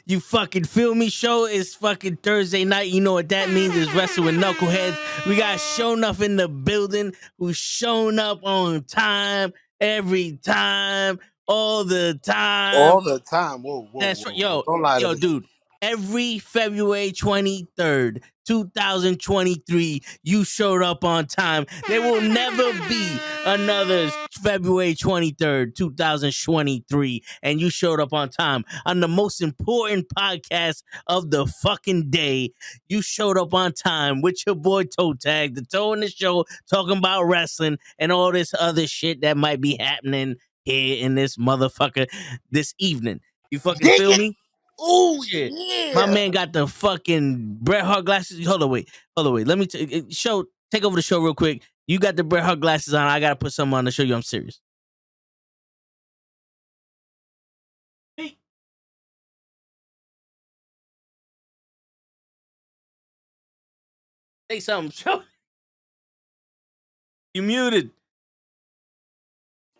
You fucking feel me? Show is fucking Thursday night. You know what that means? Is Wrestle with Knuckleheads. We got Shown Up in the building, who's shown up on time, every time, all the time. All the time. Whoa. That's right. Whoa. Don't lie to me. Dude. Every February 23rd, 2023, you showed up on time. There will never be another February 23rd, 2023, and you showed up on time on the most important podcast of the fucking day. You showed up on time with your boy Toe Tag, the Toe in the Show, talking about wrestling and all this other shit that might be happening here in this motherfucker this evening. You fucking feel me? Oh, Shit. yeah. My man got the fucking Bret Hart glasses. Hold on, wait. Let me take over the show real quick. You got the Bret Hart glasses on. I gotta put something on to show you I'm serious. Say something, show. You muted.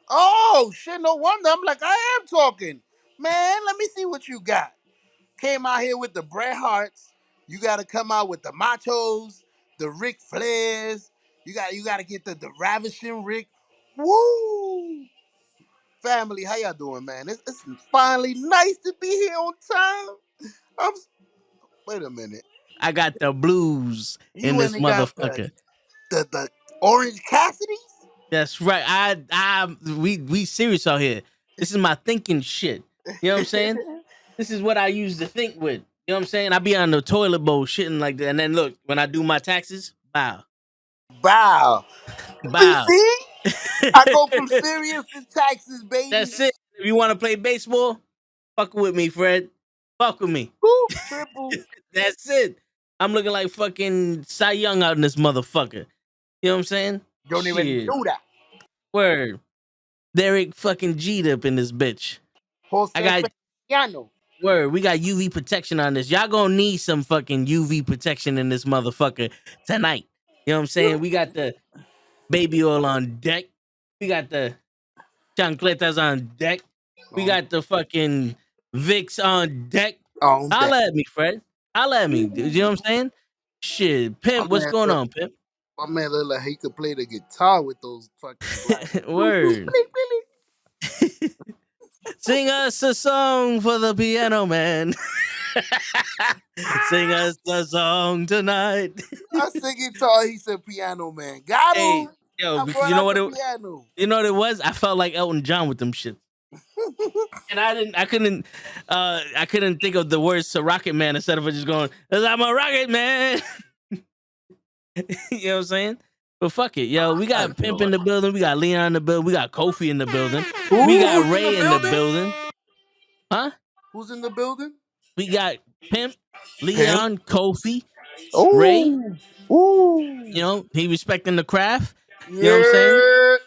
Oh, shit. No wonder. I'm like, I am talking. Man, let me see what you got. Came out here with the Bret Harts. You got to come out with the Machos, the Ric Flairs. You got to get the Ravishing Rick. Woo! Family, how y'all doing, man? It's finally nice to be here on time. Wait a minute. I got the blues in You this ain't got motherfucker. the Orange Cassidy's? That's right. We serious out here. This is my thinking shit. You know what I'm saying? This is what I use to think with. You know what I'm saying? I be on the toilet bowl shitting like that. And then look, when I do my taxes, bow. Bow. You Bow. see? I go from serious to taxes, baby. That's it. If you want to play baseball, fuck with me, Fred. Fuck with me. Woo, triple. That's it. I'm looking like fucking Cy Young out in this motherfucker. You know what I'm saying? Don't even do that. Word. Derek fucking G'd up in this bitch. I got Feliciano. word. We got UV protection on this. Y'all gonna need some fucking UV protection in this motherfucker tonight. You know what I'm saying? We got the baby oil on deck. We got the chancletas on deck. We got the fucking Vicks on deck. Holla at me, Fred. Holla at me. You know what I'm saying? Shit. Pimp, what's going on, Pimp? My man look like he could play the guitar with those fucking Word. Sing us a song for the piano man. Sing us a song tonight. I sing guitar, he said piano man. Got him. Hey, yo, you know what it was? I felt like Elton John with them shit. And I couldn't think of the words to Rocket Man instead of just going, I'm a rocket man. You know what I'm saying? But fuck it, yo. We got Pimp in the building. We got Leon in the building. We got Kofi in the building. We got Ray in the building. Huh? Who's in the building? We got Pimp, Leon, Kofi, Ooh. Ray. Ooh. You know, he respecting the craft. You know what I'm saying?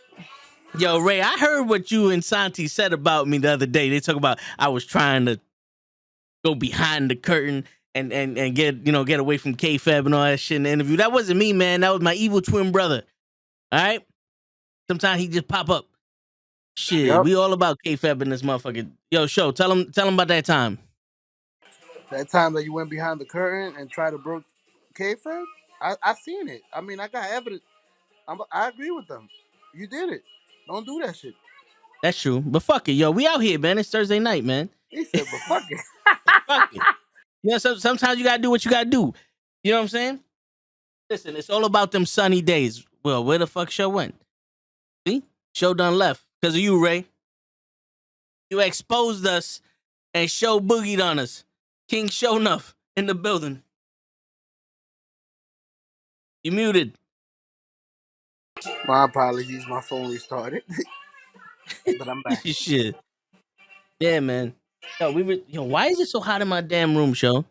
Yo, Ray, I heard what you and Santi said about me the other day. They talk about I was trying to go behind the curtain and get away from kayfabe and all that shit in the interview. That wasn't me, man. That was my evil twin brother. All right? Sometimes he just pop up. Shit, we all about kayfabe in this motherfucker. Yo, show, tell him about that time. That time that you went behind the curtain and tried to break kayfabe? I seen it. I mean, I got evidence. I agree with them. You did it. Don't do that shit. That's true. But fuck it, yo. We out here, man. It's Thursday night, man. He said, but fuck it. Fuck it. You know, sometimes you gotta do what you gotta do. You know what I'm saying? Listen, it's all about them sunny days. Well, where the fuck Show went? See? Show done left. Because of you, Ray. You exposed us and Show boogied on us. King Show enough in the building. You muted. My apologies. My phone restarted. But I'm back. Shit. Yeah, man. Yo, why is it so hot in my damn room, Show?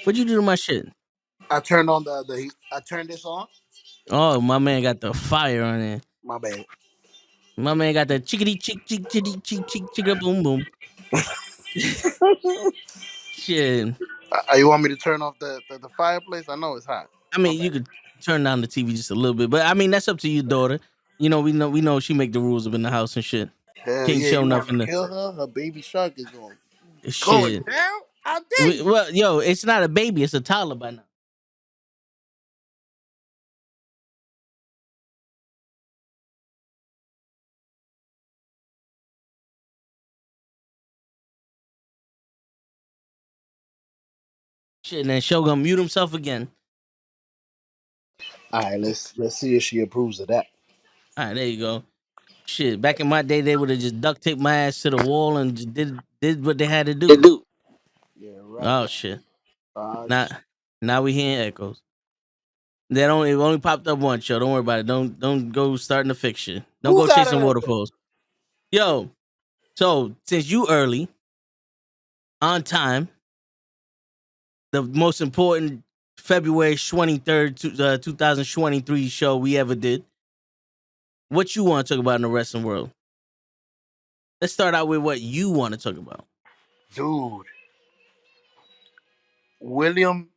What'd you do to my shit? I turned on the heat. I turned this on. Oh, my man got the fire on it. My bad. My man got the chickity chick chick chickity chick chick chicka boom boom. Shit. You want me to turn off the fireplace? I know it's hot. I mean, you could turn down the TV just a little bit, but I mean that's up to you, daughter. You know, we know she make the rules up in the house and shit. Hell King yeah, Show you enough in the kill her. Her baby shark is going shit. down. How dare you? Well, yo, it's not a baby; it's a toddler by now. Shit, and then Show gonna mute himself again. All right, let's see if she approves of that. All right, there you go. Shit, back in my day, they would have just duct taped my ass to the wall and just did what they had to They do. do. Yeah, right. Oh shit! Uh, Now, now we hearing echoes. They don't. It only popped up once, Show. Don't worry about it. Don't go starting to fix shit. Don't who go got chasing an echo? waterfalls. Yo, so since you early on time, the most important February 23rd, 2023 show we ever did. What you want to talk about in the wrestling world? Let's start out with what you want to talk about. Dude, William.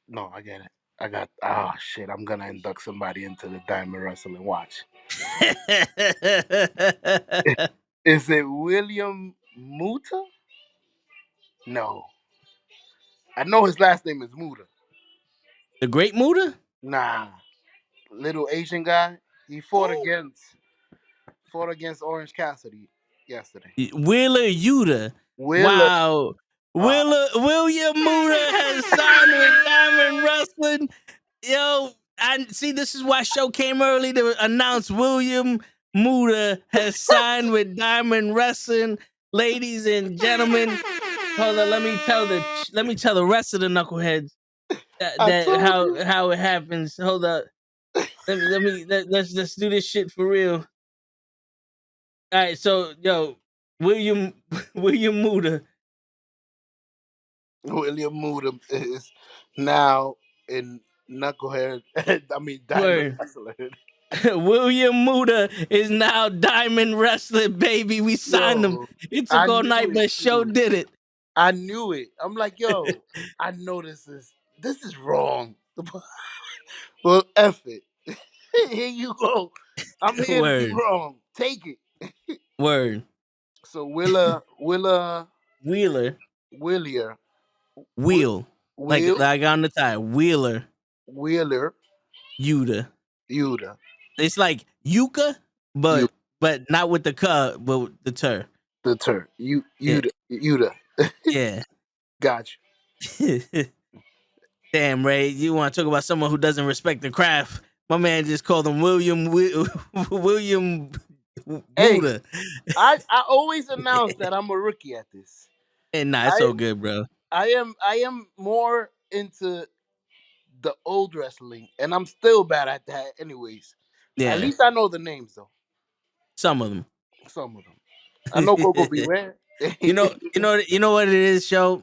No, I get it. I got. Ah, shit. I'm gonna induct somebody into the Diamond Wrestling Watch. Is it William Muta? No, I know his last name is Muta. The Great Muda? Nah, little Asian guy. He fought against Orange Cassidy yesterday. Wheeler Yuta. Willa. Wow. Uh, William Muda has signed with Diamond Wrestling. Yo, I see this is why show came early to announce William Muda has signed with Diamond Wrestling. Ladies and gentlemen, hold on, let me tell the rest of the knuckleheads I that told you. how it happens. Hold up. Let's do this shit for real. All right, so yo, William William Muda, William Muta is now in Knucklehead. I mean Diamond word. Wrestling. William Muda is now Diamond Wrestling, baby. We signed him. Yo, It I took all knew night, it but show too. did it. I knew it. I'm like, yo, I know this is wrong. Well, F it. Here you go. I'm here to be Word, wrong. Take it. word. So Willa Wheeler, Willier wheel, Will like on the tire. Wheeler, Wheeler Yuta. Yuda It's like Yuka, you but not with the ka, but with the tur. the turn you Yeah, Yuda. yeah. Gotcha. Damn, Ray, you want to talk about someone who doesn't respect the craft? My man just called him William Hey, Muda. I always announce that I'm a rookie at this. And nah, it's I so good, bro. I am more into the old wrestling, and I'm still bad at that. Anyways, at Yeah, least I know the names though. some of them. Some of them. I know Coco Beware. You know what it is, show.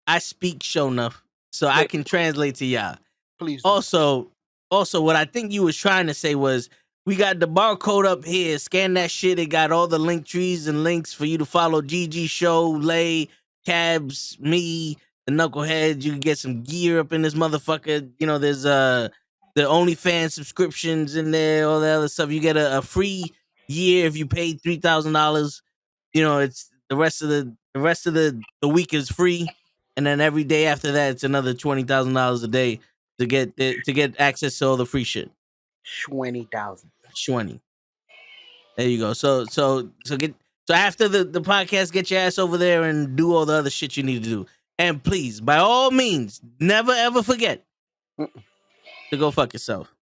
I speak show enough, so I can translate to y'all. Please do. Also, what I think you was trying to say was we got the barcode up here. Scan that shit. It got all the link trees and links for you to follow GG Show, Lay, Cabs, me, the Knuckleheads. You can get some gear up in this motherfucker. You know, there's the OnlyFans subscriptions in there, all the other stuff. You get a free year if you paid $3,000. You know, it's the week is free, and then every day after that, it's another $20,000 a day to get access to all the free shit. 20,000. 20. There you go. So after the podcast, get your ass over there and do all the other shit you need to do. And please, by all means, never ever forget to go fuck yourself.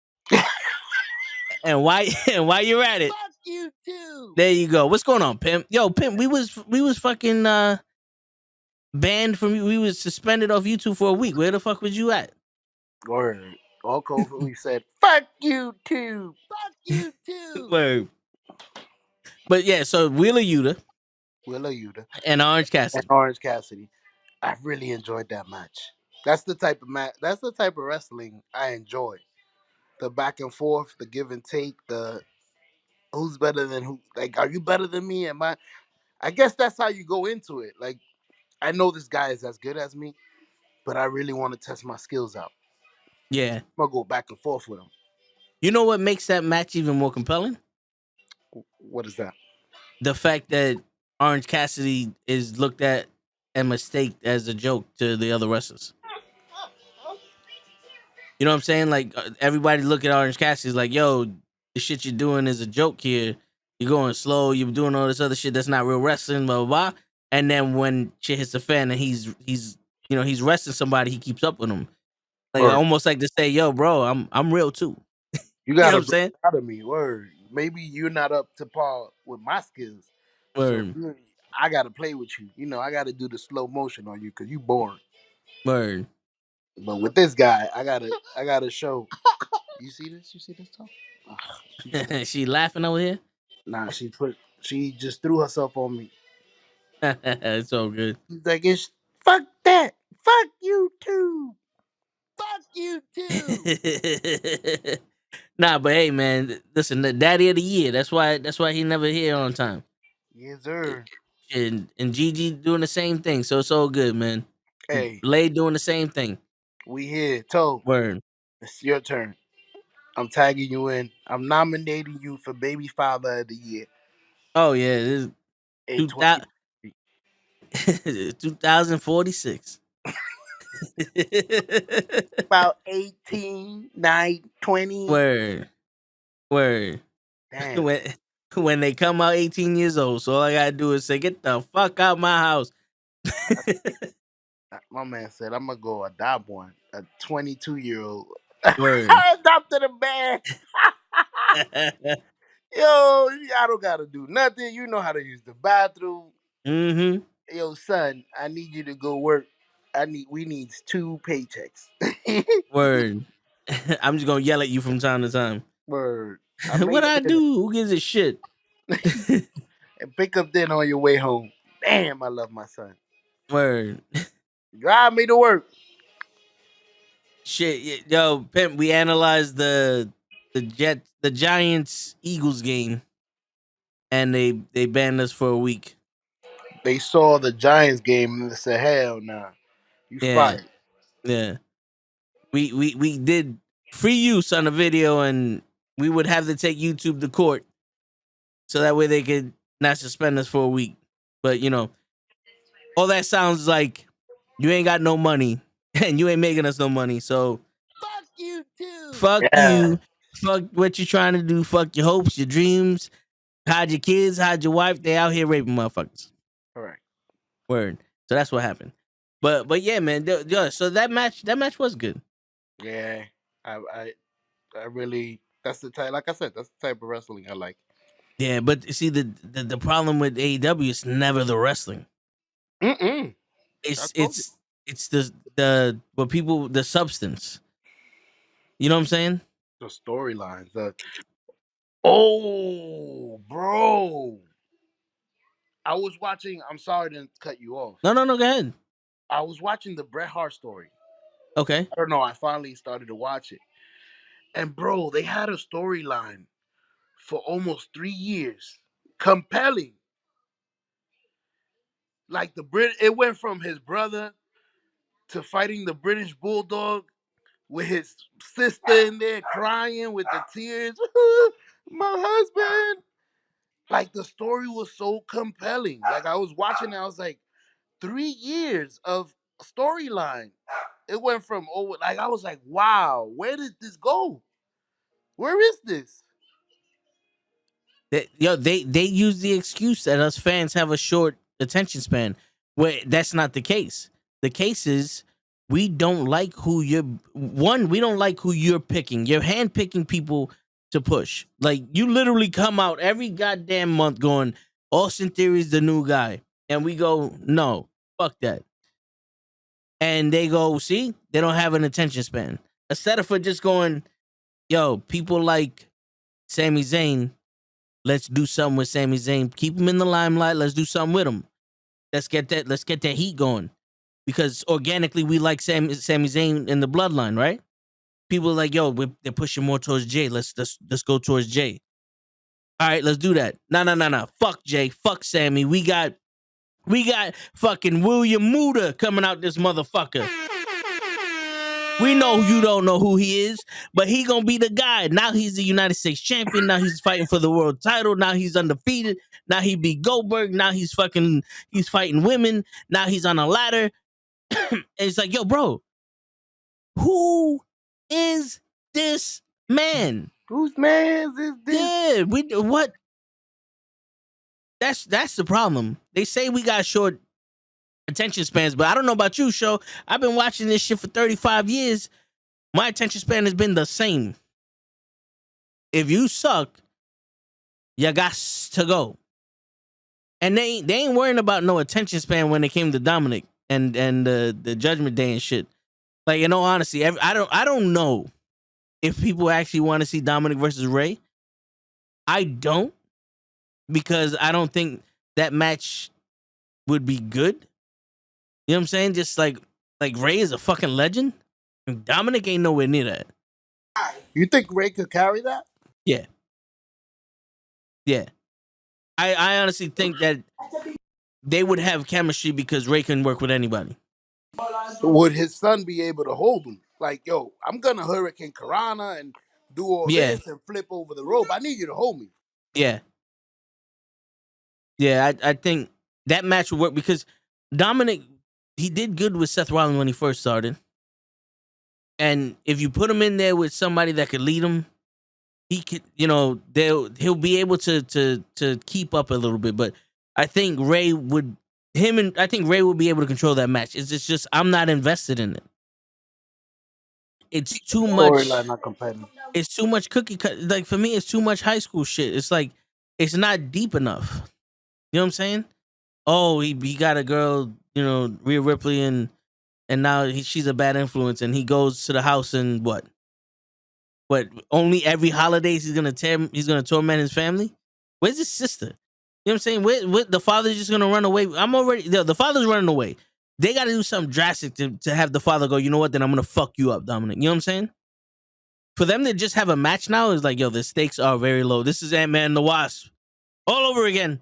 And why and while you're at it, Fuck you too. there you go. What's going on, Pimp? Yo, Pimp, we was fucking banned from you. We was suspended off YouTube for a week. Where the fuck was you at? Word. All Coco said, "Fuck you too. Fuck you too." Word. But yeah, so Wheeler Yuta Willa Yuda and Orange and Cassidy. Orange Cassidy. I really enjoyed that match. That's the type of match. That's the type of wrestling I enjoy. The back and forth, the give and take, the who's better than who. Like, are you better than me? Am I? I guess that's how you go into it. Like, I know this guy is as good as me, but I really want to test my skills out. Yeah. I'm gonna go back and forth with him. You know what makes that match even more compelling? What is that? The fact that Orange Cassidy is looked at and mistake as a joke to the other wrestlers. You know what I'm saying? Like everybody look at Orange Cassidy's like, yo, the shit you're doing is a joke here. You're going slow. You're doing all this other shit that's not real wrestling. Blah blah blah. And then when shit hits the fan and he's wrestling somebody, he keeps up with him. Like Word. almost like to say, yo, bro, I'm real too. You You know what gotta I'm bring saying? it out of me. Word. Maybe you're not up to par with my skills, so Word, I gotta play with you. You know, I gotta do the slow motion on you because you boring. word. But with this guy, I gotta show. You see this? You see this, Tom? Ugh, she just She laughing over here. nah. She just threw herself on me. It's all good. She's like, it's fuck that. Fuck you too. Fuck you too. Nah, but hey, man, listen, the daddy of the year. That's why he never here on time. Yes, sir. And Gigi doing the same thing. So it's all good, man. And Hey, Blade doing the same thing. we here. Toe, Word. it's your turn. I'm tagging you in. I'm nominating you for Baby Father of the Year. Oh yeah, this is 820. 2046. About 18, 9, 20. Word. Word. Damn. When when they come out 18 years old, so all I gotta do is say, get the fuck out my house. My man said, I'm going to go adopt one. A 22-year-old. Word. I adopted a man. Yo, I don't got to do nothing. You know how to use the bathroom. Mm-hmm. Yo, son, I need you to go work. We need 2 paychecks. Word. I'm just gonna yell at you from time to time. Word. I What made I up dinner. do? Who gives a shit? And pick up dinner on your way home. Damn, I love my son. Word. Drive me to work. Shit, yo, pimp. We analyzed the Giants Eagles game, and they banned us for a week. They saw the Giants game and they said, hell nah. You Yeah, fired. yeah. We did free use on the video, and we would have to take YouTube to court so that way they could not suspend us for a week. But all that sounds like you ain't got no money and you ain't making us no money. So Fuck you too. fuck Yeah. you. Fuck what you trying to do. Fuck your hopes, your dreams. Hide your kids, hide your wife. They out here raping motherfuckers. Correct. Word. So that's what happened. But yeah, man. Yeah, so that match was good. Yeah. I really, that's the type, like I said, that's the type of wrestling I like. Yeah, but see the problem with AEW is never the wrestling. Mm-mm. I It's told you. it's it's the what people the substance. You know what I'm saying? The storylines. Oh, bro. I was watching, I'm sorry to cut you off. No, go ahead. I was watching the Bret Hart story. Okay. I don't know. I finally started to watch it. And, bro, they had a storyline for almost 3 years. Compelling. Like it went from his brother to fighting the British Bulldog with his sister in there crying with the tears. My husband. Like the story was so compelling. Like I was watching it, I was like, 3 years of storyline. It went from over like I was like, wow, where did this go? Where is this? They use the excuse that us fans have a short attention span. Where that's not the case. The case is we don't like who you're we don't like who you're picking. You're handpicking people to push. Like you literally come out every goddamn month going, Austin Theory's the new guy. And we go, no, fuck that. And they go, see, they don't have an attention span. Instead of for just going, yo, people like Sami Zayn, let's do something with Sami Zayn. Keep him in the limelight. Let's do something with him. Let's get that heat going. Because organically we like Sami Zayn in the bloodline, right? People are like, yo, they're pushing more towards Jay. Let's go towards Jay. All right, let's do that. No. Fuck Jay. Fuck Sammy. We got fucking William Muda coming out this motherfucker. We know you don't know who he is, but he gonna be the guy. Now he's the United States champion. Now he's fighting for the world title. Now he's undefeated. Now he beat Goldberg. Now he's fighting women. Now he's on a ladder. And it's like, yo, bro, who is this man? Whose man's is this? Yeah, what? That's the problem. They say we got short attention spans, but I don't know about you, Show. I've been watching this shit for 35 years. My attention span has been the same. If you suck, you got to go. And they ain't worrying about no attention span when it came to Dominic and the Judgment Day and shit. Like, in all honesty, I don't know if people actually want to see Dominic versus Ray. I don't, because I don't think that match would be good. You know what I'm saying? Just like Ray is a fucking legend. Dominic ain't nowhere near that. You think Ray could carry that? Yeah. Yeah. I honestly think that they would have chemistry because Ray can work with anybody. Would his son be able to hold him? Like, yo, I'm gonna Hurricane Karana and do all this and flip over the rope. I need you to hold me. Yeah. Yeah, I think that match would work because Dominic, he did good with Seth Rollins when he first started. And if you put him in there with somebody that could lead him, he could, he'll be able to keep up a little bit. But I think Ray would be able to control that match. It's just I'm not invested in it. It's too much. Storyline not competitive. It's too much cookie cut. Like, for me, it's too much high school shit. It's like it's not deep enough. You know what I'm saying? Oh, he got a girl, Rhea Ripley, and now she's a bad influence, and he goes to the house and what? Only every holidays he's gonna torment his family? Where's his sister? You know what I'm saying? Where the father's just gonna run away? The father's running away. They got to do something drastic to have the father go, you know what? Then I'm gonna fuck you up, Dominic. You know what I'm saying? For them to just have a match now is like, yo, the stakes are very low. This is Ant-Man and the Wasp all over again.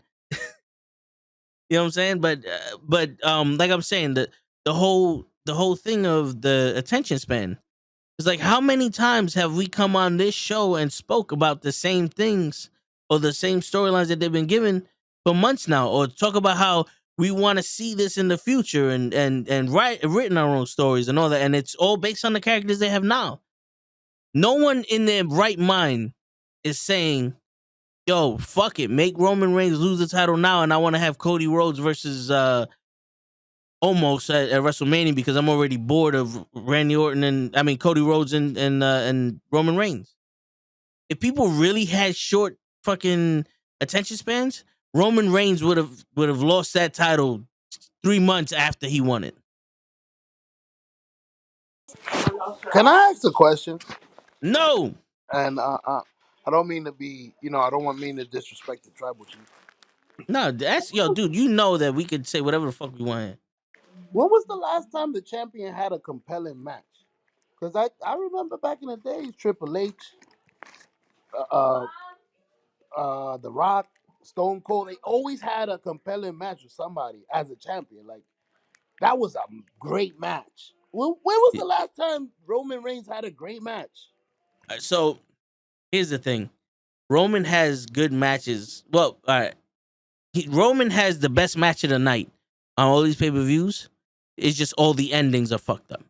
You know what I'm saying? But like I'm saying, the whole thing of the attention span is like, how many times have we come on this show and spoke about the same things or the same storylines that they've been given for months now, or talk about how we want to see this in the future and written our own stories and all that, and it's all based on the characters they have now. No one in their right mind is saying, yo, fuck it, make Roman Reigns lose the title now, and I want to have Cody Rhodes versus Omos at WrestleMania because I'm already bored of Cody Rhodes and Roman Reigns. If people really had short fucking attention spans, Roman Reigns would have lost that title 3 months after he won it. Can I ask a question? No. And I don't mean to be, I don't want to disrespect the tribal chief. No, dude, you know that we could say whatever the fuck we want. When was the last time the champion had a compelling match? Because I remember back in the days, Triple H, The Rock, Stone Cold, they always had a compelling match with somebody as a champion. Like, that was a great match. When was the last time Roman Reigns had a great match? So, here's the thing. Roman has good matches. Well, all right. Roman has the best match of the night on all these pay-per-views. It's just all the endings are fucked up.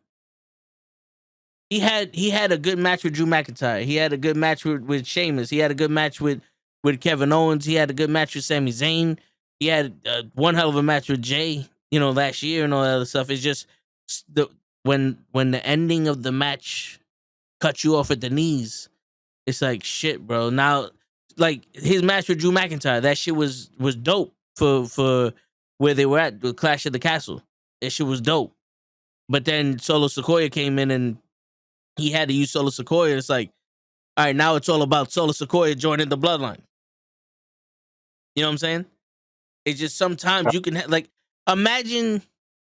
He had a good match with Drew McIntyre. He had a good match with Sheamus. He had a good match with Kevin Owens. He had a good match with Sami Zayn. He had one hell of a match with Jay, last year and all that other stuff. It's just when the ending of the match cut you off at the knees, it's like, shit, bro. Now, like, his match with Drew McIntyre, that shit was dope for where they were at, the Clash of the Castle. That shit was dope. But then Solo Sikoa came in and he had to use Solo Sikoa. It's like, all right, now it's all about Solo Sikoa joining the bloodline. You know what I'm saying? It's just sometimes you can imagine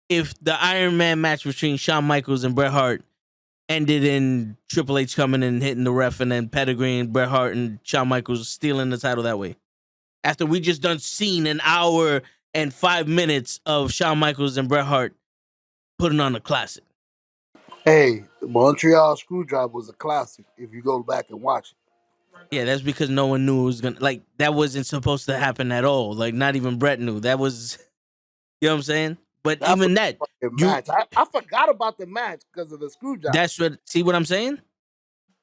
if the Iron Man match between Shawn Michaels and Bret Hart ended in Triple H coming and hitting the ref, and then Pedigree and Bret Hart and Shawn Michaels stealing the title that way. After we just done seen an hour and 5 minutes of Shawn Michaels and Bret Hart putting on a classic. Hey, the Montreal Screwdriver was a classic. If you go back and watch it, Yeah, that's because no one knew it was gonna like that wasn't supposed to happen at all. Like not even Brett knew. That was you know what I'm saying? But that was even that, a fucking you match. I forgot about the match because of the screwdriver. that's what see what I'm saying?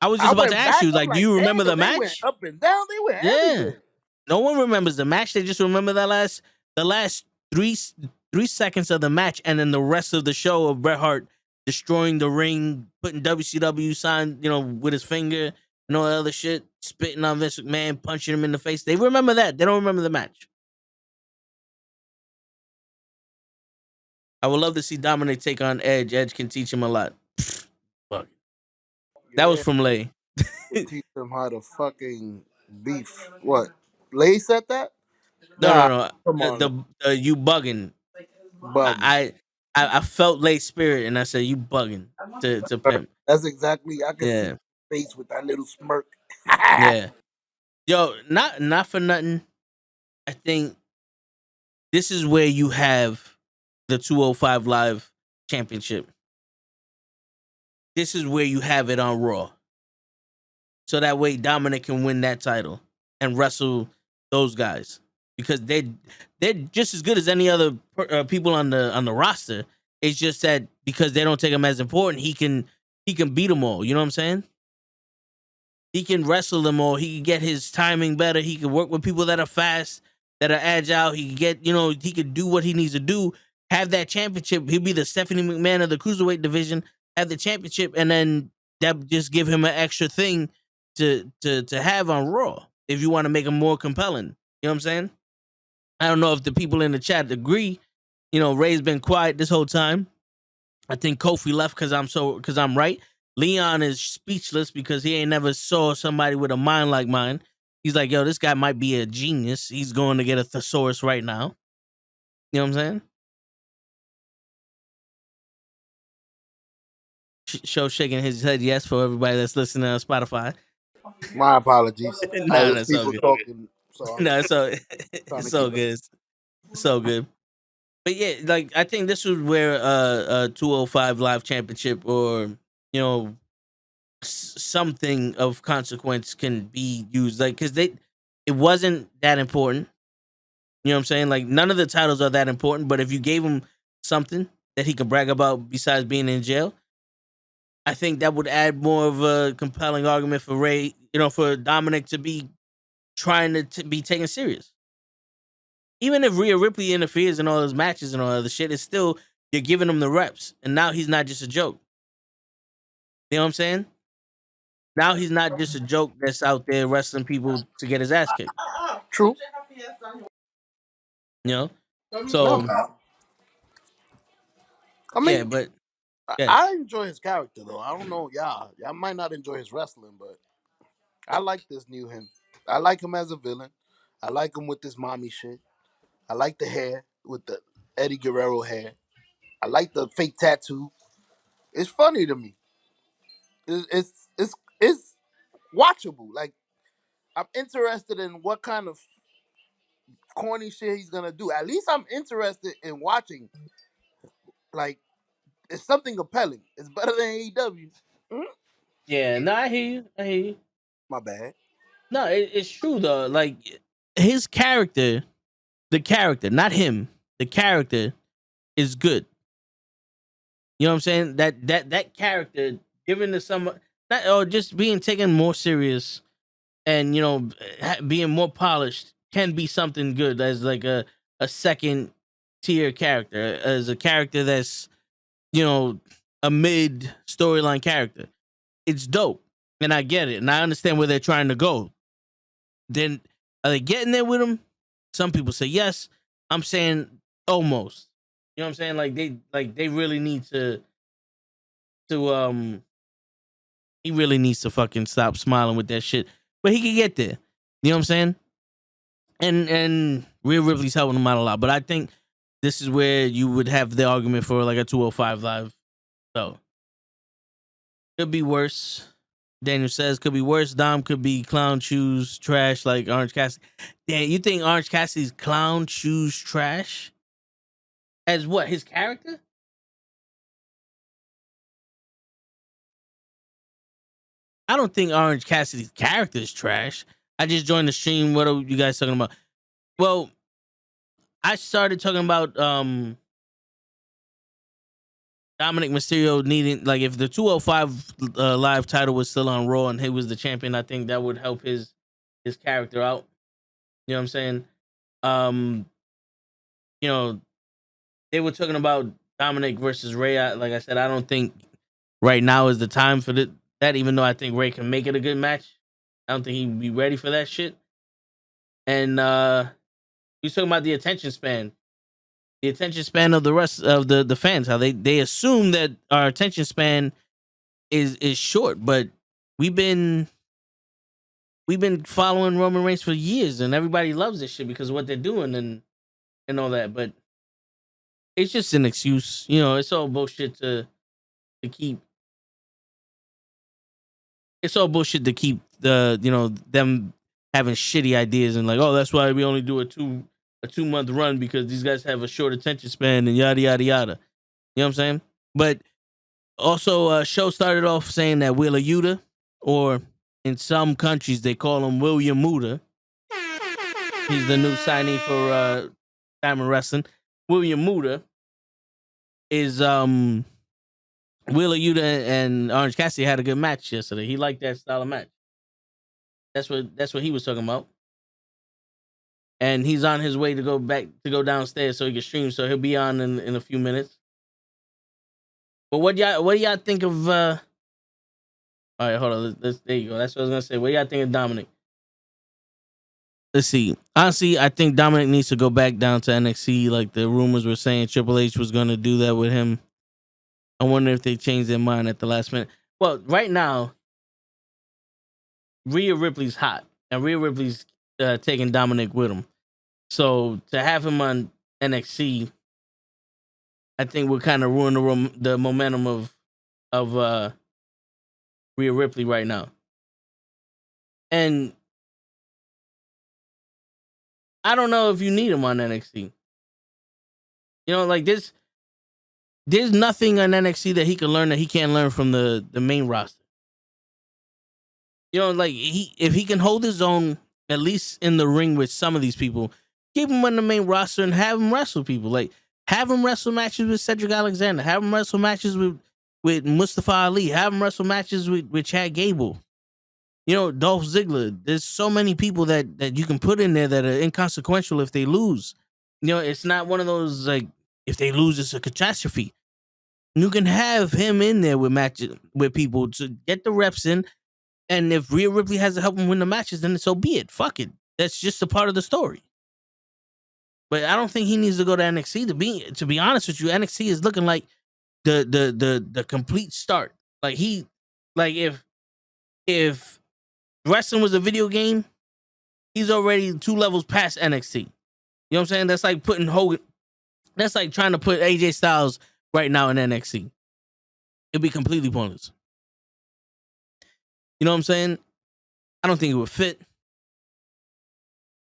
I was just I about to went ask back. you, I'm like, do like, you remember the damn, they went match? up and down. They went Yeah. everywhere. No one remembers the match. They just remember the last three seconds of the match, and then the rest of the show of Bret Hart destroying the ring, putting WCW sign, with his finger and all that other shit, spitting on Vince McMahon, punching him in the face. They remember that. They don't remember the match. I would love to see Dominic take on Edge. Edge can teach him a lot. Fuck. That was Yeah, from Lay. to teach them how to fucking beef. What? Lay said that? No, no, Nah, no. come on, Lay. The you bugging. Bugging. I felt Lay spirit, and I said you bugging to pimp. That's exactly. I can see Yeah, his face with that little smirk. yeah. Yo, not for nothing. I think this is where you have the 205 Live Championship. This is where you have it on Raw. So that way Dominic can win that title and wrestle those guys because they're just as good as any other people on the roster. It's just that because they don't take him as important, he can beat them all. You know what I'm saying? He can wrestle them all. He can get his timing better. He can work with people that are fast, that are agile. He can get, he can do what he needs to do. Have that championship. He'll be the Stephanie McMahon of the cruiserweight division. Have the championship, and then that just give him an extra thing to have on Raw if you want to make him more compelling. You know what I'm saying? I don't know if the people in the chat agree. Ray's been quiet this whole time. I think Kofi left because I'm right. Leon is speechless because he ain't never saw somebody with a mind like mine. He's like, yo, this guy might be a genius. He's going to get a thesaurus right now. You know what I'm saying? Show shaking his head yes for everybody that's listening on Spotify. My apologies. No, There's that's all people good. talking, so I'm No, it's so trying it's to so keep it. good. It's so good. But yeah, like I think this was where a 205 Live Championship or you know something of consequence can be used, like because it wasn't that important. You know what I'm saying? Like none of the titles are that important, but if you gave him something that he could brag about besides being in jail, I think that would add more of a compelling argument for Ray, for Dominic to be trying to be taken serious. Even if Rhea Ripley interferes in all his matches and all other shit, it's still you're giving him the reps, and now he's not just a joke. You know what I'm saying? Now he's not just a joke that's out there wrestling people to get his ass kicked. True. You know? No, So man. I yeah, mean, but yeah. I enjoy his character though. I don't know, y'all might not enjoy his wrestling, but I like this new him. I like him as a villain. I like him with this mommy shit. I like the hair with the Eddie Guerrero hair. I like the fake tattoo. It's funny to me. It's watchable. Like I'm interested in what kind of corny shit he's gonna do. At least I'm interested in watching. Like it's something compelling. It's better than AEW. Mm, Yeah, no, I hear you. I hear you. my bad. No, it's true though. Like his character, the character, not him, the character is good. You know what I'm saying? That character given to some not or just being taken more serious and being more polished can be something good as like a second tier character, as a character that's you know a mid storyline character. It's dope, and I get it, and I understand where they're trying to go. Then are they getting there with him? Some people say yes. I'm saying almost. You know what I'm saying? Like they really need to he really needs to fucking stop smiling with that shit. But he can get there. You know what I'm saying? And Rhea Ripley's helping him out a lot. But I think this is where you would have the argument for like a 205 Live. So could be worse. Daniel says could be worse. Dom could be clown shoes trash like Orange Cassidy. Damn, you think Orange Cassidy's clown shoes trash? As what? His character? I don't think Orange Cassidy's character is trash. I just joined the stream. What are you guys talking about? Well, I started talking about Dominic Mysterio needing, like, if the 205 live title was still on Raw and he was the champion, I think that would help his character out. You know what I'm saying? Um, you know, they were talking about Dominic versus Ray. Like I said, I don't think right now is the time for that. Even though I think Ray can make it a good match, I don't think he'd be ready for that shit. And he's talking about the attention span. The attention span of the rest of the fans, how they assume that our attention span is short, but we've been following Roman Reigns for years, and everybody loves this shit because of what they're doing and all that. But it's just an excuse, It's all bullshit to keep. It's all bullshit to keep them having shitty ideas and like, oh, that's why we only do a 2-month run because these guys have a short attention span and yada yada yada. You know what I'm saying? But also, show started off saying that Wheeler Yuta, or in some countries they call him William Muta. He's the new signee for Diamond Wrestling. William Muta is Wheeler Yuta and Orange Cassidy had a good match yesterday. He liked that style of match. That's what he was talking about. And he's on his way to go downstairs so he can stream. So he'll be on in a few minutes. But what do y'all think of? All right, hold on. There you go. That's what I was gonna say. What do y'all think of Dominic? Let's see. Honestly, I think Dominic needs to go back down to NXT. Like the rumors were saying, Triple H was gonna do that with him. I wonder if they changed their mind at the last minute. Well, right now, Rhea Ripley's hot, and Rhea Ripley's taking Dominic with him. So to have him on NXT, I think will kind of ruin the momentum of Rhea Ripley right now. And I don't know if you need him on NXT. Like this, there's nothing on NXT that he can learn that he can't learn from the main roster. Like if he can hold his own, at least in the ring with some of these people, keep him on the main roster and have him wrestle people. Like have him wrestle matches with Cedric Alexander, have him wrestle matches with Mustafa Ali, have him wrestle matches with Chad Gable. Dolph Ziggler. There's so many people that you can put in there that are inconsequential if they lose. It's not one of those like if they lose, it's a catastrophe. You can have him in there with matches with people to get the reps in. And if Rhea Ripley has to help him win the matches, then so be it. Fuck it. That's just a part of the story. But I don't think he needs to go to NXT. To be honest with you, NXT is looking like the complete start. Like if wrestling was a video game, he's already 2 levels past NXT. You know what I'm saying? That's like putting Hogan. That's like trying to put AJ Styles right now in NXT. It'd be completely pointless. You know what I'm saying? I don't think it would fit.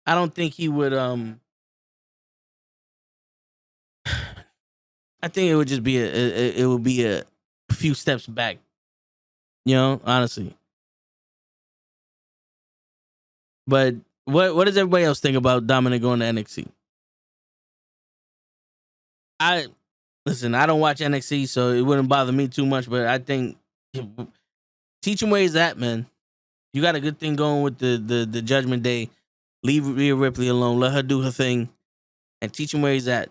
I don't think he would. I think it would just be a few steps back. Honestly. But what does everybody else think about Dominic going to NXT? I don't watch NXT, so it wouldn't bother me too much. But I think teach him where he's at, man. You got a good thing going with the Judgment Day. Leave Rhea Ripley alone. Let her do her thing, and teach him where he's at.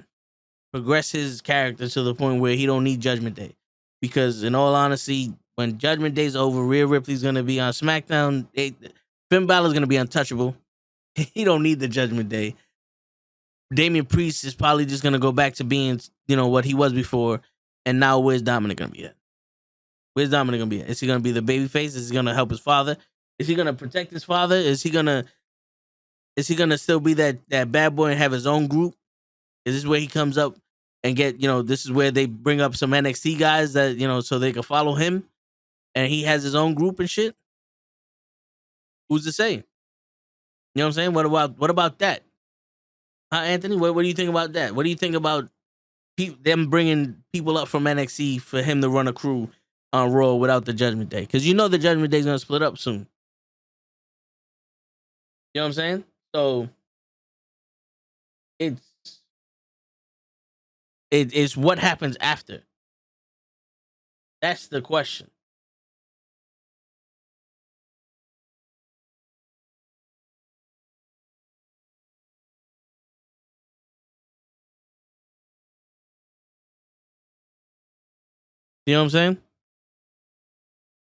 Progress his character to the point where he don't need Judgment Day. Because in all honesty, when Judgment Day's over, Rhea Ripley's gonna be on SmackDown. Finn Balor's gonna be untouchable. He don't need the Judgment Day. Damian Priest is probably just gonna go back to being, what he was before. And now where's Dominic gonna be at? Where's Dominic gonna be at? Is he gonna be the babyface? Is he gonna help his father? Is he gonna protect his father? Is he gonna still be that bad boy and have his own group? Is this where he comes up and get, this is where they bring up some NXT guys that, so they can follow him and he has his own group and shit? Who's to say? You know what I'm saying? What about that? Huh, Anthony? What do you think about that? What do you think about them bringing people up from NXT for him to run a crew on Raw without the Judgment Day, because you know the Judgment Day is gonna split up soon. You know what I'm saying? So it's it's what happens after. That's the question. You know what I'm saying?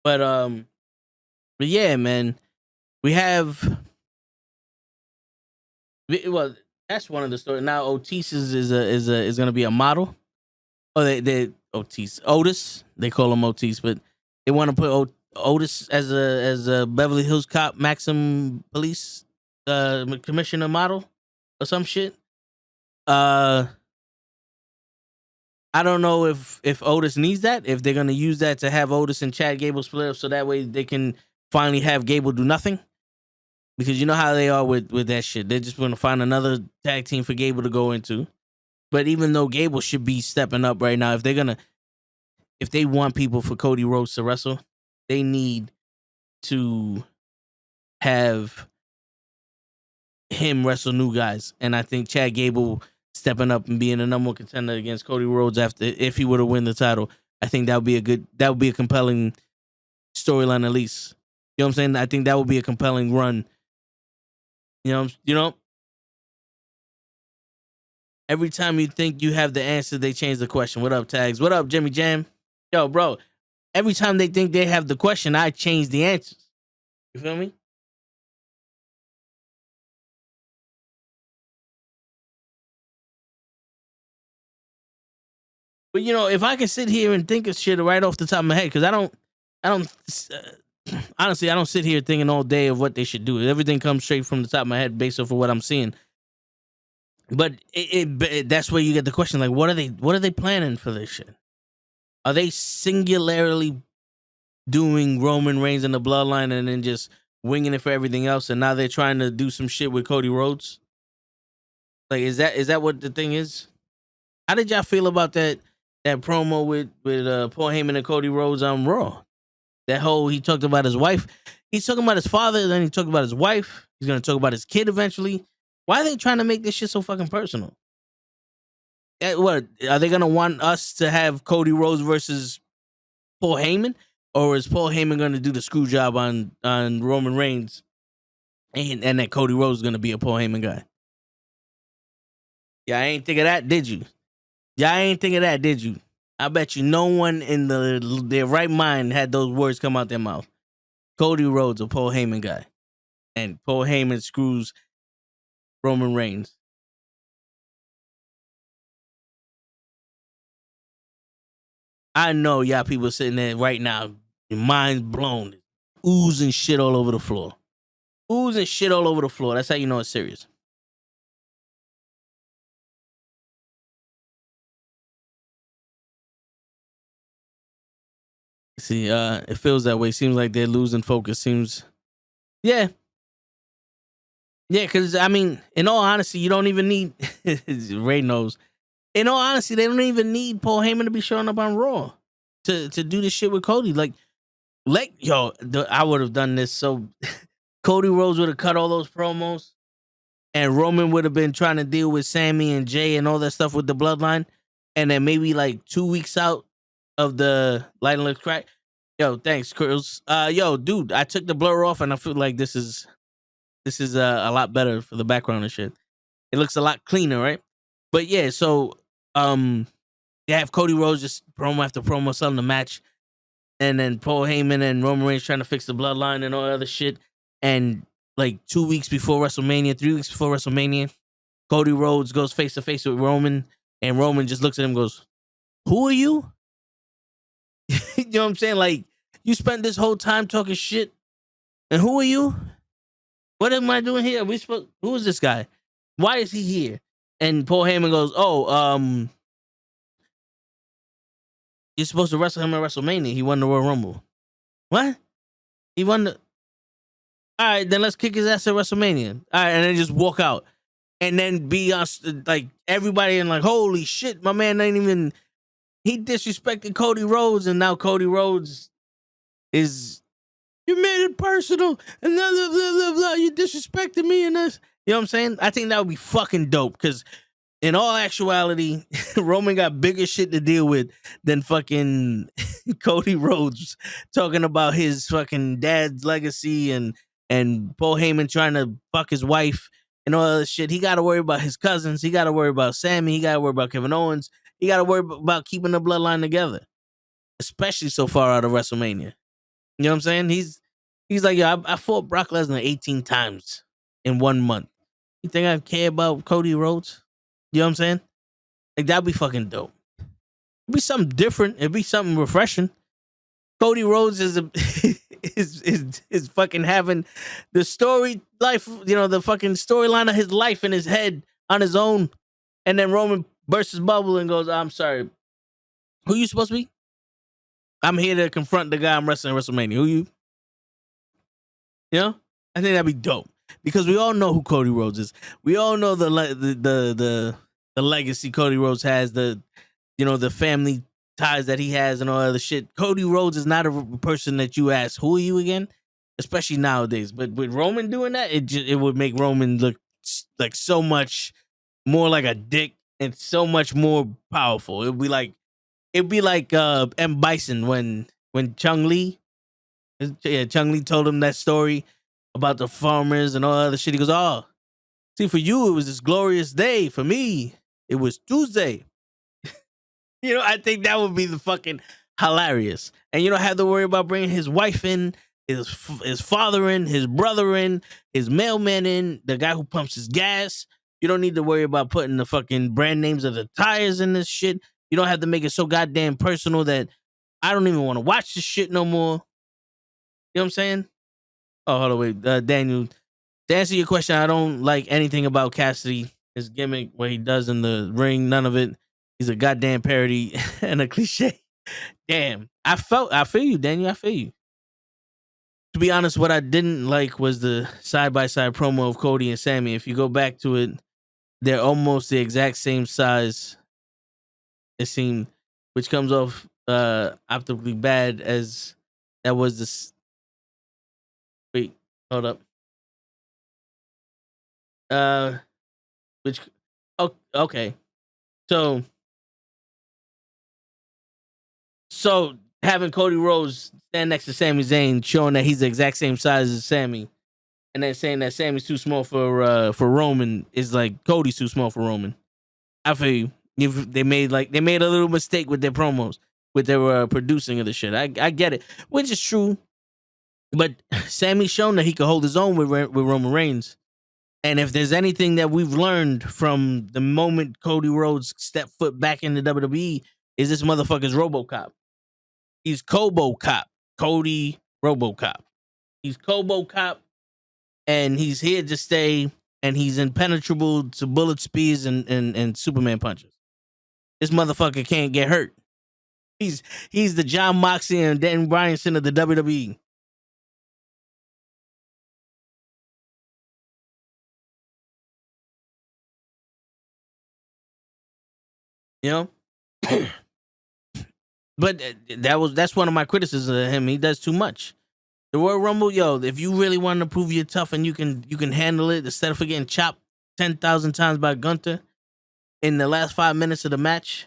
But yeah, man, we have. Well, that's one of the stories. Now Otis is gonna be a model. Oh, they Otis. They call him Otis, but they want to put Otis as a Beverly Hills cop, Maxim Police commissioner model or some shit. I don't know if Otis needs that. If they're gonna use that to have Otis and Chad Gable split up, so that way they can finally have Gable do nothing. Because you know how they are with that shit. They're just gonna find another tag team for Gable to go into. But even though Gable should be stepping up right now, if they want people for Cody Rhodes to wrestle, they need to have him wrestle new guys. And I think Chad Gable stepping up and being a number one contender against Cody Rhodes if he were to win the title, I think that would be a compelling storyline at least. You know what I'm saying? I think that would be a compelling run. You know. Every time you think you have the answer, they change the question. What up, Tags? What up, Jimmy Jam? Yo, bro. Every time they think they have the question, I change the answers. You feel me? But you know, if I can sit here and think of shit right off the top of my head, because I don't, honestly, I don't sit here thinking all day of what they should do. Everything comes straight from the top of my head based off of what I'm seeing. But that's where you get the question, like, what are they planning for this shit? Are they singularly doing Roman Reigns in the bloodline and then just winging it for everything else? And now they're trying to do some shit with Cody Rhodes. Like, is that what the thing is? How did y'all feel about that promo with Paul Heyman and Cody Rhodes on Raw? That whole, he talked about his wife. He's talking about his father, then he talked about his wife. He's gonna talk about his kid eventually. Why are they trying to make this shit so fucking personal? What are they gonna want us to have Cody Rhodes versus Paul Heyman, or is Paul Heyman gonna do the screw job on Roman Reigns, and that Cody Rhodes is gonna be a Paul Heyman guy? Yeah, I ain't think of that, did you? Yeah, I ain't think of that, did you? I bet you no one in their right mind had those words come out their mouth. Cody Rhodes, a Paul Heyman guy, and Paul Heyman screws Roman Reigns. I know y'all people sitting there right now, your minds blown, oozing shit all over the floor. Oozing shit all over the floor. That's how you know it's serious. See, it feels that way. Seems like they're losing focus. Yeah. Yeah, because, I mean, in all honesty, you don't even need, Ray knows. In all honesty, they don't even need Paul Heyman to be showing up on Raw to do this shit with Cody. Like, I would have done this. So Cody Rhodes would have cut all those promos, and Roman would have been trying to deal with Sammy and Jay and all that stuff with the bloodline. And then maybe like 2 weeks out of the Light and Lips Crack. Yo, thanks, Curls. Yo, dude, I took the blur off, and I feel like this is a lot better for the background and shit. It looks a lot cleaner, right? But yeah, so they have Cody Rhodes just promo after promo selling the match, and then Paul Heyman and Roman Reigns trying to fix the bloodline and all that other shit. And like 2 weeks before WrestleMania, 3 weeks before WrestleMania, Cody Rhodes goes face to face with Roman, and Roman just looks at him and goes, "Who are you?" You know what I'm saying? Like, you spent this whole time talking shit, and who are you? What am I doing here? Who is this guy? Why is he here? And Paul Heyman goes, "Oh, you're supposed to wrestle him at WrestleMania. He won the Royal Rumble." What? He won the. All right, then let's kick his ass at WrestleMania. All right, and then just walk out, and then be us like everybody and like, holy shit, my man ain't even. He disrespected Cody Rhodes, and now Cody Rhodes is, you made it personal, and blah, blah, blah, blah, blah. You disrespected me, and this. You know what I'm saying? I think that would be fucking dope, because in all actuality, Roman got bigger shit to deal with than fucking Cody Rhodes talking about his fucking dad's legacy and Paul Heyman trying to fuck his wife and all that shit. He got to worry about his cousins. He got to worry about Sammy. He got to worry about Kevin Owens. He got to worry about keeping the bloodline together, especially so far out of WrestleMania. You know what I'm saying? He's like, yo, I fought Brock Lesnar 18 times in 1 month. You think I care about Cody Rhodes? You know what I'm saying? Like, that'd be fucking dope. It'd be something different. It'd be something refreshing. Cody Rhodes is is fucking having the story life, you know, the fucking storyline of his life in his head on his own. And then Roman bursts his bubble and goes, I'm sorry. Who you supposed to be? I'm here to confront the guy I'm wrestling at WrestleMania. Who you? You know? I think that'd be dope. Because we all know who Cody Rhodes is. We all know the legacy Cody Rhodes has, the family ties that he has and all other shit. Cody Rhodes is not a person that you ask, who are you again? Especially nowadays. But with Roman doing that, it would make Roman look like so much more like a dick and so much more powerful. It'd be like M. Bison when Chung Lee told him that story about the farmers and all other shit. He goes, oh, see, for you, it was this glorious day. For me, it was Tuesday. You know, I think that would be the fucking hilarious. And you don't have to worry about bringing his wife in, his father in, his brother in, his mailman in, the guy who pumps his gas. You don't need to worry about putting the fucking brand names of the tires in this shit. You don't have to make it so goddamn personal that I don't even want to watch this shit no more. You know what I'm saying? Oh, hold on, wait. Daniel, to answer your question, I don't like anything about Cassidy, his gimmick, what he does in the ring, none of it. He's a goddamn parody and a cliche. Damn. I feel you, Daniel. I feel you. To be honest, what I didn't like was the side-by-side promo of Cody and Sammy. If you go back to it, they're almost the exact same size, it seemed, which comes off optically bad as that was this. Wait, hold up. Which, oh, okay. So having Cody Rhodes stand next to Sami Zayn, showing that he's the exact same size as Sammy, and then saying that Sammy's too small for Roman is like Cody's too small for Roman. I feel you. They made a little mistake with their promos, with their producing of the shit. I get it, which is true. But Sammy's shown that he could hold his own with Roman Reigns. And if there's anything that we've learned from the moment Cody Rhodes stepped foot back into WWE, is this motherfucker's RoboCop. He's Cobocop. Cody RoboCop. He's Cobocop, and he's here to stay, and he's impenetrable to bullet speeds and Superman punches. This motherfucker can't get hurt. He's the John Moxley and Dan Bryanson of the WWE. You know? But that's one of my criticisms of him. He does too much. The Royal Rumble, yo, if you really want to prove you're tough and you can handle it, instead of getting chopped 10,000 times by Gunther in the last 5 minutes of the match,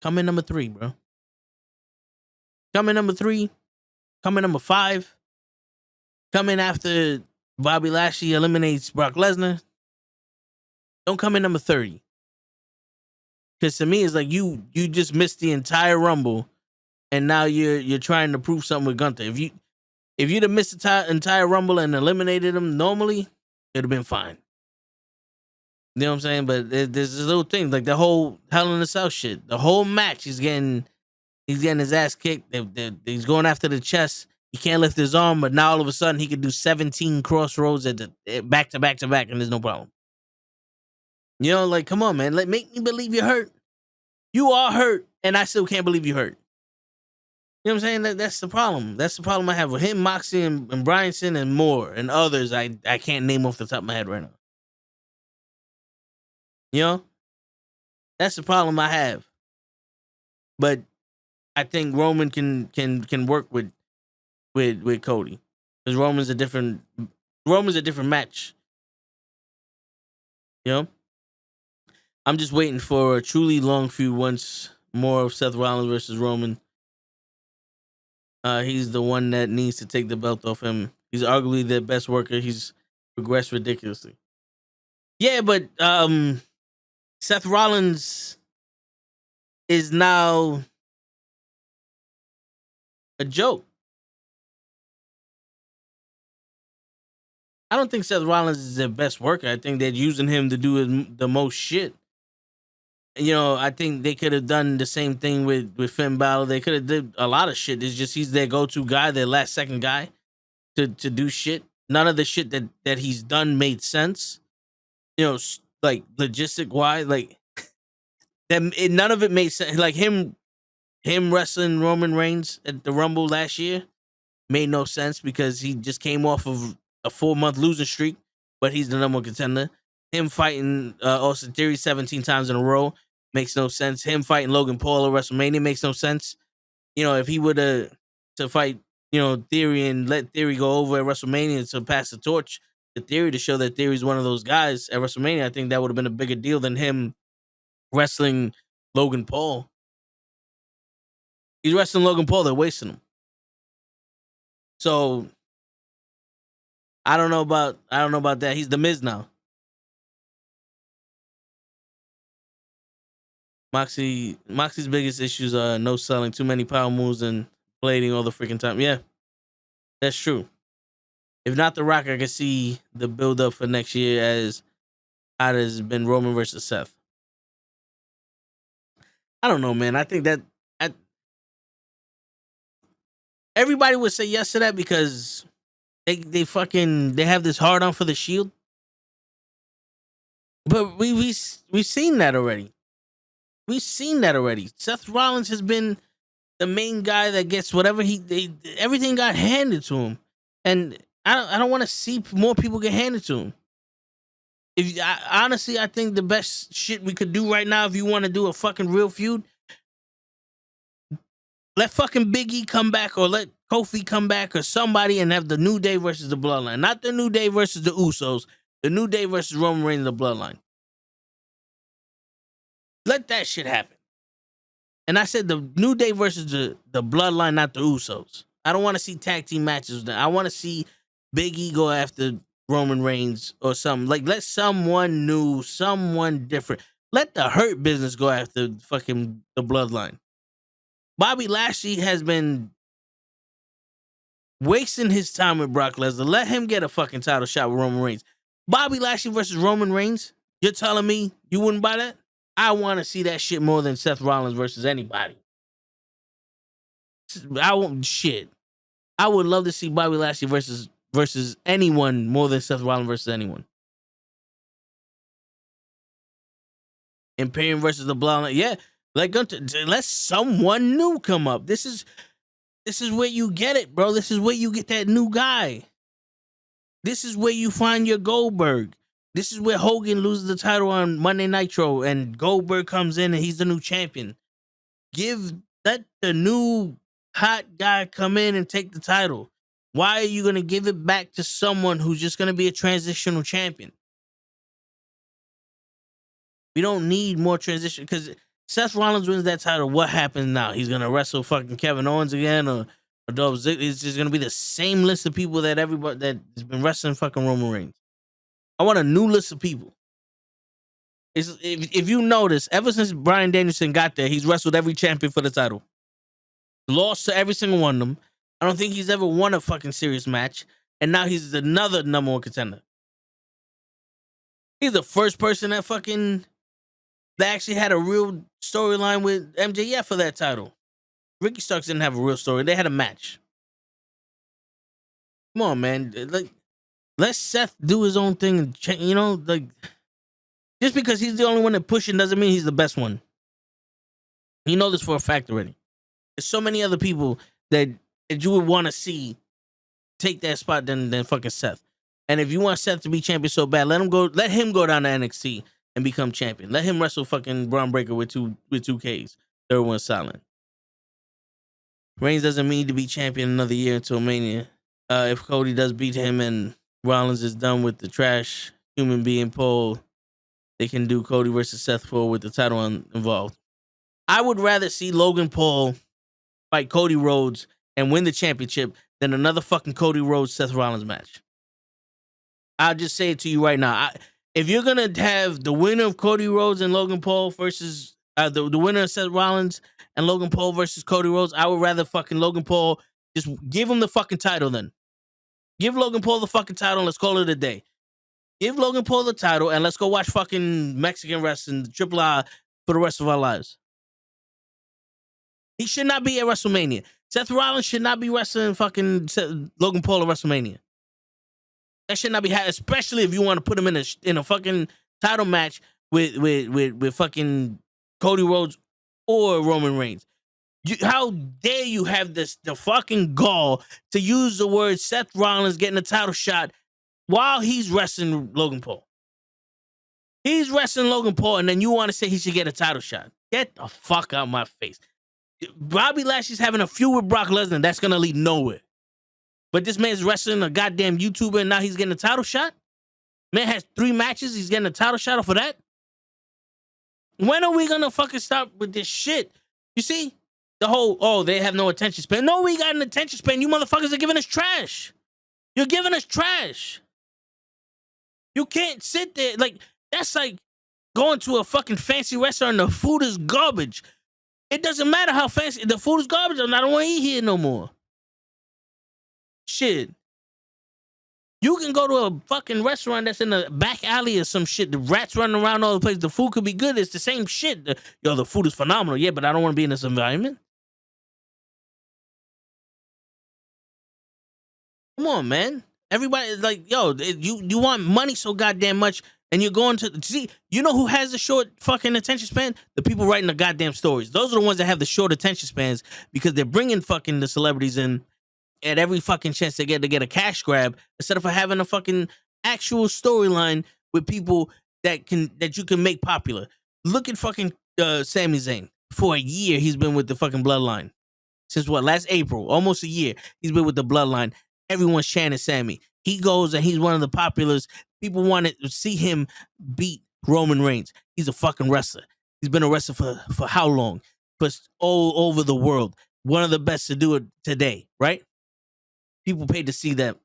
come in number 3, bro. Come in number 3. Come in number 5. Come in after Bobby Lashley eliminates Brock Lesnar. Don't come in number 30. Because to me, it's like you just missed the entire Rumble, and now you're trying to prove something with Gunther. If you'd have missed the entire Rumble and eliminated him normally, it'd have been fine. You know what I'm saying? But there's this little thing, like the whole Hell in the Cell shit. The whole match, he's getting his ass kicked. He's going after the chest. He can't lift his arm, but now all of a sudden he could do 17 crossroads back to back to back, and there's no problem. You know, like, come on, man. Like, make me believe you're hurt. You are hurt, and I still can't believe you're hurt. You know what I'm saying? That's the problem. That's the problem I have with him, Moxie, and Bryanson, and more, and others I can't name off the top of my head right now. You know? That's the problem I have. but I think Roman can work with Cody, because Roman's a different match. You know, I'm just waiting for a truly long feud once more of Seth Rollins versus Roman. He's the one that needs to take the belt off him. He's arguably the best worker. He's progressed ridiculously. Yeah, but Seth Rollins is now a joke. I don't think Seth Rollins is their best worker. I think they're using him to do the most shit. You know, I think they could have done the same thing with Finn Balor. They could have did a lot of shit. It's just he's their go-to guy, their last second guy to do shit. None of the shit that he's done made sense. You know, like logistic wise, like none of it made sense. Like him wrestling Roman Reigns at the Rumble last year made no sense because he just came off of a 4-month losing streak, but he's the number one contender. Him fighting Austin Theory 17 times in a row makes no sense. Him fighting Logan Paul at WrestleMania makes no sense. You know, if he were to fight, you know, Theory and let Theory go over at WrestleMania to pass the torch to Theory to show that Theory's one of those guys at WrestleMania, I think that would have been a bigger deal than him wrestling Logan Paul. He's wrestling Logan Paul, they're wasting him. So I don't know about that. He's the Miz now. Moxie's biggest issues are no selling, too many power moves, and blading all the freaking time. Yeah, that's true. If not The Rock, I can see the build up for next year as hot as been Roman versus Seth. I don't know, man. I think that everybody would say yes to that because they have this hard on for the Shield. But we've seen that already. We've seen that already. Seth Rollins has been the main guy that gets whatever everything got handed to him, and I don't want to see more people get handed to him. Honestly, I think the best shit we could do right now, if you want to do a fucking real feud, let fucking Big E come back or let Kofi come back or somebody and have the New Day versus the Bloodline, not the New Day versus the Usos, the New Day versus Roman Reigns and the Bloodline. Let that shit happen. And I said the New Day versus the Bloodline, not the Usos. I don't want to see tag team matches. I want to see Big E go after Roman Reigns or something. Like, let someone new, someone different. Let the Hurt Business go after fucking the Bloodline. Bobby Lashley has been wasting his time with Brock Lesnar. Let him get a fucking title shot with Roman Reigns. Bobby Lashley versus Roman Reigns? You're telling me you wouldn't buy that? I want to see that shit more than Seth Rollins versus anybody. I would love to see Bobby Lashley versus anyone more than Seth Rollins versus anyone. Imperium versus the Bloodline. Yeah, like let someone new come up. This is where you get it, bro. This is where you get that new guy. This is where you find your Goldberg. This is where Hogan loses the title on Monday Nitro and Goldberg comes in and he's the new champion. Let the new hot guy come in and take the title. Why are you going to give it back to someone who's just going to be a transitional champion? We don't need more transition because Seth Rollins wins that title. What happens now? He's going to wrestle fucking Kevin Owens again or Dolph Ziggler? It's just going to be the same list of people that everybody that's been wrestling fucking Roman Reigns. I want a new list of people. If you notice, ever since Bryan Danielson got there, he's wrestled every champion for the title. Lost to every single one of them. I don't think he's ever won a fucking serious match. And now he's another number one contender. He's the first person that actually had a real storyline with MJF for that title. Ricky Starks didn't have a real story. They had a match. Come on, man. Let Seth do his own thing. And just because he's the only one that pushing doesn't mean he's the best one. You know this for a fact already. There's so many other people that you would want to see take that spot than fucking Seth. And if you want Seth to be champion so bad, let him go down to NXT and become champion. Let him wrestle fucking Braun Breaker with two Ks. Third one silent. Reigns doesn't need to be champion another year until Mania. If Cody does beat him and Rollins is done with the trash human being poll, they can do Cody versus Seth Paul with the title involved. I would rather see Logan Paul fight Cody Rhodes and win the championship than another fucking Cody Rhodes Seth Rollins match. I'll just say it to you right now. If you're gonna have the winner of Cody Rhodes and Logan Paul versus the winner of Seth Rollins and Logan Paul versus Cody Rhodes, I would rather fucking Logan Paul just give him the fucking title then. Give Logan Paul the fucking title and let's call it a day. Give Logan Paul the title and let's go watch fucking Mexican wrestling, Triple I, for the rest of our lives. He should not be at WrestleMania. Seth Rollins should not be wrestling fucking Logan Paul at WrestleMania. That should not be happening, especially if you want to put him in a fucking title match with fucking Cody Rhodes or Roman Reigns. How dare you have the fucking gall to use the word Seth Rollins getting a title shot while he's wrestling Logan Paul? He's wrestling Logan Paul, and then you want to say he should get a title shot. Get the fuck out of my face. Bobby Lashley's having a feud with Brock Lesnar. That's going to lead nowhere. But this man's wrestling a goddamn YouTuber, and now he's getting a title shot? Man has 3 matches. He's getting a title shot off of that? When are we going to fucking stop with this shit? You see? The whole, they have no attention span. No, we got an attention span. You motherfuckers are giving us trash. You're giving us trash. You can't sit there. That's like going to a fucking fancy restaurant and the food is garbage. It doesn't matter how fancy. The food is garbage. I don't want to eat here no more. Shit. You can go to a fucking restaurant that's in the back alley or some shit. The rats running around all the place. The food could be good. It's the same shit. The food is phenomenal. Yeah, but I don't want to be in this environment. Come on, man. Everybody, you want money so goddamn much, and you're going to see. You know who has the short fucking attention span? The people writing the goddamn stories. Those are the ones that have the short attention spans because they're bringing fucking the celebrities in at every fucking chance they get to get a cash grab instead of having a fucking actual storyline with people that you can make popular. Look at fucking Sami Zayn. For a year, he's been with the fucking Bloodline. Since what? Last April, almost a year. He's been with the Bloodline. Everyone's chanting Sammy. He goes and he's one of the populars. People want to see him beat Roman Reigns. He's a fucking wrestler. He's been a wrestler for how long? For all over the world. One of the best to do it today, right? People paid to see that.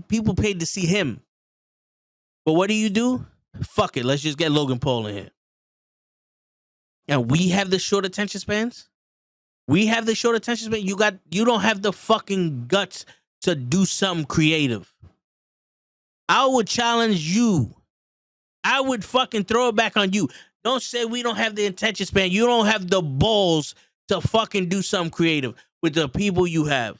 People paid to see him. But what do? Fuck it. Let's just get Logan Paul in here. And we have the short attention spans. We have the short attention span. You don't have the fucking guts to do something creative. I would challenge you. I would fucking throw it back on you. Don't say we don't have the attention span. You don't have the balls to fucking do something creative with the people you have.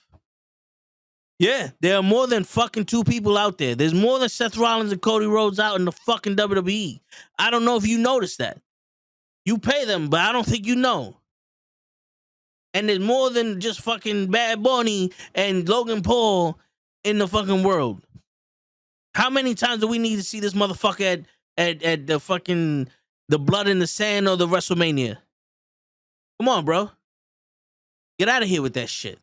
Yeah, there are more than fucking 2 people out there. There's more than Seth Rollins and Cody Rhodes out in the fucking WWE. I don't know if you noticed that. You pay them, but I don't think you know. And there's more than just fucking Bad Bunny and Logan Paul in the fucking world. How many times do we need to see this motherfucker at the fucking the Blood in the Sand or the WrestleMania? Come on, bro. Get out of here with that shit.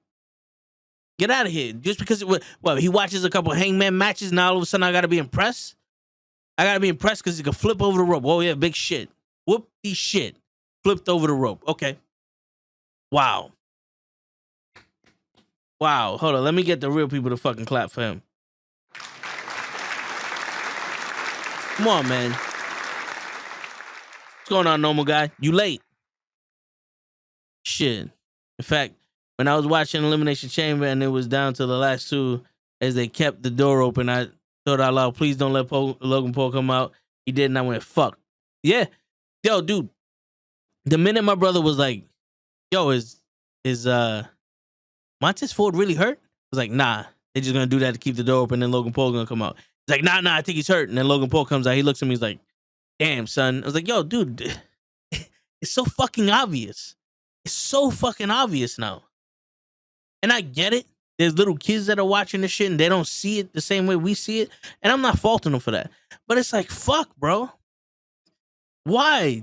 Get out of here. Just because he watches a couple Hangman matches, now all of a sudden I gotta be impressed? I gotta be impressed because he can flip over the rope. Oh yeah, big shit. Whoop-de shit. Flipped over the rope. Okay. Wow. Hold on. Let me get the real people to fucking clap for him. Come on, man. What's going on, normal guy? You late. Shit. In fact, when I was watching Elimination Chamber and it was down to the last 2 as they kept the door open, I thought out loud, please don't let Logan Paul come out. He did, and I went, fuck. Yeah. Yo, dude. The minute my brother was like, yo, is Montez Ford really hurt? I was like, nah. They're just gonna do that to keep the door open, and Logan Paul gonna come out. He's like, nah, I think he's hurt. And then Logan Paul comes out. He looks at me. He's like, damn, son. I was like, yo, dude, it's so fucking obvious. It's so fucking obvious now. And I get it. There's little kids that are watching this shit and they don't see it the same way we see it. And I'm not faulting them for that. But it's like, fuck, bro. Why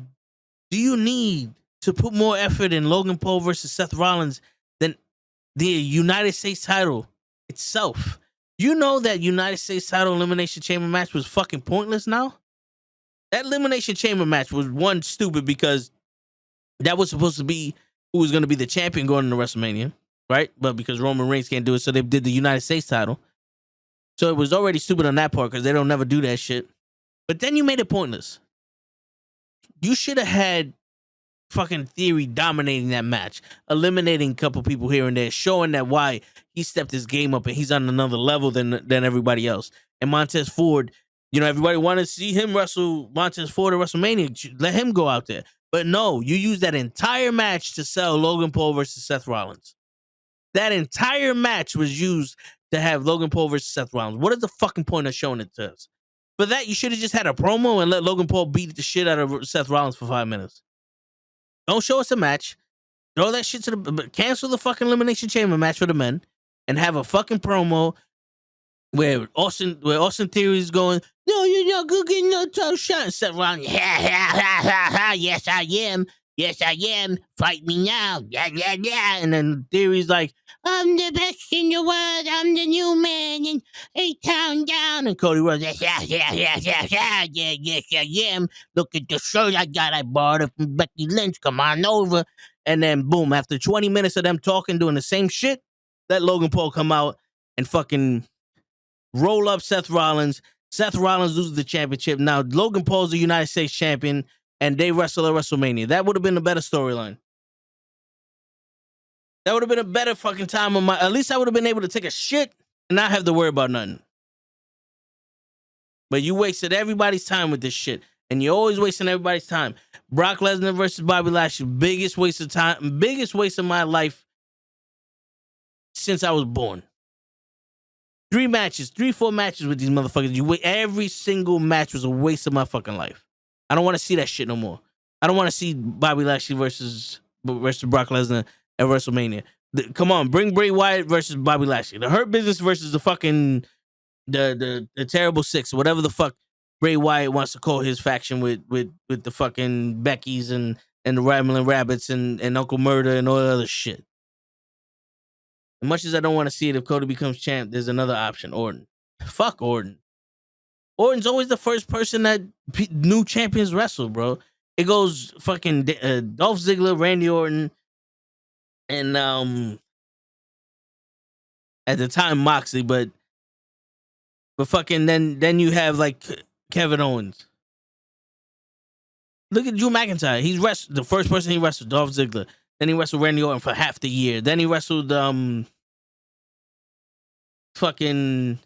do you need to put more effort in Logan Paul versus Seth Rollins than the United States title itself. You know that United States title Elimination Chamber match was fucking pointless now? That Elimination Chamber match was one stupid because that was supposed to be who was going to be the champion going into WrestleMania, right? But because Roman Reigns can't do it, so they did the United States title. So it was already stupid on that part because they don't never do that shit. But then you made it pointless. You should have had fucking Theory dominating that match, eliminating a couple people here and there, showing that why he stepped his game up and he's on another level than everybody else. And Montez Ford, you know, everybody wanted to see him wrestle Montez Ford at WrestleMania. Let him go out there. But no, you use that entire match to sell Logan Paul versus Seth Rollins. That entire match was used to have Logan Paul versus Seth Rollins. What is the fucking point of showing it to us? For that, you should have just had a promo and let Logan Paul beat the shit out of Seth Rollins for 5 minutes. Don't show us a match. Throw that shit to the... Cancel the fucking Elimination Chamber match for the men and have a fucking promo where Austin Theory is going, no, you're not going to get no title shot. And Seth Rollins, yes, I am. Yes, I am. Fight me now. Yeah. And then Theory's like, I'm the best in the world. I'm the new man. And 8 down. And Cody Rhodes, yes, I am. Look at the shirt I got. I bought it from Becky Lynch. Come on over. And then boom, after 20 minutes of them talking, doing the same shit, let Logan Paul come out and fucking roll up Seth Rollins. Seth Rollins loses the championship. Now Logan Paul's the United States champion. And they wrestle at WrestleMania. That would have been a better storyline. That would have been a better fucking time of my... At least I would have been able to take a shit and not have to worry about nothing. But you wasted everybody's time with this shit. And you're always wasting everybody's time. Brock Lesnar versus Bobby Lashley. Biggest waste of time. Biggest waste of my life since I was born. 4 matches with these motherfuckers. Every single match was a waste of my fucking life. I don't want to see that shit no more. I don't want to see Bobby Lashley versus Brock Lesnar at WrestleMania. Come on, bring Bray Wyatt versus Bobby Lashley. The Hurt Business versus the fucking the Terrible Six, whatever the fuck Bray Wyatt wants to call his faction with the fucking Beckys and the Rambling Rabbits and Uncle Murder and all that other shit. As much as I don't want to see it, if Cody becomes champ, there's another option, Orton. Fuck Orton. Orton's always the first person that new champions wrestle, bro. It goes fucking Dolph Ziggler, Randy Orton, and at the time Moxley, but fucking then you have like Kevin Owens. Look at Drew McIntyre. He's the first person he wrestled, Dolph Ziggler. Then he wrestled Randy Orton for half the year. Then he wrestled fucking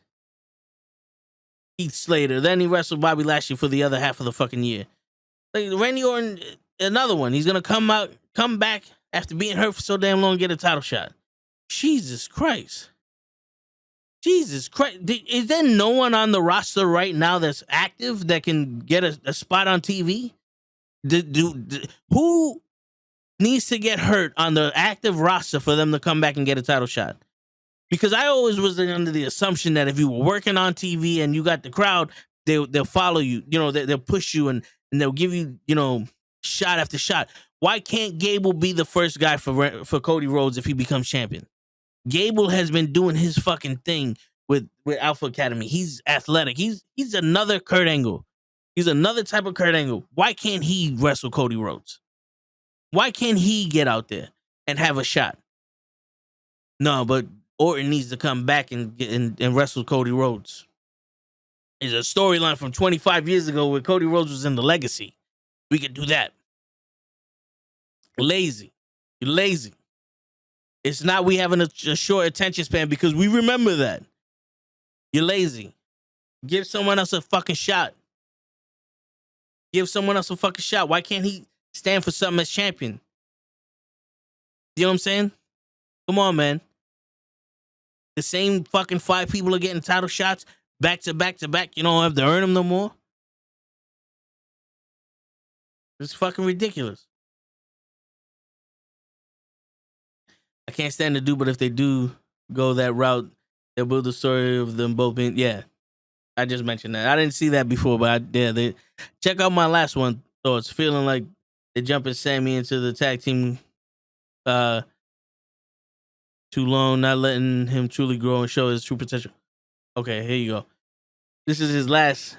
Heath Slater. Then he wrestled Bobby Lashley for the other half of the fucking year. Like Randy Orton, another one. He's gonna come back after being hurt for so damn long, get a title shot. Jesus Christ. Is there no one on the roster right now that's active that can get a spot on TV? Who needs to get hurt on the active roster for them to come back and get a title shot? Because I always was under the assumption that if you were working on TV and you got the crowd, they'll follow you. You know, they'll push you and they'll give you, you know, shot after shot. Why can't Gable be the first guy for Cody Rhodes if he becomes champion? Gable has been doing his fucking thing with Alpha Academy. He's athletic. He's another Kurt Angle. He's another type of Kurt Angle. Why can't he wrestle Cody Rhodes? Why can't he get out there and have a shot? No, but Orton needs to come back and wrestle Cody Rhodes. It's a storyline from 25 years ago where Cody Rhodes was in the Legacy. We could do that. Lazy. You're lazy. It's not we having a short attention span because we remember that. You're lazy. Give someone else a fucking shot. Give someone else a fucking shot. Why can't he stand for something as champion? You know what I'm saying? Come on, man. The same fucking 5 people are getting title shots back to back to back. You don't have to earn them no more. It's fucking ridiculous. I can't stand to do, but if they do go that route, they'll build the story of them both being. Yeah, I just mentioned that. I didn't see that before, but they check out my last one. So it's feeling like they're jumping Sammy into the tag team Too long, not letting him truly grow and show his true potential. Okay, here you go. This is his last.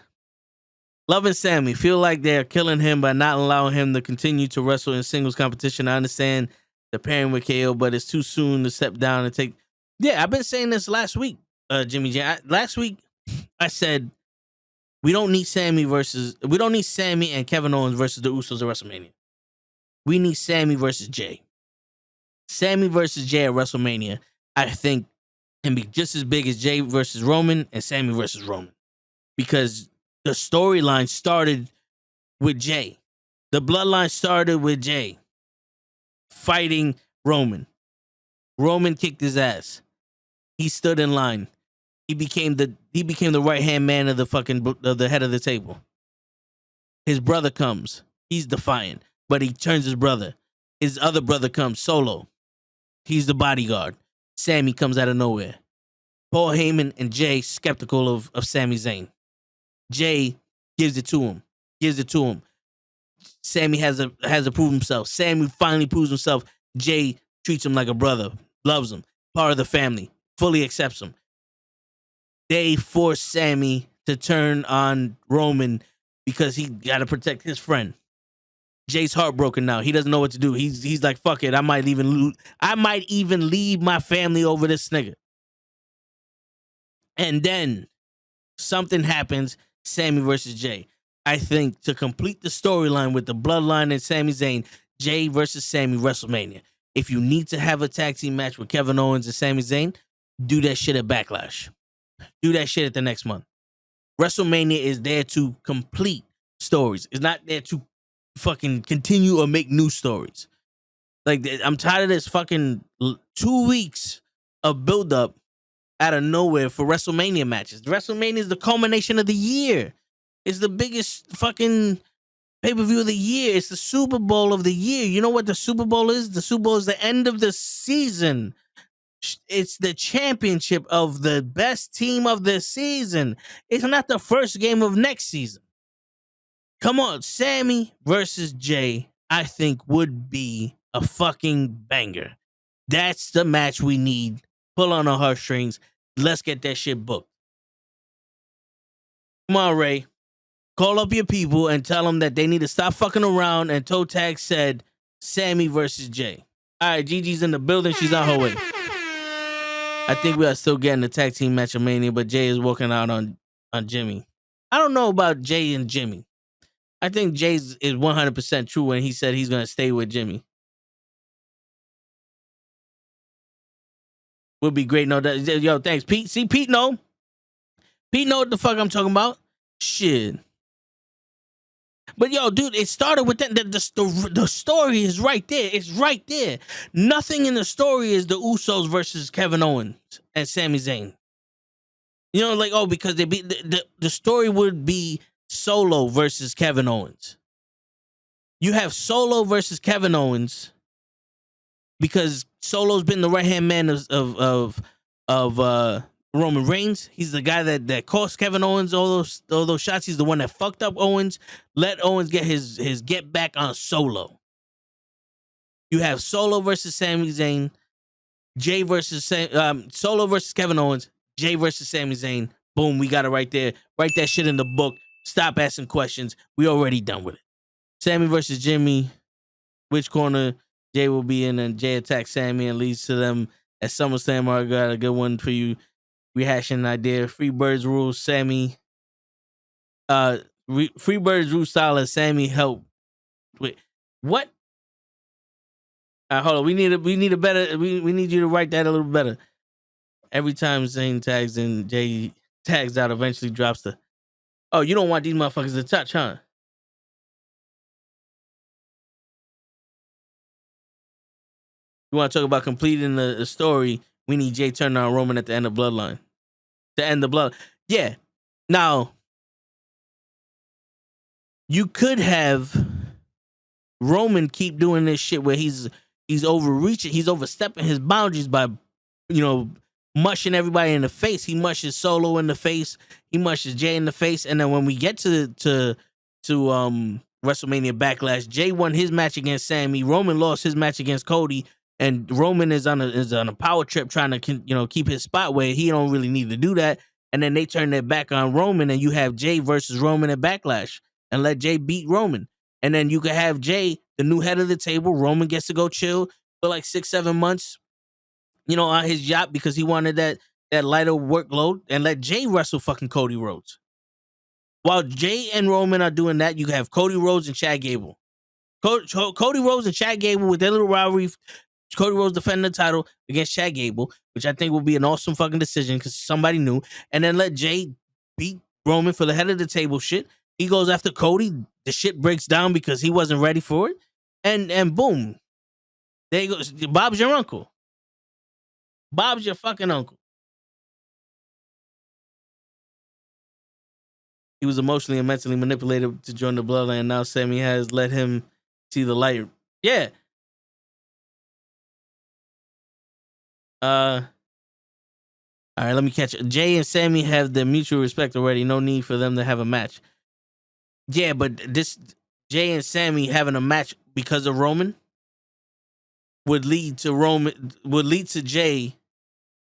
Love and Sammy feel like they're killing him by not allowing him to continue to wrestle in singles competition. I understand the pairing with KO, but it's too soon to step down and take. Yeah, I've been saying this last week, Jimmy J. Last week, I said we don't need Sammy and Kevin Owens versus the Usos at WrestleMania. We need Sammy versus Jay. Sammy versus Jay at WrestleMania, I think, can be just as big as Jay versus Roman and Sammy versus Roman. Because the storyline started with Jay. The bloodline started with Jay fighting Roman. Roman kicked his ass. He stood in line. He became the right-hand man of the head of the table. His brother comes. He's defiant, but he turns his brother. His other brother comes, Solo. He's the bodyguard. Sammy comes out of nowhere. Paul Heyman and Jay skeptical of Sami Zayn. Jay gives it to him. Sammy has to prove himself. Sammy finally proves himself. Jay treats him like a brother, loves him, part of the family, fully accepts him. They force Sammy to turn on Roman because he got to protect his friend. Jay's heartbroken now. He doesn't know what to do. He's like, fuck it. I might even leave my family over this nigga. And then something happens. Sammy versus Jay. I think to complete the storyline with the bloodline and Sami Zayn, Jay versus Sammy WrestleMania. If you need to have a tag team match with Kevin Owens and Sami Zayn, do that shit at Backlash. Do that shit at the next month. WrestleMania is there to complete stories. It's not there to fucking continue or make new stories. Like, I'm tired of this fucking 2 weeks of buildup out of nowhere for WrestleMania matches. WrestleMania is the culmination of the year. It's the biggest fucking pay-per-view of the year. It's the Super Bowl of the year. You know what the Super Bowl is? The Super Bowl is the end of the season. It's the championship of the best team of the season. It's not the first game of next season. Come on, Sammy versus Jay, I think would be a fucking banger. That's the match we need. Pull on our heartstrings. Let's get that shit booked. Come on, Ray. Call up your people and tell them that they need to stop fucking around. And Toe Tag said Sammy versus Jay. All right, Gigi's in the building. She's on her way. I think we are still getting the tag team match of Mania, but Jay is working out on Jimmy. I don't know about Jay and Jimmy. I think Jay's is 100% true when he said he's going to stay with Jimmy. Would be great. No, yo, thanks, Pete. See, Pete know what the fuck I'm talking about. Shit. But yo, dude, it started with that. The story is right there. It's right there. Nothing in the story is the Usos versus Kevin Owens and Sami Zayn. You know, like, oh, because they be the story would be Solo versus Kevin Owens. You have Solo versus Kevin Owens because Solo's been the right-hand man of Roman Reigns. He's the guy that cost Kevin Owens all those shots. He's the one that fucked up Owens. Let Owens get his get back on Solo. You have Solo versus Sami Zayn, Jay versus Solo versus Kevin Owens, Jay versus Sami Zayn. Boom, we got it right there. Write that shit in the book. Stop asking questions. We already done with it. Sammy versus Jimmy. Which corner Jay will be in, and Jay attacks Sammy and leads to them at SummerSlam. I got a good one for you. Rehashing an idea. Free Birds rule. Sammy. Free Birds rule style as Sammy help. Wait, what? Hold on. We need a better. We need you to write that a little better. Every time Zayn tags in, Jay tags out. Eventually drops the. Oh, you don't want these motherfuckers to touch, huh? You want to talk about completing the story? We need Jay turning on Roman at the end of Bloodline. To end the blood. Yeah. Now, you could have Roman keep doing this shit where he's overreaching, he's overstepping his boundaries by, mushing everybody in the face. He mushes Solo in the face. He mushes Jay in the face. And then when we get to WrestleMania Backlash, Jay won his match against Sammy. Roman lost his match against Cody. and Roman is on a power trip trying to keep his spot where he don't really need to do that. And then they turn their back on Roman, and you have Jay versus Roman at Backlash, and let Jay beat Roman. And then you could have Jay, the new head of the table. Roman gets to go chill for like 6-7 months, on his yacht because he wanted that lighter workload, and let Jay wrestle fucking Cody Rhodes. While Jay and Roman are doing that, you have Cody Rhodes and Chad Gable. Cody Rhodes and Chad Gable with their little rivalry. Cody Rhodes defending the title against Chad Gable, which I think will be an awesome fucking decision because somebody new. And then let Jay beat Roman for the head of the table shit. He goes after Cody. The shit breaks down because he wasn't ready for it. And boom. There you go. Bob's your uncle. Bob's your fucking uncle. He was emotionally and mentally manipulated to join the bloodline. Now Sammy has let him see the light. Yeah. All right, let me catch it. Jay and Sammy have their mutual respect already. No need for them to have a match. Yeah, but this Jay and Sammy having a match because of Roman would lead to Jay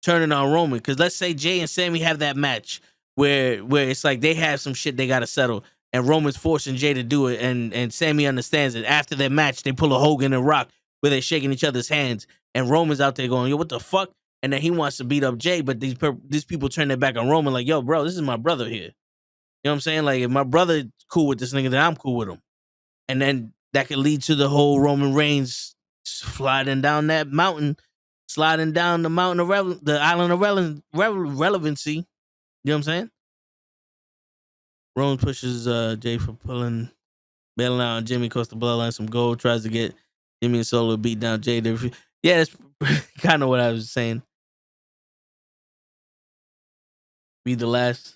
turning on Roman. Because let's say Jay and Sammy have that match where it's like they have some shit they gotta settle, and Roman's forcing Jay to do it, and Sammy understands it. After that match, they pull a Hogan and Rock where they're shaking each other's hands, and Roman's out there going, yo, what the fuck? And then he wants to beat up Jay, but these people turn their back on Roman like, yo, bro, this is my brother here. You know what I'm saying? Like, if my brother cool with this nigga, then I'm cool with him. And then that could lead to the whole Roman Reigns sliding down that mountain, sliding down the mountain of the island of relevancy. You know what I'm saying? Roman pushes Jay for bailing out on Jimmy, costs the bloodline some gold, tries to get Jimmy and Solo beat down Jay. Yeah, that's kind of what I was saying. Be the last.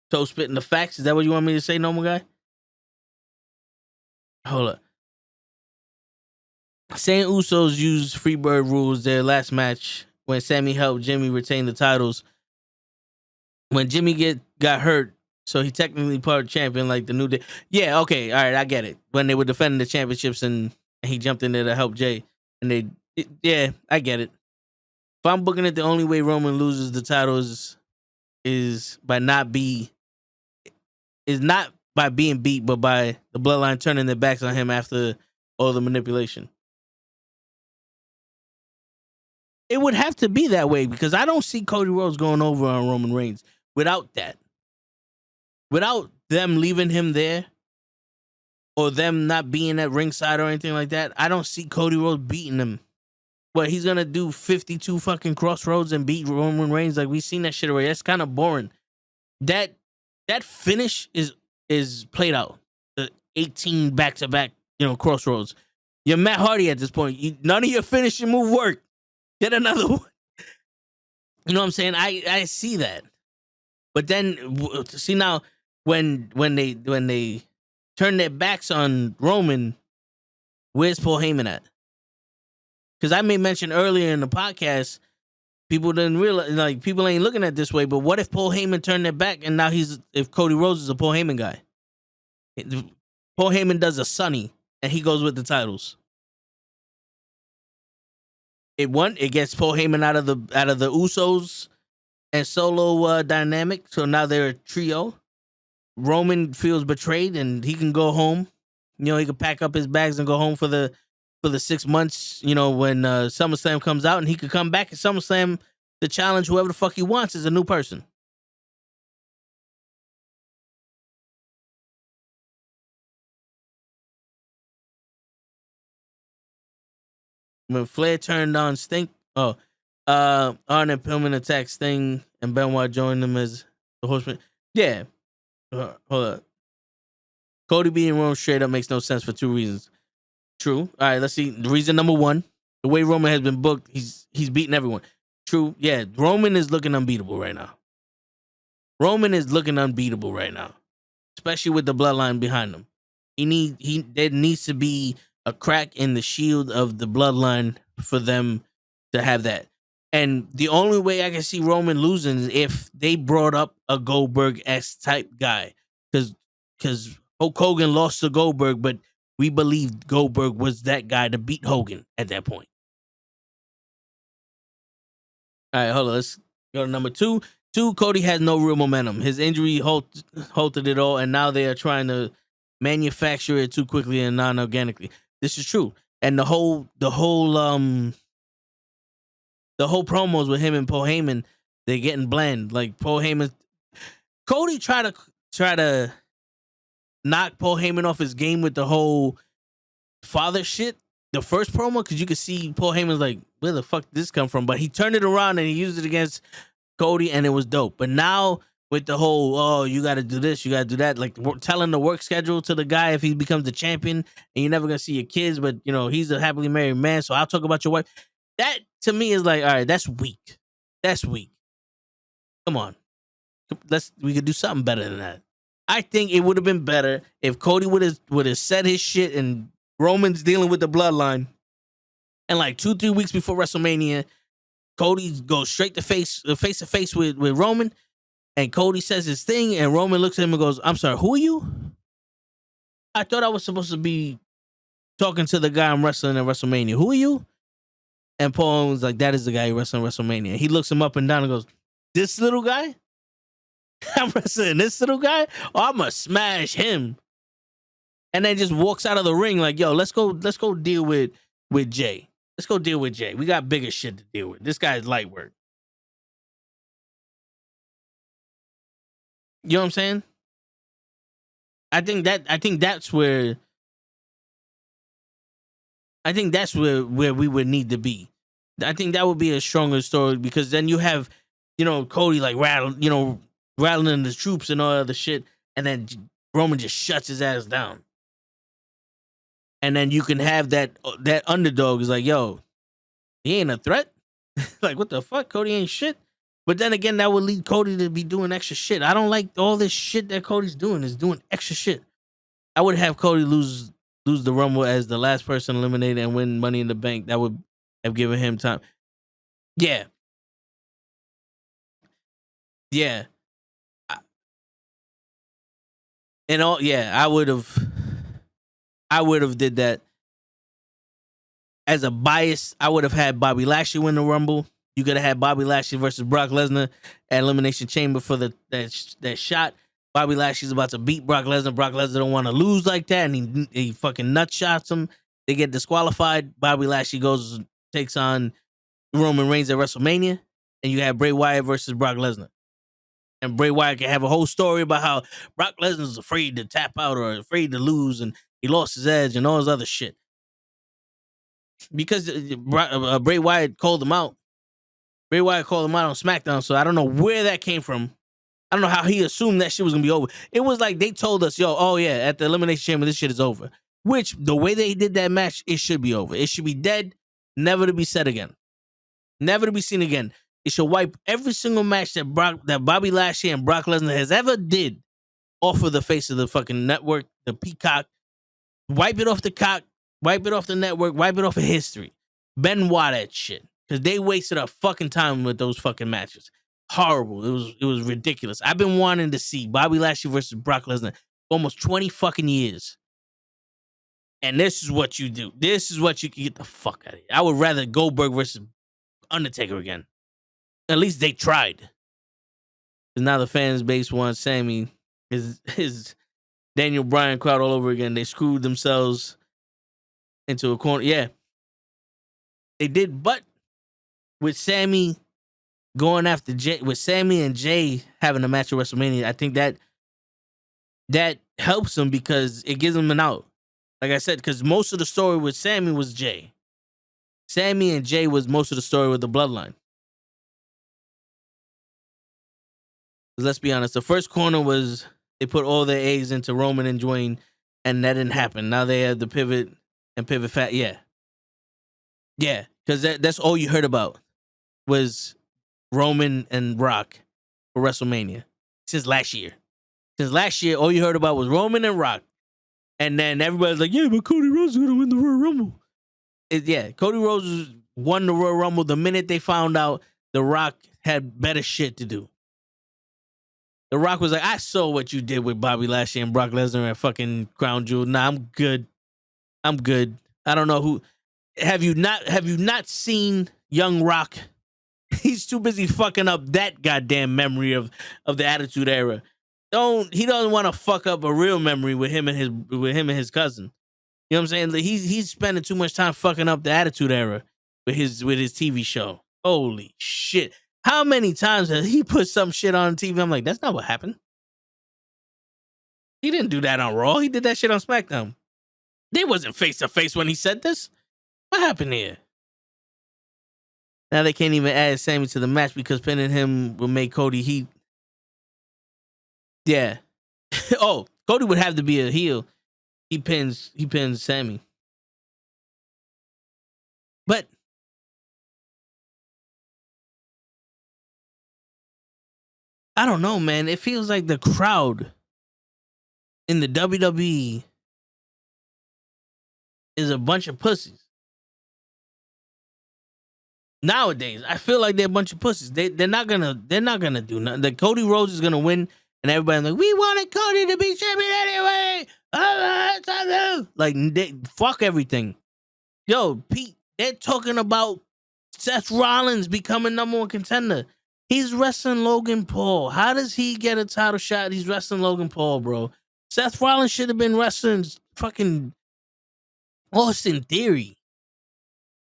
Toe spitting the facts. Is that what you want me to say, normal guy? Hold up. Saying Usos used Freebird rules their last match when Sammy helped Jimmy retain the titles. When Jimmy got hurt, so he technically part of champion like the New Day. Yeah, okay, all right, I get it. When they were defending the championships and he jumped in there to help Jay, and yeah, I get it. If I'm booking it, the only way Roman loses the titles is not by being beat, but by the bloodline turning their backs on him after all the manipulation. It would have to be that way because I don't see Cody Rhodes going over on Roman Reigns without that. Without them leaving him there or them not being at ringside or anything like that, I don't see Cody Rhodes beating him. But he's going to do 52 fucking crossroads and beat Roman Reigns like we've seen that shit already. That's kind of boring. That finish is played out. The 18 back-to-back, crossroads. You're Matt Hardy at this point. None of your finishing move work. Get another one. You know what I'm saying? I see that. But then see now when they turn their backs on Roman, where's Paul Heyman at? Because I made mention earlier in the podcast, people didn't realize, like, people ain't looking at it this way, but what if Paul Heyman turned their back and now if Cody Rhodes is a Paul Heyman guy? Paul Heyman does a Sunny and he goes with the titles. It gets Paul Heyman out of the Usos and Solo dynamic, so now they're a trio. Roman feels betrayed and he can go home. He can pack up his bags and go home for the 6 months, when SummerSlam comes out, and he could come back at SummerSlam to challenge whoever the fuck he wants as a new person. When Flair turned on Sting, Arn and Pillman attacked Sting, and Benoit joined them as the Horseman. Yeah. Hold up. Cody beating Roman straight up makes no sense for 2 reasons. True. All right, let's see. The reason number 1, the way Roman has been booked, he's beating everyone. True. Yeah, Roman is looking unbeatable right now. Especially with the bloodline behind him. There needs to be a crack in the shield of the bloodline for them to have that. And the only way I can see Roman losing is if they brought up a Goldberg-esque type guy. Because Hulk Hogan lost to Goldberg, but we believed Goldberg was that guy to beat Hogan at that point. All right, hold on. Let's go to number 2. 2, Cody has no real momentum. His injury halted it all, and now they are trying to manufacture it too quickly and non-organically. This is true. And the whole promos with him and Paul Heyman, they're getting bland. Like Paul Heyman, Cody try to knock Paul Heyman off his game with the whole father shit. The first promo, because you could see Paul Heyman's like, where the fuck did this come from? But he turned it around and he used it against Cody, and it was dope. But now with the whole, oh, you got to do this, you got to do that, like telling the work schedule to the guy if he becomes the champion, and you're never gonna see your kids, but you know he's a happily married man, so I'll talk about your wife. That to me is like, all right, that's weak. That's weak. Come on, we could do something better than that. I think it would have been better if Cody would have said his shit and Roman's dealing with the bloodline, and like 2-3 weeks before WrestleMania, Cody goes straight to face to face with Roman, and Cody says his thing, and Roman looks at him and goes, "I'm sorry, who are you? I thought I was supposed to be talking to the guy I'm wrestling at WrestleMania. Who are you?" And Paul was like, "That is the guy you wrestling at WrestleMania." He looks him up and down and goes, "This little guy? I'm wrestling this little guy? Oh, I'm gonna smash him." And then just walks out of the ring like, "Yo, let's go deal with Jay. Let's go deal with Jay. We got bigger shit to deal with. This guy's light work." You know what I'm saying? I think that's where we would need to be. I think that would be a stronger story, because then you have, Cody like rattling the troops and all other shit, and then Roman just shuts his ass down. And then you can have that underdog is like, yo, he ain't a threat. Like, what the fuck? Cody ain't shit. But then again, that would lead Cody to be doing extra shit. I don't like all this shit that Cody's doing. Is doing extra shit. I would have Cody lose the Rumble as the last person eliminated and win Money in the Bank. That would have given him time. Yeah. Yeah. I would have did that. As a bias, I would have had Bobby Lashley win the Rumble. You could have had Bobby Lashley versus Brock Lesnar at Elimination Chamber for that shot. Bobby Lashley's about to beat Brock Lesnar. Brock Lesnar don't want to lose like that, and he fucking nut shots him. They get disqualified. Bobby Lashley takes on Roman Reigns at WrestleMania, and you have Bray Wyatt versus Brock Lesnar. And Bray Wyatt can have a whole story about how Brock Lesnar's afraid to tap out or afraid to lose, and he lost his edge and all his other shit. Because Bray Wyatt called him out. Bray Wyatt called him out on SmackDown, so I don't know where that came from. I don't know how he assumed that shit was going to be over. It was like they told us, at the Elimination Chamber, this shit is over. Which, the way they did that match, it should be over. It should be dead, never to be said again. Never to be seen again. It should wipe every single match that Bobby Lashley and Brock Lesnar has ever did off of the face of the fucking network, the Peacock. Wipe it off the cock, wipe it off the network, wipe it off of history. Benoit that shit. Because they wasted a fucking time with those fucking matches. Horrible. It was ridiculous. I've been wanting to see Bobby Lashley versus Brock Lesnar for almost 20 fucking years. And this is what you do. This is what you can get the fuck out of here. I would rather Goldberg versus Undertaker again. At least they tried. Because now the fans base wants Sammy, his Daniel Bryan crowd all over again. They screwed themselves into a corner. Yeah. They did, but with Sammy going after Jay, with Sammy and Jay having a match at WrestleMania, I think that helps them because it gives them an out. Like I said, because most of the story with Sammy was Jay. Sammy and Jay was most of the story with the bloodline. Let's be honest, the first corner was they put all their eggs into Roman and Dwayne, and that didn't happen. Now they have the pivot and pivot fat. Yeah. Yeah, because that's all you heard about was Roman and Rock for WrestleMania since last year. Since last year, all you heard about was Roman and Rock. And then everybody's like, yeah, but Cody Rhodes is going to win the Royal Rumble. Cody Rhodes won the Royal Rumble the minute they found out The Rock had better shit to do. The Rock was like, I saw what you did with Bobby Lashley and Brock Lesnar at fucking Crown Jewel. Nah, I'm good. I'm good. I don't know who. Have you not seen Young Rock? He's too busy fucking up that goddamn memory of the Attitude Era. He doesn't want to fuck up a real memory with him and his cousin. You know what I'm saying? Like, he's spending too much time fucking up the Attitude Era with his TV show. Holy shit. How many times has he put some shit on TV? I'm like, that's not what happened. He didn't do that on Raw. He did that shit on SmackDown. They wasn't face to face when he said this. What happened here? Now they can't even add Sammy to the match because pinning him will make Cody heat. Yeah. Oh, Cody would have to be a heel. He pins Sammy. But I don't know, man. It feels like the crowd in the WWE is a bunch of pussies. Nowadays, I feel like they're a bunch of pussies. They're not gonna do nothing. The Cody Rhodes is gonna win, and everybody's like, we wanted Cody to be champion anyway. Like, fuck everything. Yo, Pete, they're talking about Seth Rollins becoming #1 contender. He's wrestling Logan Paul. How does he get a title shot? He's wrestling Logan Paul, bro. Seth Rollins should have been wrestling fucking Austin Theory.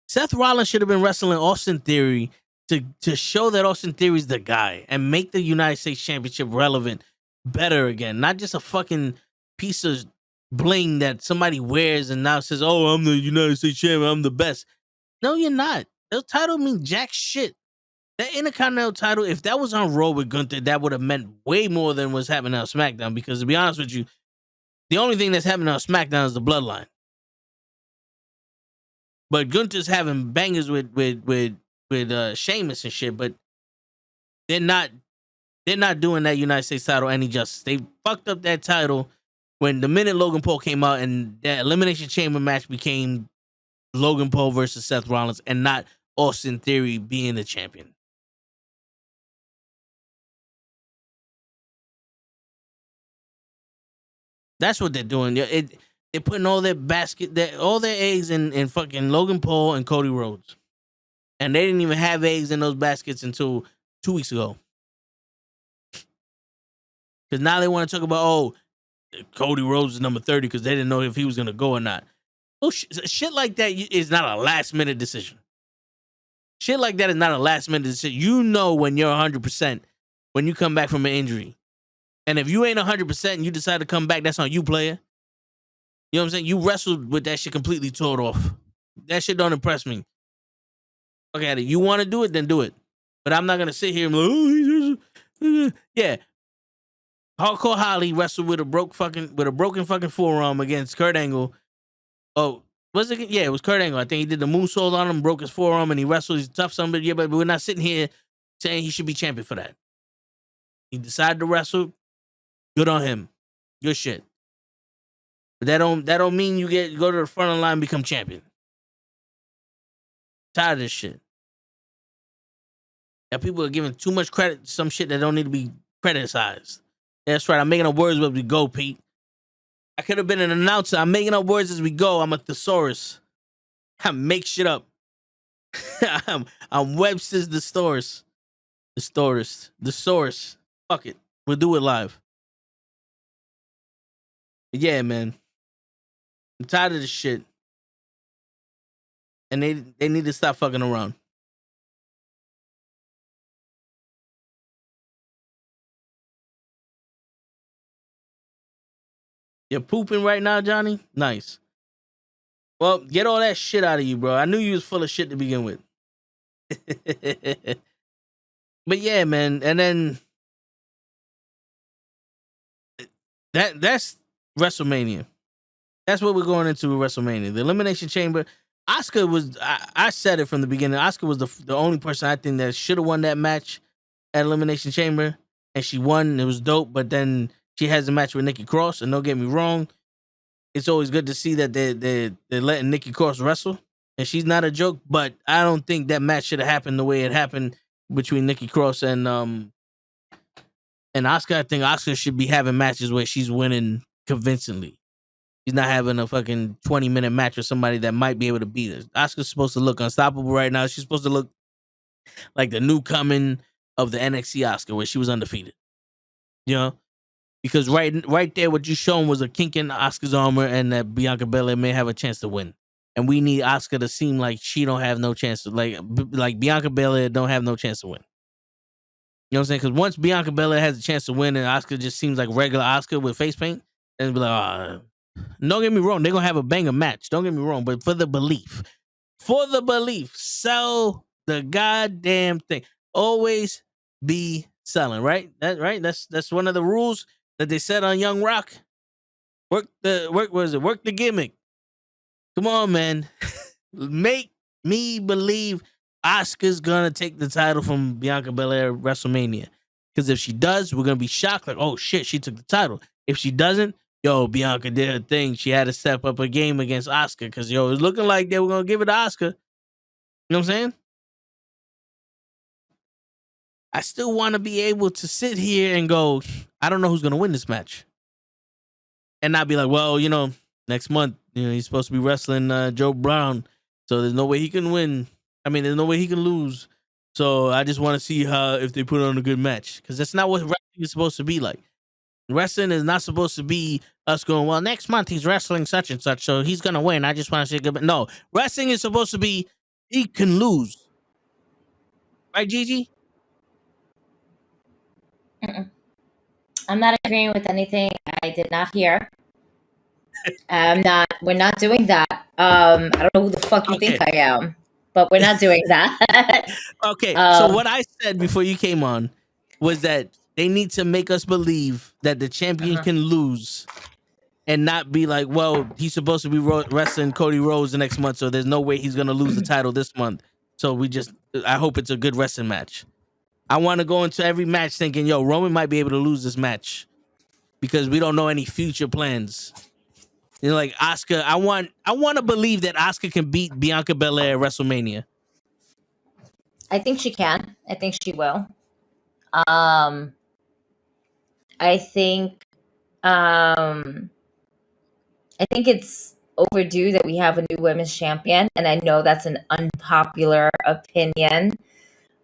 Seth Rollins should have been wrestling Austin Theory to show that Austin Theory's the guy and make the United States Championship relevant better again. Not just a fucking piece of bling that somebody wears and now says, oh, I'm the United States Champion, I'm the best. No, you're not. That title means jack shit. That Intercontinental title, if that was on Raw with Gunther, that would have meant way more than what's happening on SmackDown. Because to be honest with you, the only thing that's happening on SmackDown is the bloodline. But Gunther's having bangers with Sheamus and shit, but they're not doing that United States title any justice. They fucked up that title when the minute Logan Paul came out and that Elimination Chamber match became Logan Paul versus Seth Rollins and not Austin Theory being the champion. That's what they're doing. They're putting all their eggs in fucking Logan Paul and Cody Rhodes. And they didn't even have eggs in those baskets until 2 weeks ago. Because now they want to talk about, Cody Rhodes is number 30 because they didn't know if he was going to go or not. Oh, shit like that is not a last-minute decision. Shit like that is not a last-minute decision. You know when you're 100% when you come back from an injury. And if you ain't 100% and you decide to come back, that's on you, player. You know what I'm saying? You wrestled with that shit completely tore off. That shit don't impress me. Okay, you want to do it, then do it. But I'm not going to sit here and be like, yeah. Hardcore Holly wrestled with a broken fucking forearm against Kurt Angle. Oh, was it? Yeah, it was Kurt Angle. I think he did the moonsault on him, broke his forearm, and he wrestled. He's tough somebody. Yeah, but we're not sitting here saying he should be champion for that. He decided to wrestle. Good on him. Good shit. But that don't mean you go to the front of the line and become champion. Tired of this shit. Yeah, people are giving too much credit to some shit that don't need to be criticized. Yeah, that's right. I'm making up words as we go, Pete. I could have been an announcer. I'm making up words as we go. I'm a thesaurus. I make shit up. I'm Webster's thesaurus. Thesaurus. Fuck it. We'll do it live. But yeah, man. I'm tired of this shit. And they need to stop fucking around. You're pooping right now, Johnny? Nice. Well, get all that shit out of you, bro. I knew you was full of shit to begin with. But yeah, man. And then that's WrestleMania. That's what we're going into with WrestleMania. The Elimination Chamber. Asuka was, I said it from the beginning. Asuka was the only person I think that should have won that match at Elimination Chamber. And she won. It was dope. But then she has a match with Nikki Cross. And don't get me wrong, it's always good to see that they're letting Nikki Cross wrestle. And she's not a joke. But I don't think that match should have happened the way it happened between Nikki Cross and Asuka. I think Asuka should be having matches where she's winning convincingly. He's not having a fucking 20-minute match with somebody that might be able to beat her. Asuka's supposed to look unstoppable right now. She's supposed to look like the new coming of the NXT Asuka, where she was undefeated. You know, because right there, what you shown was a kink in Asuka's armor, and that Bianca Belair may have a chance to win. And we need Asuka to seem like she don't have no chance to like Bianca Belair don't have no chance to win. You know what I'm saying? Because once Bianca Belair has a chance to win, and Asuka just seems like regular Asuka with face paint, and be like, don't get me wrong, they're gonna have a banger match. Don't get me wrong, but for the belief, sell the goddamn thing. Always be selling, right? That's one of the rules that they said on Young Rock. Work the gimmick. Come on, man. Make me believe Asuka's gonna take the title from Bianca Belair at WrestleMania. Because if she does, we're gonna be shocked, like, oh shit, she took the title. If she doesn't, yo, Bianca did her thing. She had to step up her game against Asuka. Because yo, it's looking like they were gonna give it to Asuka. You know what I'm saying? I still want to be able to sit here and go, I don't know who's gonna win this match. And not be like, well, next month, he's supposed to be wrestling Joe Brown. So there's no way he can win. I mean, there's no way he can lose. So I just want to see if they put on a good match. Because that's not what wrestling is supposed to be like. Wrestling is not supposed to be us going, well, next month he's wrestling such and such, so he's going to win. I just want to say good. No, wrestling is supposed to be he can lose. Right, Gigi? Mm-mm. I'm not agreeing with anything I did not hear. We're not doing that. I don't know who the fuck you think I am, but we're not doing that. Okay, so what I said before you came on was that they need to make us believe that the champion can lose and not be like, well, he's supposed to be wrestling Cody Rhodes the next month, so there's no way he's going to lose the title this month. So I hope it's a good wrestling match. I want to go into every match thinking, yo, Roman might be able to lose this match because we don't know any future plans. Like Asuka, I want to believe that Asuka can beat Bianca Belair at WrestleMania. I think she can. I think she will. I think it's overdue that we have a new women's champion, and I know that's an unpopular opinion.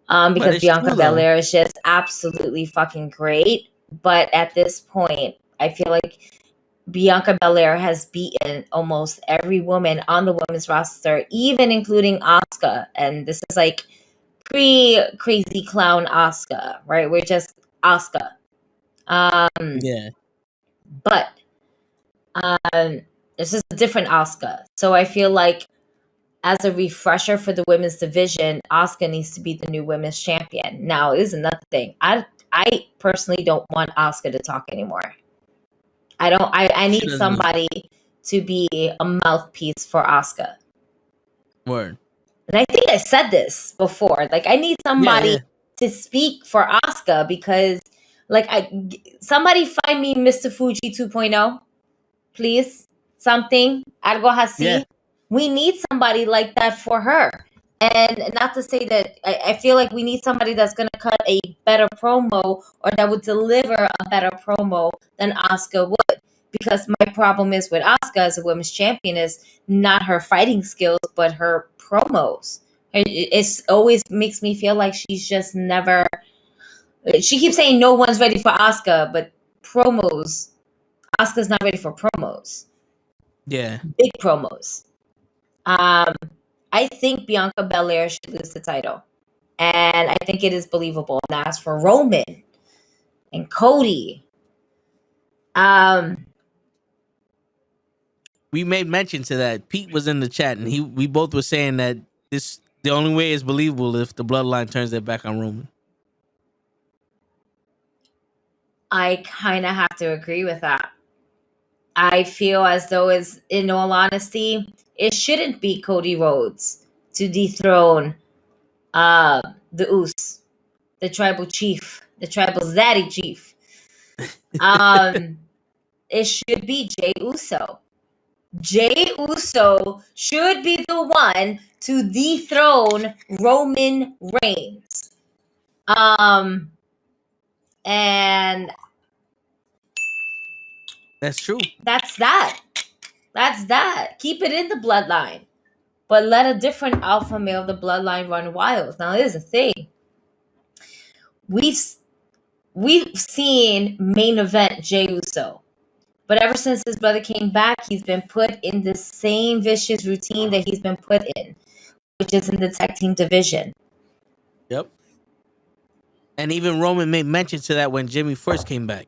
Because Bianca Belair is just absolutely fucking great. But at this point, I feel like Bianca Belair has beaten almost every woman on the women's roster, even including Asuka. And this is like pre-crazy clown Asuka, right? We're just Asuka. Yeah. But this is a different Asuka. So I feel like as a refresher for the women's division, Asuka needs to be the new women's champion. Now, this is another thing. I personally don't want Asuka to talk anymore. I need somebody to be a mouthpiece for Asuka. Word. And I think I said this before. Like, I need somebody to speak for Asuka because, like, somebody find me Mr. Fuji 2.0, please. Something. Algo así. Yeah. We need somebody like that for her. And not to say that I feel like we need somebody that's going to cut a better promo or that would deliver a better promo than Asuka would. Because my problem is with Asuka as a women's champion is not her fighting skills, but her promos. It always makes me feel like she's just never... She keeps saying no one's ready for Asuka, but promos... Asuka's not ready for promos. Yeah. Big promos. I think Bianca Belair should lose the title. And I think it is believable. And as for Roman and Cody, we made mention to that. Pete was in the chat, and we both were saying that the only way is believable if the bloodline turns their back on Roman. I kind of have to agree with that. I feel as though, in all honesty, it shouldn't be Cody Rhodes to dethrone the Usos, the tribal chief, the tribal zaddy chief. It should be Jey Uso. Jey Uso should be the one to dethrone Roman Reigns. And that's true. That's that. That's that. Keep it in the bloodline. But let a different alpha male of the bloodline run wild. Now, here's the thing. We've seen main event Jey Uso. But ever since his brother came back, he's been put in the same vicious routine that he's been put in, which is in the tag team division. Yep. And even Roman made mention to that when Jimmy first came back.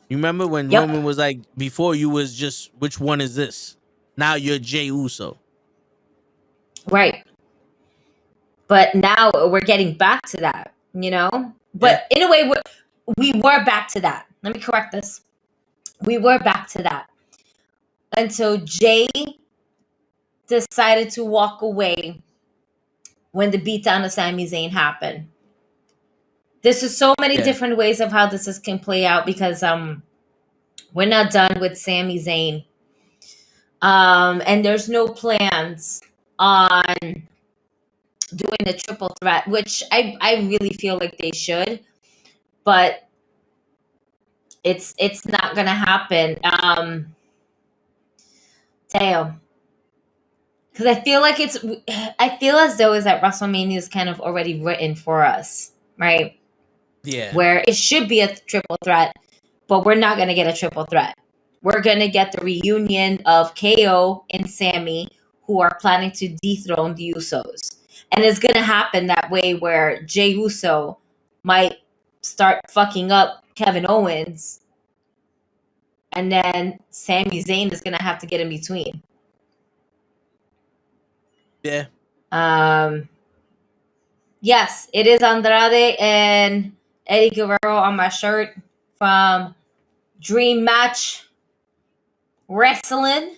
You remember when Yep. Roman was like, before you was just, which one is this? Now you're Jey Uso. Right. But now we're getting back to that, you know? But in a way, we were back to that. Let me correct this. We were back to that. Until Jay decided to walk away when the beatdown of Sami Zayn happened. There's just so many different ways of how this can play out because we're not done with Sami Zayn. And there's no plans on doing a triple threat, which I really feel like they should, but it's not gonna happen. Damn. Because I feel like I feel as though is that WrestleMania is kind of already written for us, right? Yeah. Where it should be a triple threat, but we're not gonna get a triple threat. We're gonna get the reunion of KO and Sammy, who are planning to dethrone the Usos. And it's going to happen that way where Jey Uso might start fucking up Kevin Owens. And then Sami Zayn is going to have to get in between. Yeah. Yes, it is Andrade and Eddie Guerrero on my shirt from Dream Match Wrestling.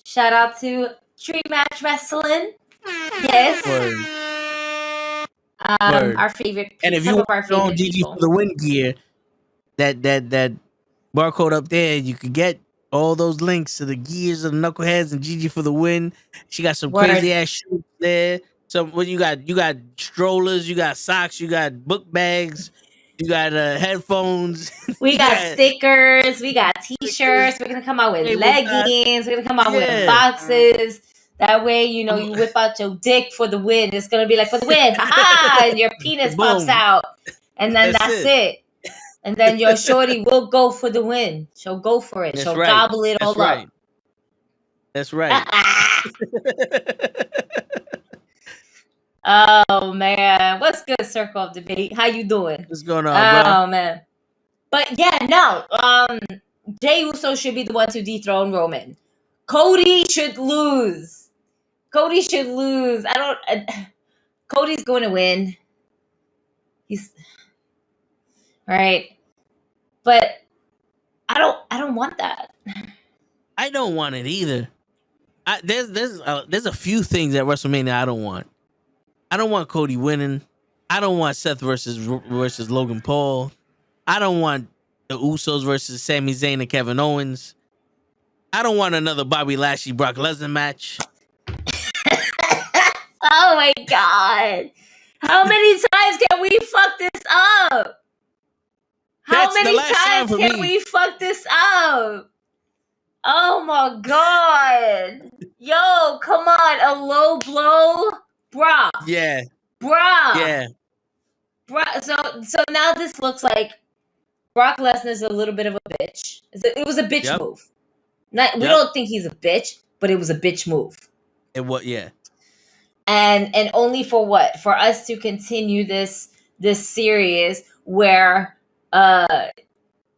Shout out to Dream Match Wrestling. Yes. Word. Our favorite, and if you want on GG for the win gear, that barcode up there, you could get all those links to the gears of the Knuckleheads and GG for the win. She got some crazy ass shoes there. Some what you got? You got strollers, you got socks, you got book bags, you got headphones. We got stickers, we got t-shirts. We're gonna come out with leggings. We're gonna come out with boxes. That way, you know, you whip out your dick for the win. It's gonna be like, for the win, haha, and your penis pops out, and then that's it. And then your shorty will go for the win. She'll go for it. She'll gobble it all up. That's right. Oh man, what's good, Circle of Debate? How you doing? What's going on, bro? Oh man, but yeah, no. Jey Uso should be the one to dethrone Roman. Cody should lose. Cody should lose. Cody's going to win. He's right, but I don't want that. I don't want it either. There's a few things at WrestleMania I don't want. I don't want Cody winning. I don't want Seth versus Logan Paul. I don't want the Usos versus Sami Zayn and Kevin Owens. I don't want another Bobby Lashley Brock Lesnar match. Oh my god! How many times can we fuck this up? How many times can we fuck this up? Oh my god! Yo, come on, a low blow, bruh. Yeah, bruh. Yeah, bruh. So now this looks like Brock Lesnar's a little bit of a bitch. It was a bitch move. We don't think he's a bitch, but it was a bitch move. It was, yeah. And only for what? For us to continue this series where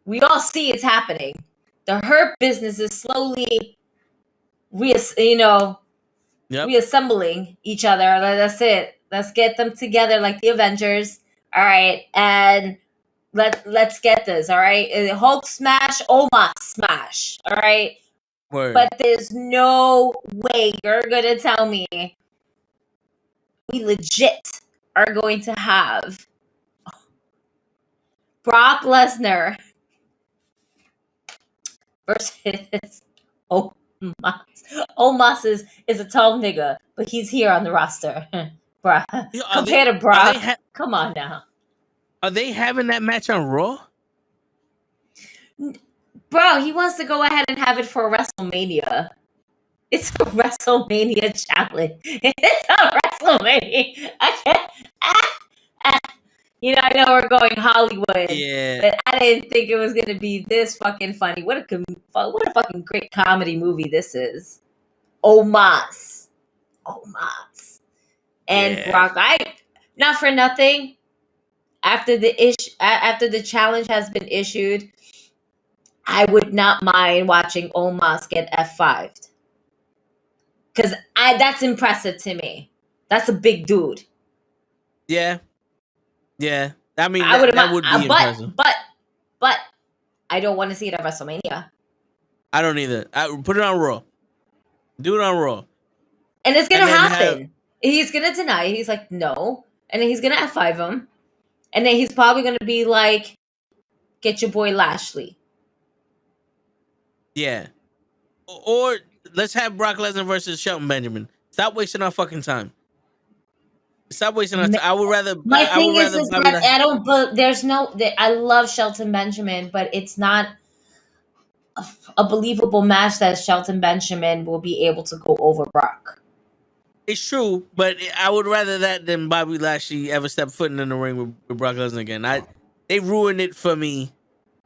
we all see it's happening. The Hurt Business is slowly reassembling each other. That's it. Let's get them together like the Avengers. All right. And let's get this. All right. Hulk smash, Omos smash. All right. Word. But there's no way you're going to tell me we legit are going to have Brock Lesnar versus Omos. Omos is a tall nigga, but he's here on the roster. Bruh. Compared to Brock, come on now. Are they having that match on Raw? Bro, he wants to go ahead and have it for WrestleMania. It's a WrestleMania challenge. It's a WrestleMania. I can't. I know we're going Hollywood, Yeah. but I didn't think it was gonna be this fucking funny. What a fucking great comedy movie this is. Omas, and Yeah. Brock. Not for nothing. After the challenge has been issued, I would not mind watching Omos get F5'd. Because that's impressive to me. That's a big dude. Yeah. Yeah. I mean, I that would be impressive. But I don't want to see it at WrestleMania. I don't either. Put it on Raw. Do it on Raw. And it's going to happen. He's going to deny it. He's like, no. And then he's going to F5 him. And then he's probably going to be like, get your boy Lashley. Yeah. Or let's have Brock Lesnar versus Shelton Benjamin. Stop wasting our fucking time. Stop wasting our time. I would rather. My thing is that I don't. But there's no. I love Shelton Benjamin, but it's not a believable match that Shelton Benjamin will be able to go over Brock. It's true, but I would rather that than Bobby Lashley ever step foot in the ring with Brock Lesnar again. They ruined it for me.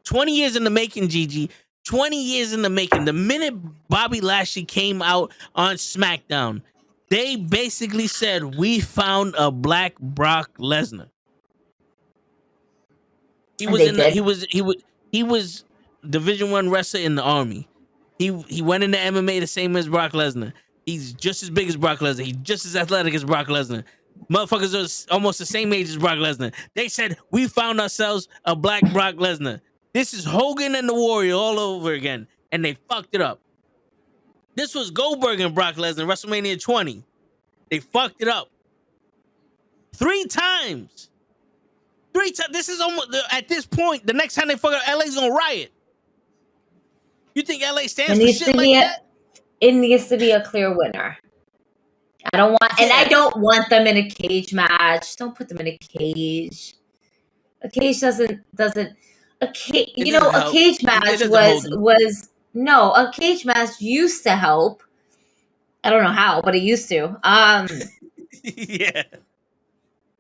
20 years in the making, Gigi. 20 years in the making. The minute Bobby Lashley came out on SmackDown, they basically said, we found a black Brock Lesnar. He was Division I wrestler in the Army. He went into MMA the same as Brock Lesnar. He's just as big as Brock Lesnar. He's just as athletic as Brock Lesnar. Motherfuckers are almost the same age as Brock Lesnar. They said, we found ourselves a black Brock Lesnar. This is Hogan and the Warrior all over again. And they fucked it up. This was Goldberg and Brock Lesnar, WrestleMania 20. They fucked it up. 3 times. 3 times. This is almost, at this point, the next time they fuck up, LA's gonna riot. You think LA stands for shit like that? It needs to be a clear winner. I don't want them in a cage match. Don't put them in a cage. A cage doesn't a cage. A cage match a cage match used to help. I don't know how, but it used to. Yeah.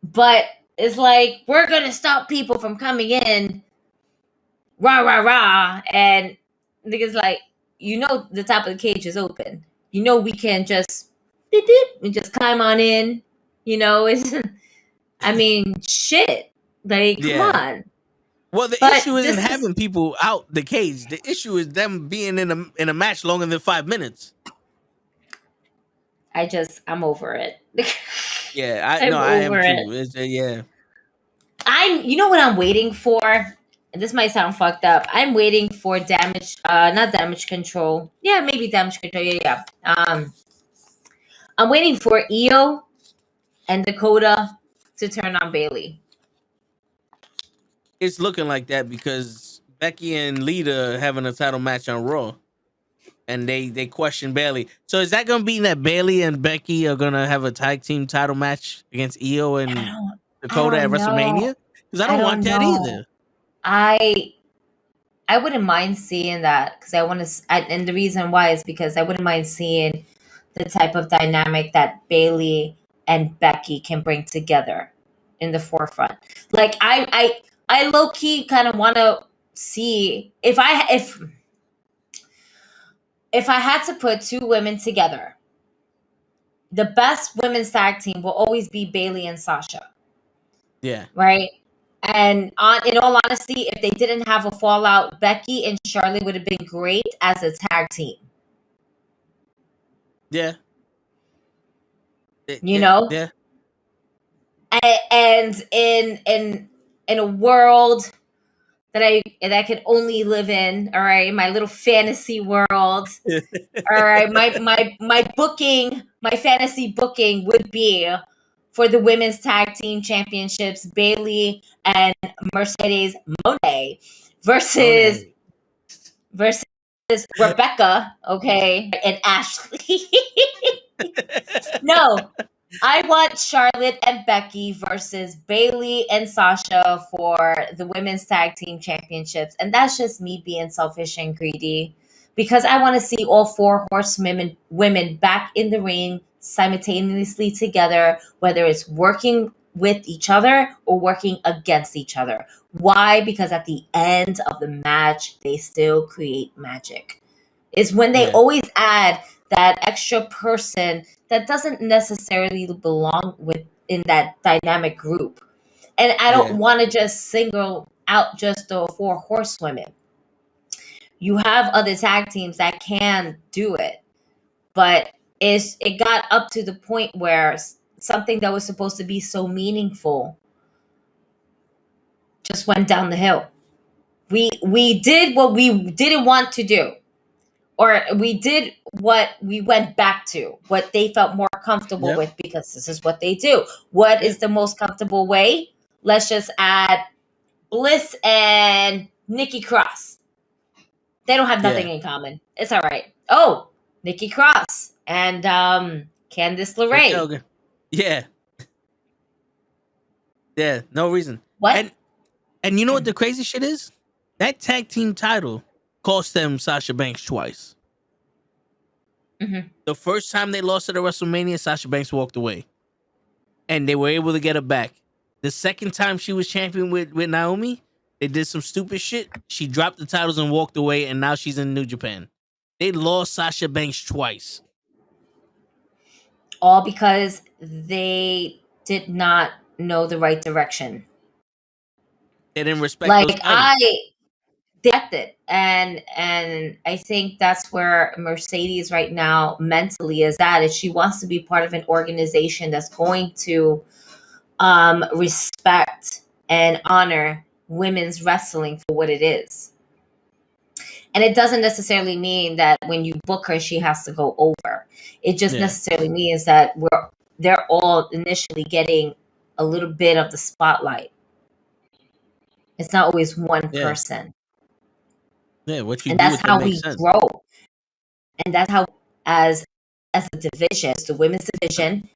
But it's like, we're gonna stop people from coming in. Rah rah rah, and niggas like, the top of the cage is open. We can just beep beep and just climb on in. It's. I mean, shit. Like, come on. Well, the issue isn't having people out the cage. The issue is them being in a match longer than 5 minutes. I'm over it. Yeah, I am too. Yeah. You know what I'm waiting for? And this might sound fucked up. I'm waiting for not damage control. Yeah, maybe damage control. Yeah. I'm waiting for Io and Dakota to turn on Bailey. It's looking like that because Becky and Lita are having a title match on Raw. And they question Bailey. So is that going to be that Bailey and Becky are going to have a tag team title match against Io and Dakota at WrestleMania? Because I don't want that either. I wouldn't mind seeing that because I want to, and the reason why is because I wouldn't mind seeing the type of dynamic that Bailey and Becky can bring together in the forefront. Like I low key kind of want to see if I had to put 2 women together, the best women's tag team will always be Bailey and Sasha. Yeah. Right. And in all honesty, if they didn't have a fallout, Becky and Charlotte would have been great as a tag team. Yeah. Yeah. And in a world that I can only live in, all right, my little fantasy world. All right, my fantasy booking would be for the women's tag team championships, Bailey and Mercedes Mone versus Rebecca, okay, and Ashley. No, I want Charlotte and Becky versus Bailey and Sasha for the women's tag team championships. And that's just me being selfish and greedy because I want to see all four horsewomen women back in the ring simultaneously together, whether it's working with each other or working against each other. Why? Because at the end of the match, they still create magic. It's when they Yeah. always add that extra person that doesn't necessarily belong within that dynamic group. And I don't Yeah. want to just single out just the four horsewomen. You have other tag teams that can do it, but it got up to the point where something that was supposed to be so meaningful just went down the hill. We did what we didn't want to do, or we did what we went back to, what they felt more comfortable Yep. with, because this is what they do. What Yeah. is the most comfortable way? Let's just add Bliss and Nikki Cross. They don't have nothing Yeah. in common. It's all right. Oh, Nikki Cross and Candice LeRae. Raquel. Yeah. Yeah. No reason. What? And you know what the crazy shit is? That tag team title cost them Sasha Banks twice. Mhm. The first time they lost at a WrestleMania, Sasha Banks walked away, and they were able to get her back. The second time she was champion with Naomi, they did some stupid shit. She dropped the titles and walked away, and now she's in New Japan. They lost Sasha Banks twice. All because they did not know the right direction. They didn't respect Like those titles. it, and I think that's where Mercedes right now mentally is at. Is she wants to be part of an organization that's going to respect and honor women's wrestling for what it is. And it doesn't necessarily mean that when you book her, she has to go over. It just Yeah. necessarily means that they're all initially getting a little bit of the spotlight. It's not always one Yeah. person. Yeah, what you And do that's with it how makes we sense. grow. And that's how, as a division, the women's division,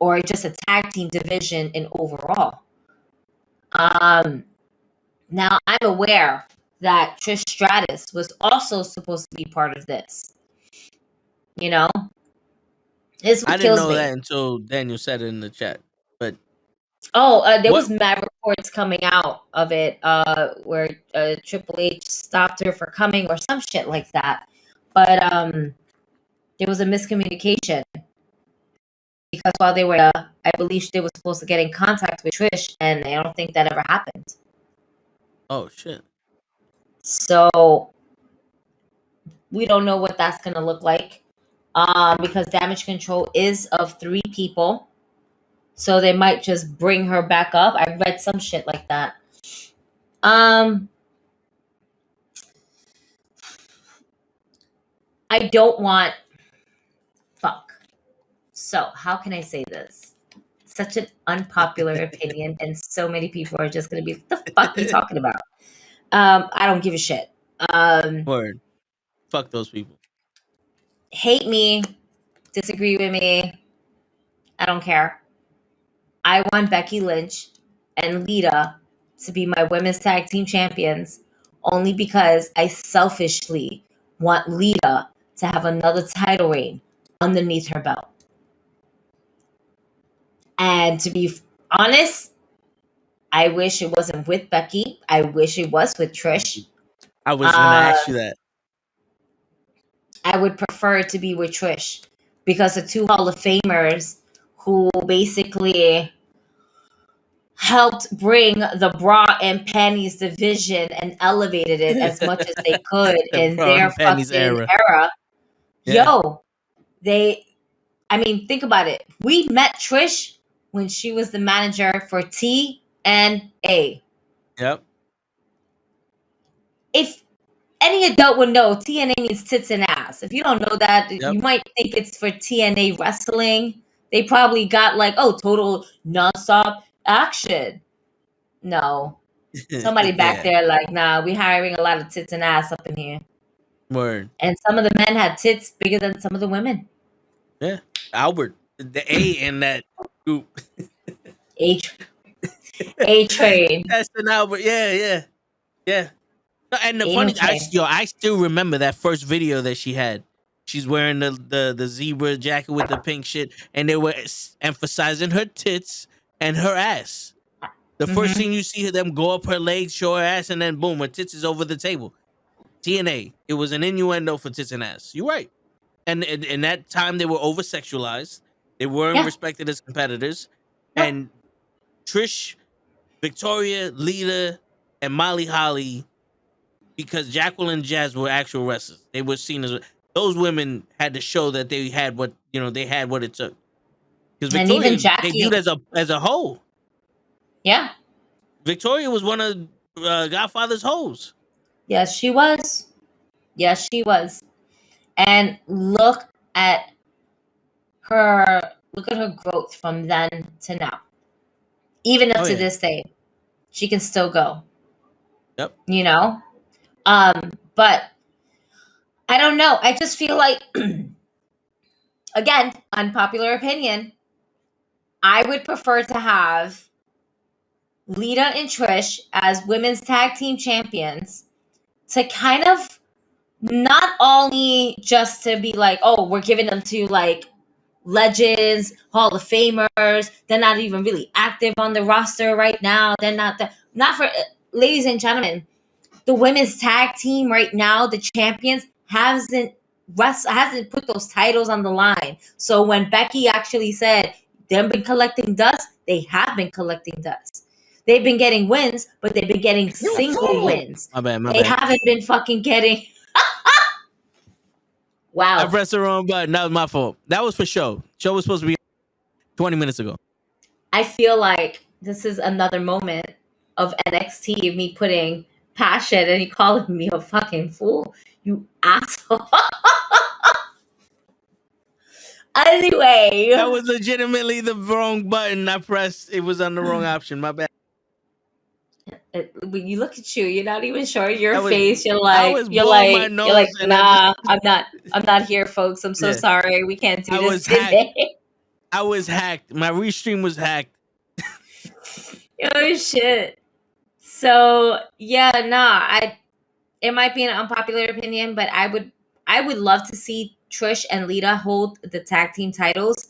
or just a tag team division in overall. Now I'm aware that Trish Stratus was also supposed to be part of this. You know, this I what didn't kills know me. that until Daniel said it in the chat. But Oh, there what? was mad reports coming out of it, where Triple H stopped her for coming or some shit like that. But there was a miscommunication because while they were, I believe they were supposed to get in contact with Trish, and I don't think that ever happened. Oh shit! So we don't know what that's gonna look like, because Damage Control is of 3 people, so they might just bring her back up. I read some shit like that. I don't want fuck. So how can I say this? Such an unpopular opinion, and so many people are just gonna be, what the fuck are you talking about? I don't give a shit. Word. Fuck those people. Hate me, disagree with me. I don't care. I want Becky Lynch and Lita to be my women's tag team champions only because I selfishly want Lita to have another title reign underneath her belt. And to be honest, I wish it wasn't with Becky. I wish it was with Trish. I was gonna ask you that. I would prefer it to be with Trish because the 2 Hall of Famers who basically helped bring the bra and panties division and elevated it as much as they could The in bra their and panties fucking era. era. Yeah. Yo, I mean, think about it. We met Trish when she was the manager for TNA. Yep. If any adult would know, TNA means tits and ass. If you don't know that, Yep. you might think it's for TNA wrestling. They probably got like, oh, total nonstop action. No. Somebody back there like, nah, we hiring a lot of tits and ass up in here. Word. And some of the men had tits bigger than some of the women. Yeah. Albert. the A in that group. A A train. That's an Albert. Yeah. Yeah. No, and the A funny, train. I still remember that first video that she had. She's wearing the zebra jacket with the pink shit, and they were emphasizing her tits and her ass. The first Mm-hmm. thing you see them go up her legs, show her ass, and then boom, her tits is over the table. TNA. It was an innuendo for tits and ass. You're right. And in that time, they were over sexualized. They weren't Yeah. respected as competitors. Nope. And Trish, Victoria, Lita, and Molly Holly, because Jacqueline and Jazz were actual wrestlers. They were seen as those women had to show that they had what they had what it took. Because And even Victoria Jackie. debuted as a hoe. Yeah. Victoria was one of Godfather's hoes. Yes, she was. Yes, she was. And look at her. Look at her growth from then to now. Even up Oh to yeah. this day, she can still go. Yep. You know. But I don't know. I just feel like, again, unpopular opinion. I would prefer to have Lita and Trish as women's tag team champions to kind of not only just to be like, oh, we're giving them to like legends, Hall of Famers. They're not even really active on the roster right now. They're not for ladies and gentlemen. The women's tag team right now, the champions, hasn't put those titles on the line. So when Becky actually said they've been collecting dust, they have been collecting dust. They've been getting wins, but they've been getting You a single fool. wins. My bad. They haven't been fucking getting. I Wow. pressed the wrong button. That was my fault. That was for show. Show was supposed to be 20 minutes ago. I feel like this is another moment of NXT, me putting passion and you calling me a fucking fool. You asshole. Anyway. That was legitimately the wrong button I pressed. It was on the wrong option. My bad. When you look at you, you're not even showing your I was face. I was blowing my You're like, nose and I just nah, I'm not here, folks. I'm so yeah. sorry. We can't do I this was hacked. today. I was hacked. My restream was hacked. Oh shit. So yeah, nah, it might be an unpopular opinion, but I would love to see Trish and Lita hold the tag team titles.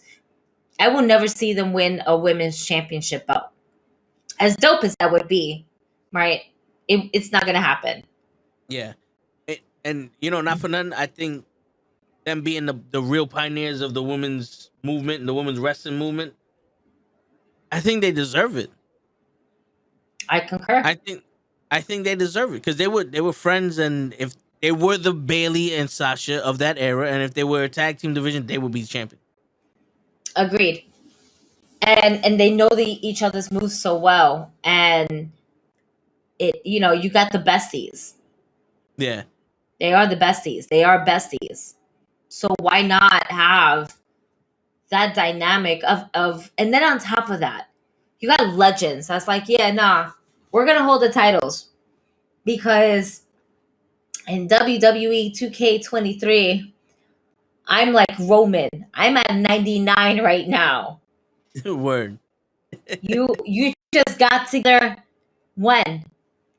I will never see them win a women's championship belt. As dope as that would be, right? It's not gonna happen. Yeah. And not for nothing, I think them being the real pioneers of the women's movement and the women's wrestling movement, I think they deserve it. I concur. I think they deserve it because they were friends, and if they were the Bailey and Sasha of that era, and if they were a tag team division, they would be the champion. Agreed. And they know each other's moves so well, and you got the besties. Yeah. They are the besties. They are besties. So why not have that dynamic of and then on top of that, you got legends. That's like, yeah, nah, we're gonna hold the titles because in WWE 2K23, I'm like Roman. I'm at 99 right now. Word. You just got together when?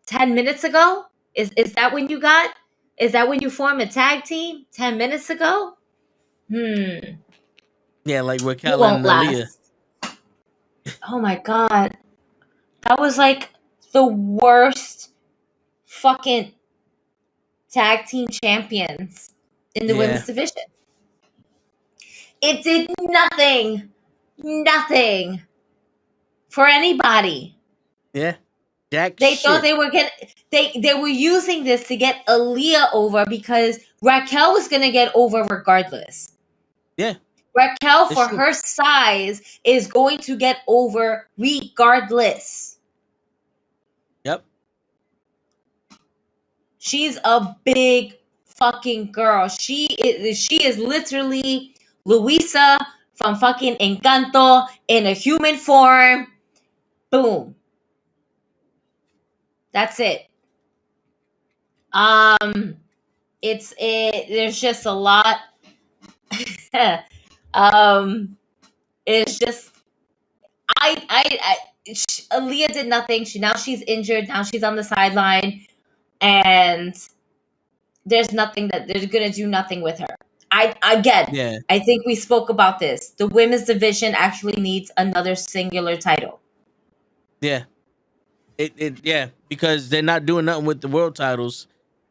10 minutes ago? Is that when you got? Is that when you formed a tag team? 10 minutes ago? Yeah, like You Raquel won't and Aaliyah. last. Oh my god. That was like the worst fucking tag team champions in the Yeah. women's division. It did nothing for anybody. Yeah. Jack They thought shit. they were they were using this to get Aaliyah over because Raquel was gonna get over regardless. Yeah. Raquel, It's for true. her size, is going to get over regardless. Yep. She's a big fucking girl. She is literally Luisa from fucking Encanto in a human form. Boom. That's it. There's just a lot. um It's just Aaliyah did nothing. She's injured. Now she's on the sideline, and there's nothing that they're gonna do nothing with her. Yeah, I think we spoke about this. The women's division actually needs another singular title. yeah. Yeah, because they're not doing nothing with the world titles,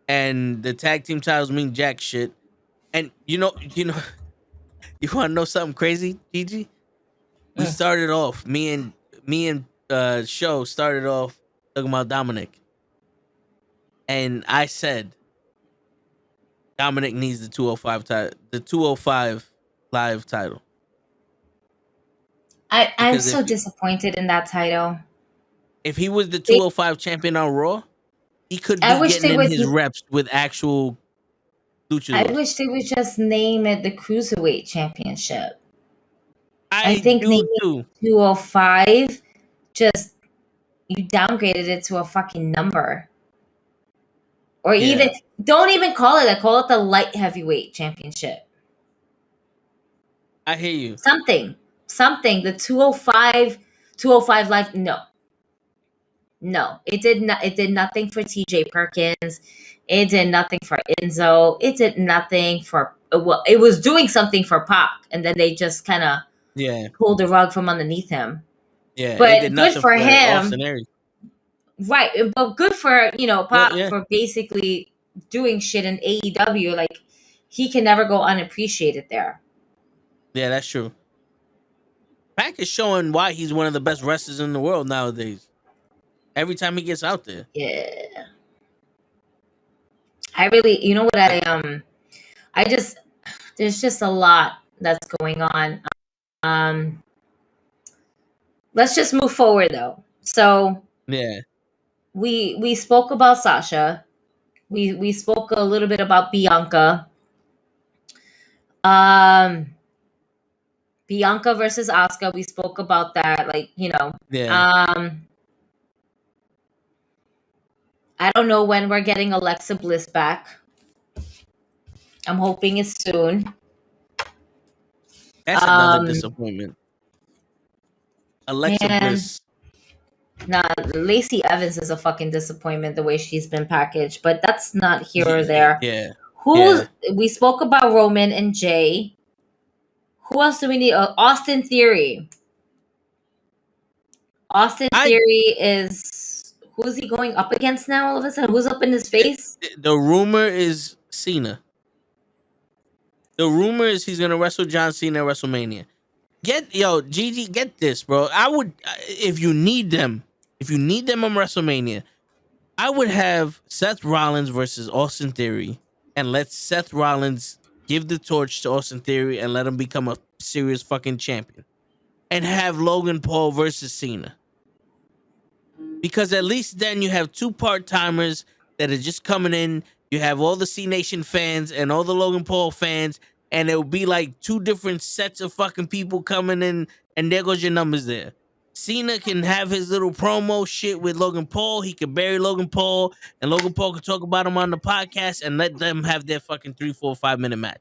and the tag team titles mean jack shit. And you want to know something crazy, Gigi? We Mm. started off me and show started off talking about Dominic, and I said Dominic needs the 205 title, the 205 live title, I'm because so disappointed in that title. if he was the They, 205 champion on Raw, he could I be wish getting they in would. his reps with actual I luchadors. wish they would just name it the Cruiserweight Championship. I I think do naming too. 205 just you downgraded it to a fucking number. Or Yeah, even don't even call it that. Call it the light heavyweight championship. I hear you. Something. The 205 life. No. It did nothing for TJ Perkins. It did nothing for Enzo. It did nothing for well, it was doing something for Pac, and then they just kind of Yeah, pulled the rug from underneath him. yeah. It But did good nothing for for him. Austin Aries. Right. But good for, Yeah, Pac yeah, for basically doing shit in AEW. Like, he can never go unappreciated there. yeah. That's true. Pac is showing why he's one of the best wrestlers in the world nowadays. Every time he gets out there, Yeah. I really, you know what like, I just, there's just a lot that's going on. Um, let's just move forward though. So yeah, we spoke about Sasha. We spoke a little bit about Bianca. Um, Bianca versus Asuka. We spoke about that. Like, yeah. um, I don't know when we're getting Alexa Bliss back. I'm hoping it's soon. That's another Um, disappointment. Alexa man, Bliss. nah, Lacey Evans is a fucking disappointment the way she's been packaged, but that's not here or Yeah, there. yeah, Who's yeah. we spoke about Roman and Jay. Who else do we need? Austin Theory. Austin I Theory is who's he going up against now? All of a sudden, who's up in his face? the rumor is Cena. The rumor is he's gonna wrestle John Cena at WrestleMania. Gigi, get this, bro. I would if you need them on WrestleMania, I would have Seth Rollins versus Austin Theory, and let Seth Rollins give the torch to Austin Theory and let him become a serious fucking champion, and have Logan Paul versus Cena. Because at least then you have two part timers that are just coming in. You have all the C Nation fans and all the Logan Paul fans, and it will be like two different sets of fucking people coming in, and there goes your numbers there. Cena can have his little promo shit with Logan Paul. He can bury Logan Paul, and Logan Paul can talk about him on the podcast and let them have their fucking 3, 4, 5 minute match.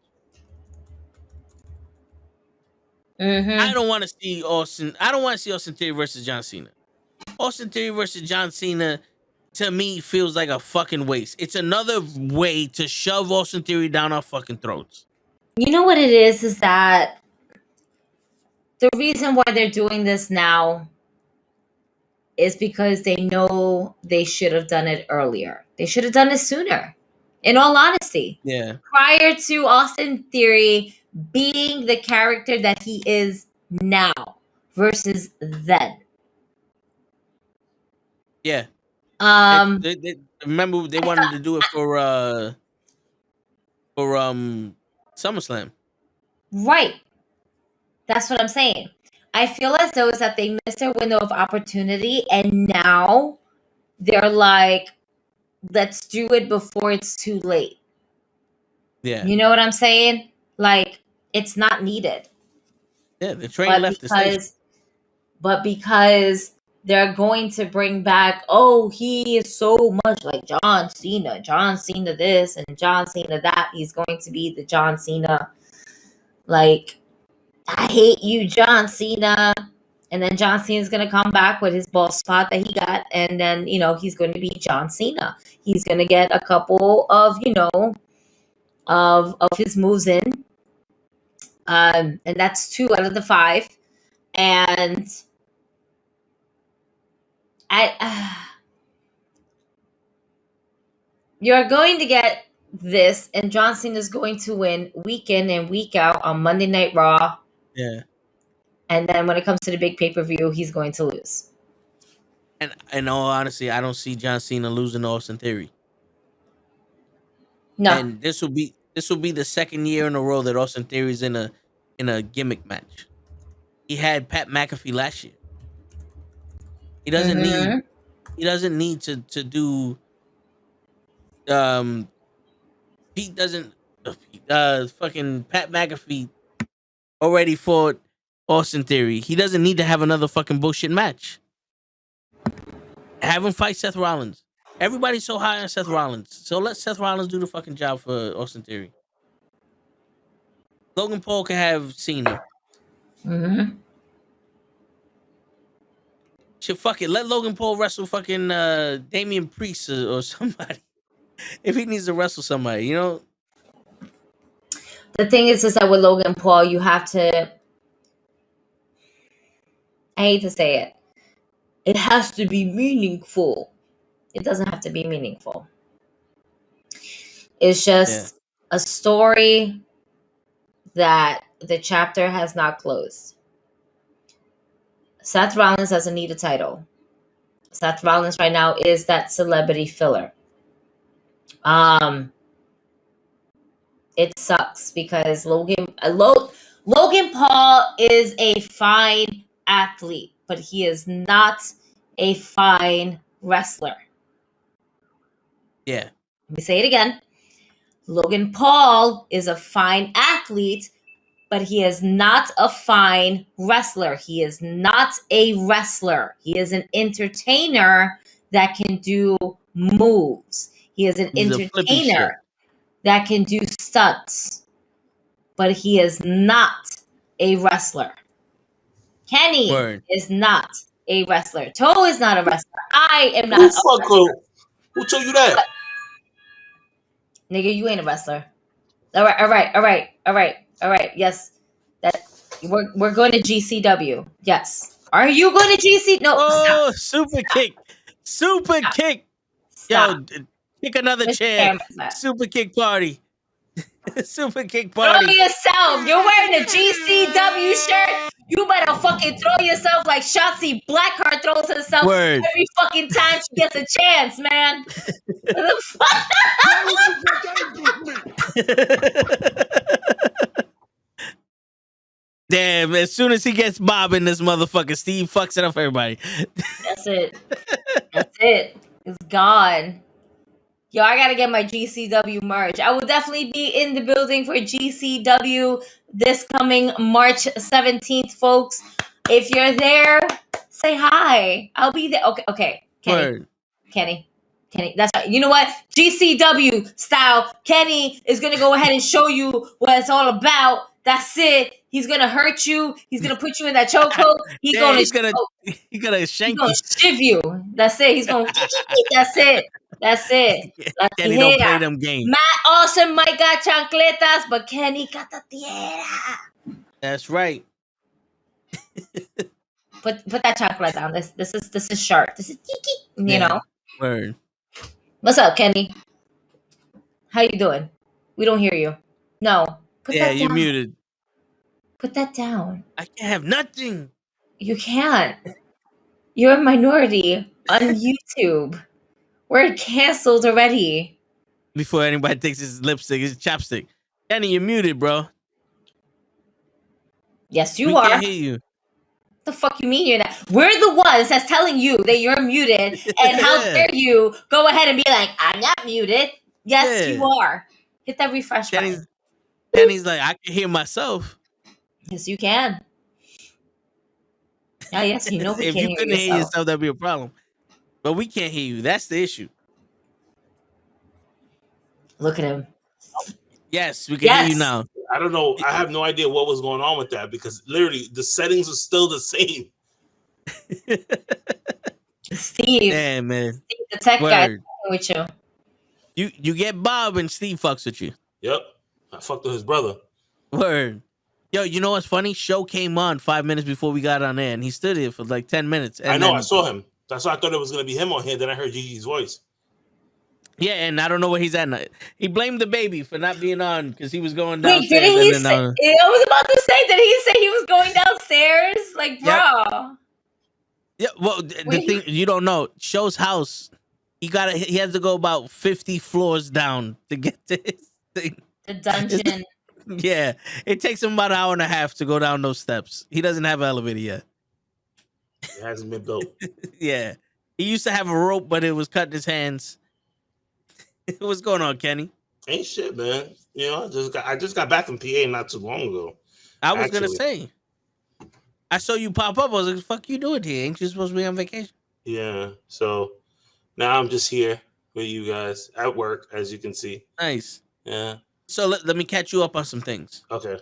I Mm-hmm. don't want to see Austin. I don't want to see Austin Theory versus John Cena. Austin Theory versus John Cena to me feels like a fucking waste. It's another way to shove Austin Theory down our fucking throats. You know what it is that the reason why they're doing this now is because they know they should have done it earlier. They should have done it sooner. In all honesty, Yeah, prior to Austin Theory being the character that he is now versus then. yeah. Um, Remember they wanted to do it for SummerSlam. right. That's what I'm saying. I feel as though is that they missed their window of opportunity, and now they're like, let's do it before it's too late. Yeah, You know what I'm saying? Like, it's not needed. yeah. The train But left the station. because they're going to bring back, oh, he is so much like John Cena this and John Cena that. He's going to be the John Cena. Like, I hate you, John Cena. And then John Cena's going to come back with his ball spot that he got. And then, he's going to be John Cena. He's going to get a couple of, of his moves in. And that's 2 out of the 5. And you're going to get this, and John Cena is going to win week in and week out on Monday Night Raw. Yeah. And then when it comes to the big pay-per-view, he's going to lose. And in all honesty, I don't see John Cena losing to Austin Theory. No. And this will be the second year in a row that Austin Theory's in a gimmick match. He had Pat McAfee last year. He doesn't need to do Pete doesn't fucking Pat McAfee already fought Austin Theory. He doesn't need to have another fucking bullshit match. Have him fight Seth Rollins. Everybody's so high on Seth Rollins. So let Seth Rollins do the fucking job for Austin Theory. Logan Paul can have Cena. Shit, fuck it. Let Logan Paul wrestle fucking Damian Priest or somebody. If he needs to wrestle somebody, The thing is that with Logan Paul, you have to... I hate to say it. It has to be meaningful. It doesn't have to be meaningful. It's just a story that the chapter has not closed. Seth Rollins doesn't need a title. Seth Rollins right now is that celebrity filler. It sucks because Logan Paul is a fine athlete, but he is not a fine wrestler. Yeah. Let me say it again. Logan Paul is a fine athlete, but he is not a fine wrestler. He is not a wrestler. He is an entertainer that can do moves. He is an entertainer that can do stunts, but he is not a wrestler. Kenny is not a wrestler. Toe is not a wrestler. I am not a wrestler. Who told you that? Nigga, you ain't a wrestler. All right. Yes, that we're going to GCW. Yes. Are you going to GC? No. Oh, stop. Super kick. Stop. Yo, kick another chair. Super kick party. Super kick party. Throw yourself. You're wearing a GCW shirt. You better fucking throw yourself like Shotzi Blackheart throws herself every fucking time she gets a chance, man. Damn, as soon as he gets Bob in this motherfucker, Steve fucks it up for everybody. That's it. It's gone. Yo, I gotta get my GCW merch. I will definitely be in the building for GCW this coming March 17th, folks. If you're there, say hi. I'll be there. Okay. Kenny. That's right. You know what? GCW style. Kenny is gonna go ahead and show you what it's all about. That's it. He's gonna hurt you. He's gonna put you in that chokehold. He's gonna shank you. He's gonna shiv you. That's it. He's gonna. That's it. Kenny don't play them games. Matt Awesome might got chancletas, but Kenny got the tierra. That's right. Put that chancleta down. This is sharp. This is tiki. You know. Word. What's up, Kenny? How you doing? We don't hear you. No. Put that down. You're muted. Put that down. I can't have nothing. You can't. You're a minority on YouTube. We're canceled already. Before anybody takes his lipstick, his chapstick. Kenny, you're muted, bro. Yes, you we are. Can't hear you. What the fuck you mean you're not? We're the ones that's telling you that you're muted, and how dare you go ahead and be like, I'm not muted. Yes, you are. Hit that refresh button. Kenny's like, I can hear myself. Yes, you can. Yes, you know we if can you couldn't hear yourself, that'd be a problem. But we can't hear you. That's the issue. Look at him. Yes, we can hear you now. I don't know. I have no idea what was going on with that because literally the settings are still the same. Steve, Damn, man. Steve, the tech guy, Word. with you. You get Bob and Steve fucks with you. Yep. I fucked with his brother. Word. Yo, you know what's funny? Show came on 5 minutes before we got on air, and he stood here for like 10 minutes. And I know. then, I saw him. That's why I thought it was gonna be him on here. Then I heard Gigi's voice. yeah, and I don't know where he's at now. He blamed the baby for not being on because he was going Wait, downstairs. didn't he And say? then, I was about to say, did he say he was going downstairs? Like, Yep. bro. yeah, well, the Wait. thing you don't know, Show's house, he has to go about 50 floors down to get to his thing. The dungeon. Yeah, it takes him about an hour and a half to go down those steps. He doesn't have an elevator yet. It hasn't been built. Yeah, he used to have a rope, but it was cutting his hands. What's going on, Kenny? Ain't shit, man. You know, I just got back from PA not too long ago. I was gonna Actually. say, I saw you pop up. I was like, "Fuck, you doing here? Ain't you supposed to be on vacation?" Yeah. So now I'm just here with you guys at work, as you can see. Nice. Yeah. So let me catch you up on some things. Okay.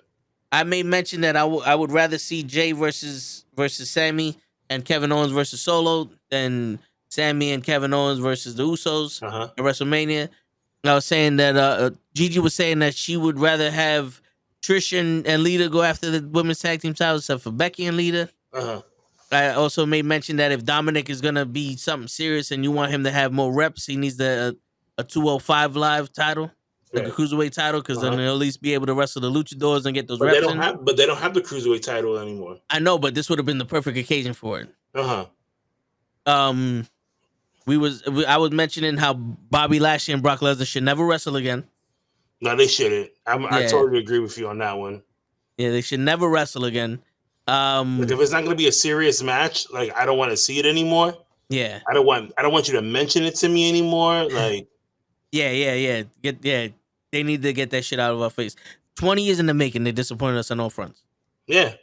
I may mention that I would rather see Jay versus Sammy and Kevin Owens versus Solo than Sammy and Kevin Owens versus the Usos Uh-huh. at WrestleMania. I was saying that Gigi was saying that she would rather have Trish and Lita go after the women's tag team titles except for Becky and Lita. Uh-huh. I also made mention that if Dominic is gonna be something serious and you want him to have more reps, he needs a 205 live title, like a Right. cruiserweight title, because then he'll at least be able to wrestle the luchadors and get those But reps they don't in. have the cruiserweight title anymore. I know, but this would have been the perfect occasion for it. Uh-huh. I was mentioning how Bobby Lashley and Brock Lesnar should never wrestle again. No, they shouldn't. I Yeah. totally agree with you on that one. Yeah, they should never wrestle again. Like if it's not going to be a serious match, like I don't want to see it anymore. Yeah. I don't want you to mention it to me anymore. Like Yeah. They need to get that shit out of our face. 20 years in the making, they disappointed us on all fronts. yeah.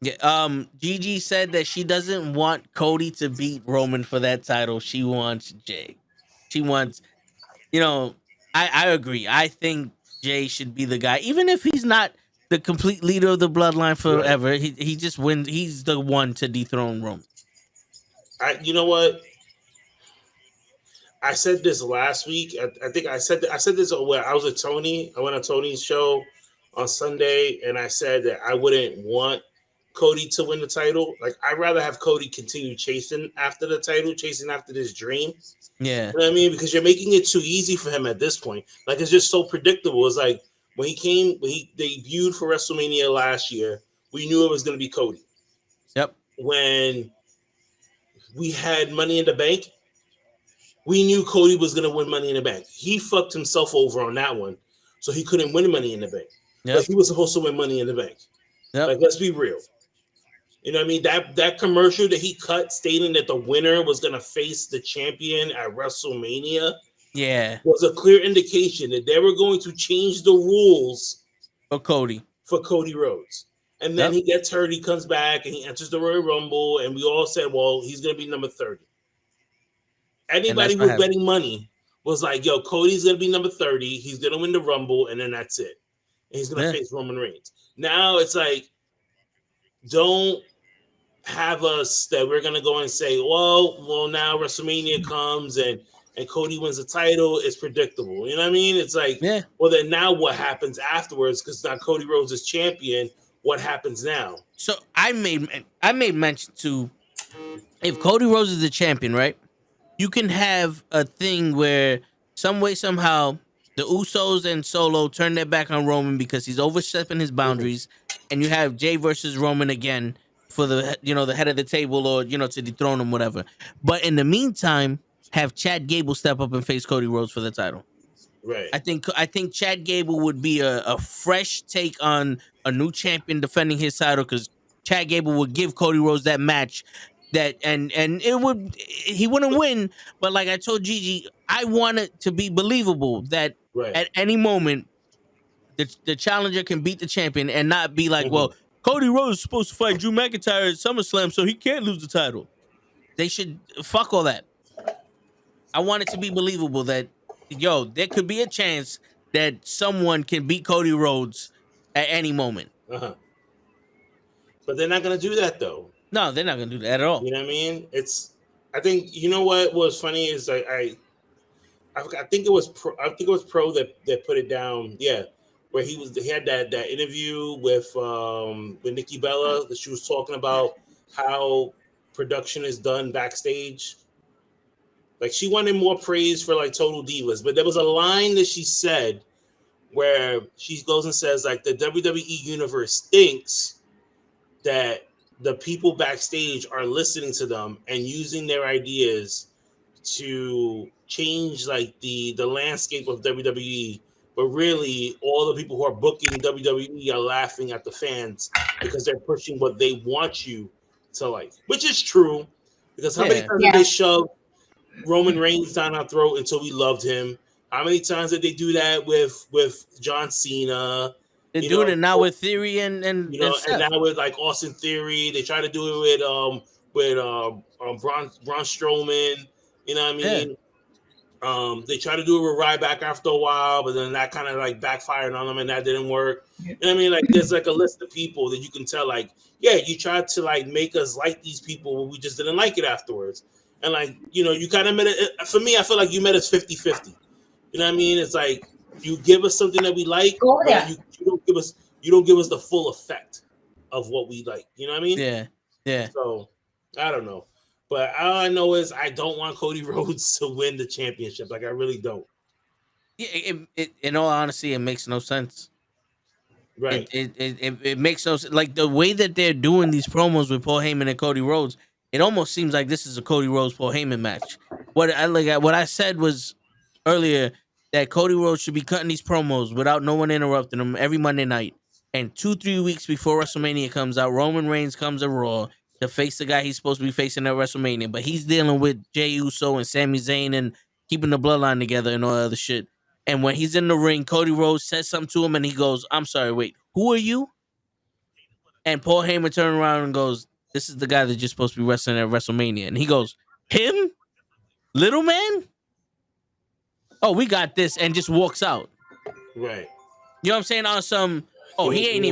Yeah. Gigi said that she doesn't want Cody to beat Roman for that title. She wants Jay. She wants, I agree. I think Jay should be the guy, even if he's not the complete leader of the bloodline forever. Right. He just wins. He's the one to dethrone Roman. You know what? I said this last week. I think I said this when I was with Tony. I went on Tony's show on Sunday, and I said that I wouldn't want Cody to win the title. Like I'd rather have Cody continue chasing after the title, chasing after this dream. Yeah, you know what I mean, because you're making it too easy for him at this point. Like it's just so predictable. It's like when he debuted for WrestleMania last year, we knew it was going to be Cody. Yep. When we had Money in the Bank, we knew Cody was going to win Money in the Bank. He fucked himself over on that one, so he couldn't win Money in the Bank. Yep. But he was supposed to win Money in the Bank. Yep. Like, let's be real. You know what I mean? That commercial that he cut stating that the winner was going to face the champion at WrestleMania was a clear indication that they were going to change the rules for Cody Rhodes. And then he gets hurt, he comes back, and he enters the Royal Rumble, and we all said, well, he's going to be number 30. Anybody who was betting money was like, yo, Cody's going to be number 30, he's going to win the Rumble, and then that's it. And he's going to face Roman Reigns. Now it's like, don't have us that we're going to go and say, well, now WrestleMania comes, and Cody wins the title. It's predictable. You know what I mean? It's like, well, then now what happens afterwards? Because now Cody Rhodes is champion. What happens now? So I made mention to, if Cody Rhodes is the champion, right? You can have a thing where some way, somehow, the Usos and Solo turn their back on Roman because he's overstepping his boundaries, and you have Jay versus Roman again for the the head of the table, or to dethrone him, whatever. But in the meantime, have Chad Gable step up and face Cody Rhodes for the title. Right. I think Chad Gable would be a fresh take on a new champion defending his title, because Chad Gable would give Cody Rhodes that match that and he wouldn't win, but like I told Gigi, I want it to be believable that at any moment the challenger can beat the champion and not be like, well, Cody Rhodes is supposed to fight Drew McIntyre at SummerSlam, so he can't lose the title. They should fuck all that. I want it to be believable that there could be a chance that someone can beat Cody Rhodes at any moment. Uh-huh. But they're not gonna do that though. No, they're not gonna do that at all. You know what I mean? I think you know what was funny is I think it was Pro that put it down. Yeah, where he had that interview with Nikki Bella that she was talking about how production is done backstage. Like she wanted more praise for like Total Divas, but there was a line that she said where she goes and says like the WWE universe thinks that the people backstage are listening to them and using their ideas to change like the landscape of WWE, but really all the people who are booking WWE are laughing at the fans because they're pushing what they want you to like, which is true. Because how many times did they shove Roman Reigns down our throat until we loved him? How many times did they do that with John Cena? They're doing it now with Theory and and now with like Austin Theory. They try to do it with Braun Strowman. You know what I mean? Yeah. They try to do it with Ryback after a while, but then that kind of like backfired on them, and that didn't work. You know what I mean? Like there's like a list of people that you can tell, like, yeah, you tried to like make us like these people, but we just didn't like it afterwards. And like, you know, you kind of met it. For me, I feel like you met us 50-50. You know what I mean? It's like you give us something that we like, but you don't give us the full effect of what we like. You know what I mean? Yeah. Yeah. So I don't know. But all I know is I don't want Cody Rhodes to win the championship. Like I really don't. Yeah, it in all honesty, it makes no sense. Right. It makes no sense. Like the way that they're doing these promos with Paul Heyman and Cody Rhodes, it almost seems like this is a Cody Rhodes Paul Heyman match. What I said was earlier that Cody Rhodes should be cutting these promos without no one interrupting him every Monday night. And 2-3 weeks before WrestleMania comes out, Roman Reigns comes to Raw to face the guy he's supposed to be facing at WrestleMania. But he's dealing with Jey Uso and Sami Zayn and keeping the bloodline together and all that other shit. And when he's in the ring, Cody Rhodes says something to him and he goes, "I'm sorry, wait, who are you?" And Paul Heyman turns around and goes, "This is the guy that's just supposed to be wrestling at WrestleMania." And he goes, "Him? Little man? Oh, we got this," and just walks out. Right. You know what I'm saying? On some, he ain't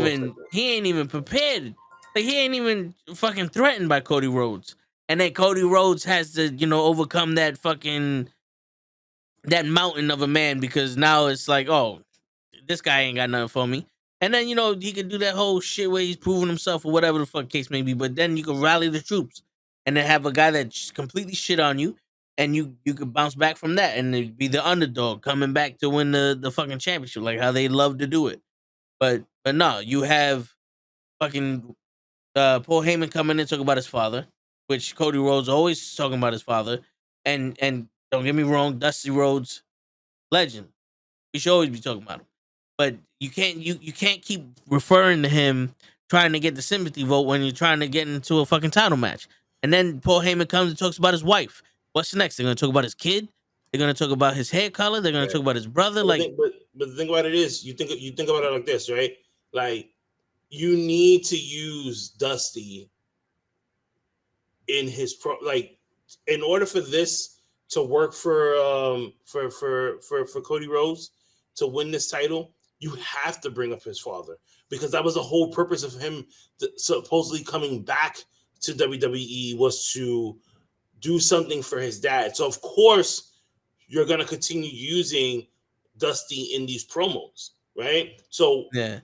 even prepared. Like he ain't even fucking threatened by Cody Rhodes. And then Cody Rhodes has to, overcome that mountain of a man because now it's like, oh, this guy ain't got nothing for me. And then, he could do that whole shit where he's proving himself or whatever the fuck case may be. But then you can rally the troops and then have a guy that just completely shit on you. And you could bounce back from that and be the underdog coming back to win the fucking championship, like how they love to do it. But no, you have fucking Paul Heyman coming in talking about his father, which Cody Rhodes always talking about his father. And don't get me wrong, Dusty Rhodes, legend. We should always be talking about him. But you can't keep referring to him trying to get the sympathy vote when you're trying to get into a fucking title match. And then Paul Heyman comes and talks about his wife. What's next? They're gonna talk about his kid. They're gonna talk about his hair color. They're gonna talk about his brother. But the thing about it is, you think about it like this, right? Like you need to use Dusty in his in order for this to work for Cody Rhodes to win this title. You have to bring up his father because that was the whole purpose of him supposedly coming back to WWE was to do something for his dad. So of course you're going to continue using Dusty in these promos, right? So yeah,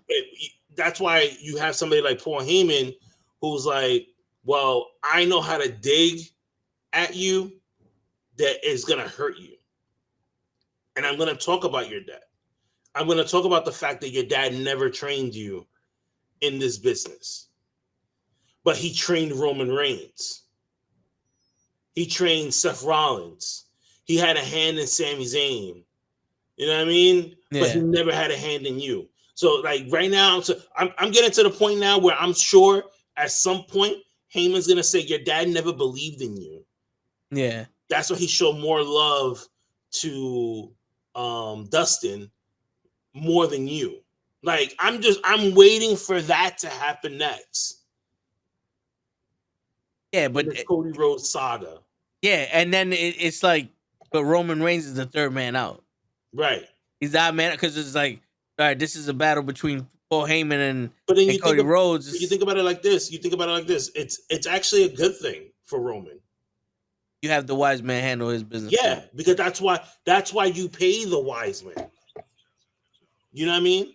that's why you have somebody like Paul Heyman who's like, well, I know how to dig at you that is going to hurt you. And I'm going to talk about your dad. I'm going to talk about the fact that your dad never trained you in this business. But he trained Roman Reigns. He trained Seth Rollins. He had a hand in Sami Zayn. You know what I mean? Yeah. But he never had a hand in you. So like right now, I'm getting to the point now where I'm sure at some point Heyman's going to say, your dad never believed in you. Yeah. That's why he showed more love to Dustin more than you. Like, I'm waiting for that to happen next. Yeah, but the Cody Rhodes saga. Yeah, and then it's like, but Roman Reigns is the third man out. Right. He's that man because it's like, all right, this is a battle between Paul Heyman and you Cody Rhodes. You think about it like this. It's actually a good thing for Roman. You have the wise man handle his business. Yeah, because that's why you pay the wise man. You know what I mean?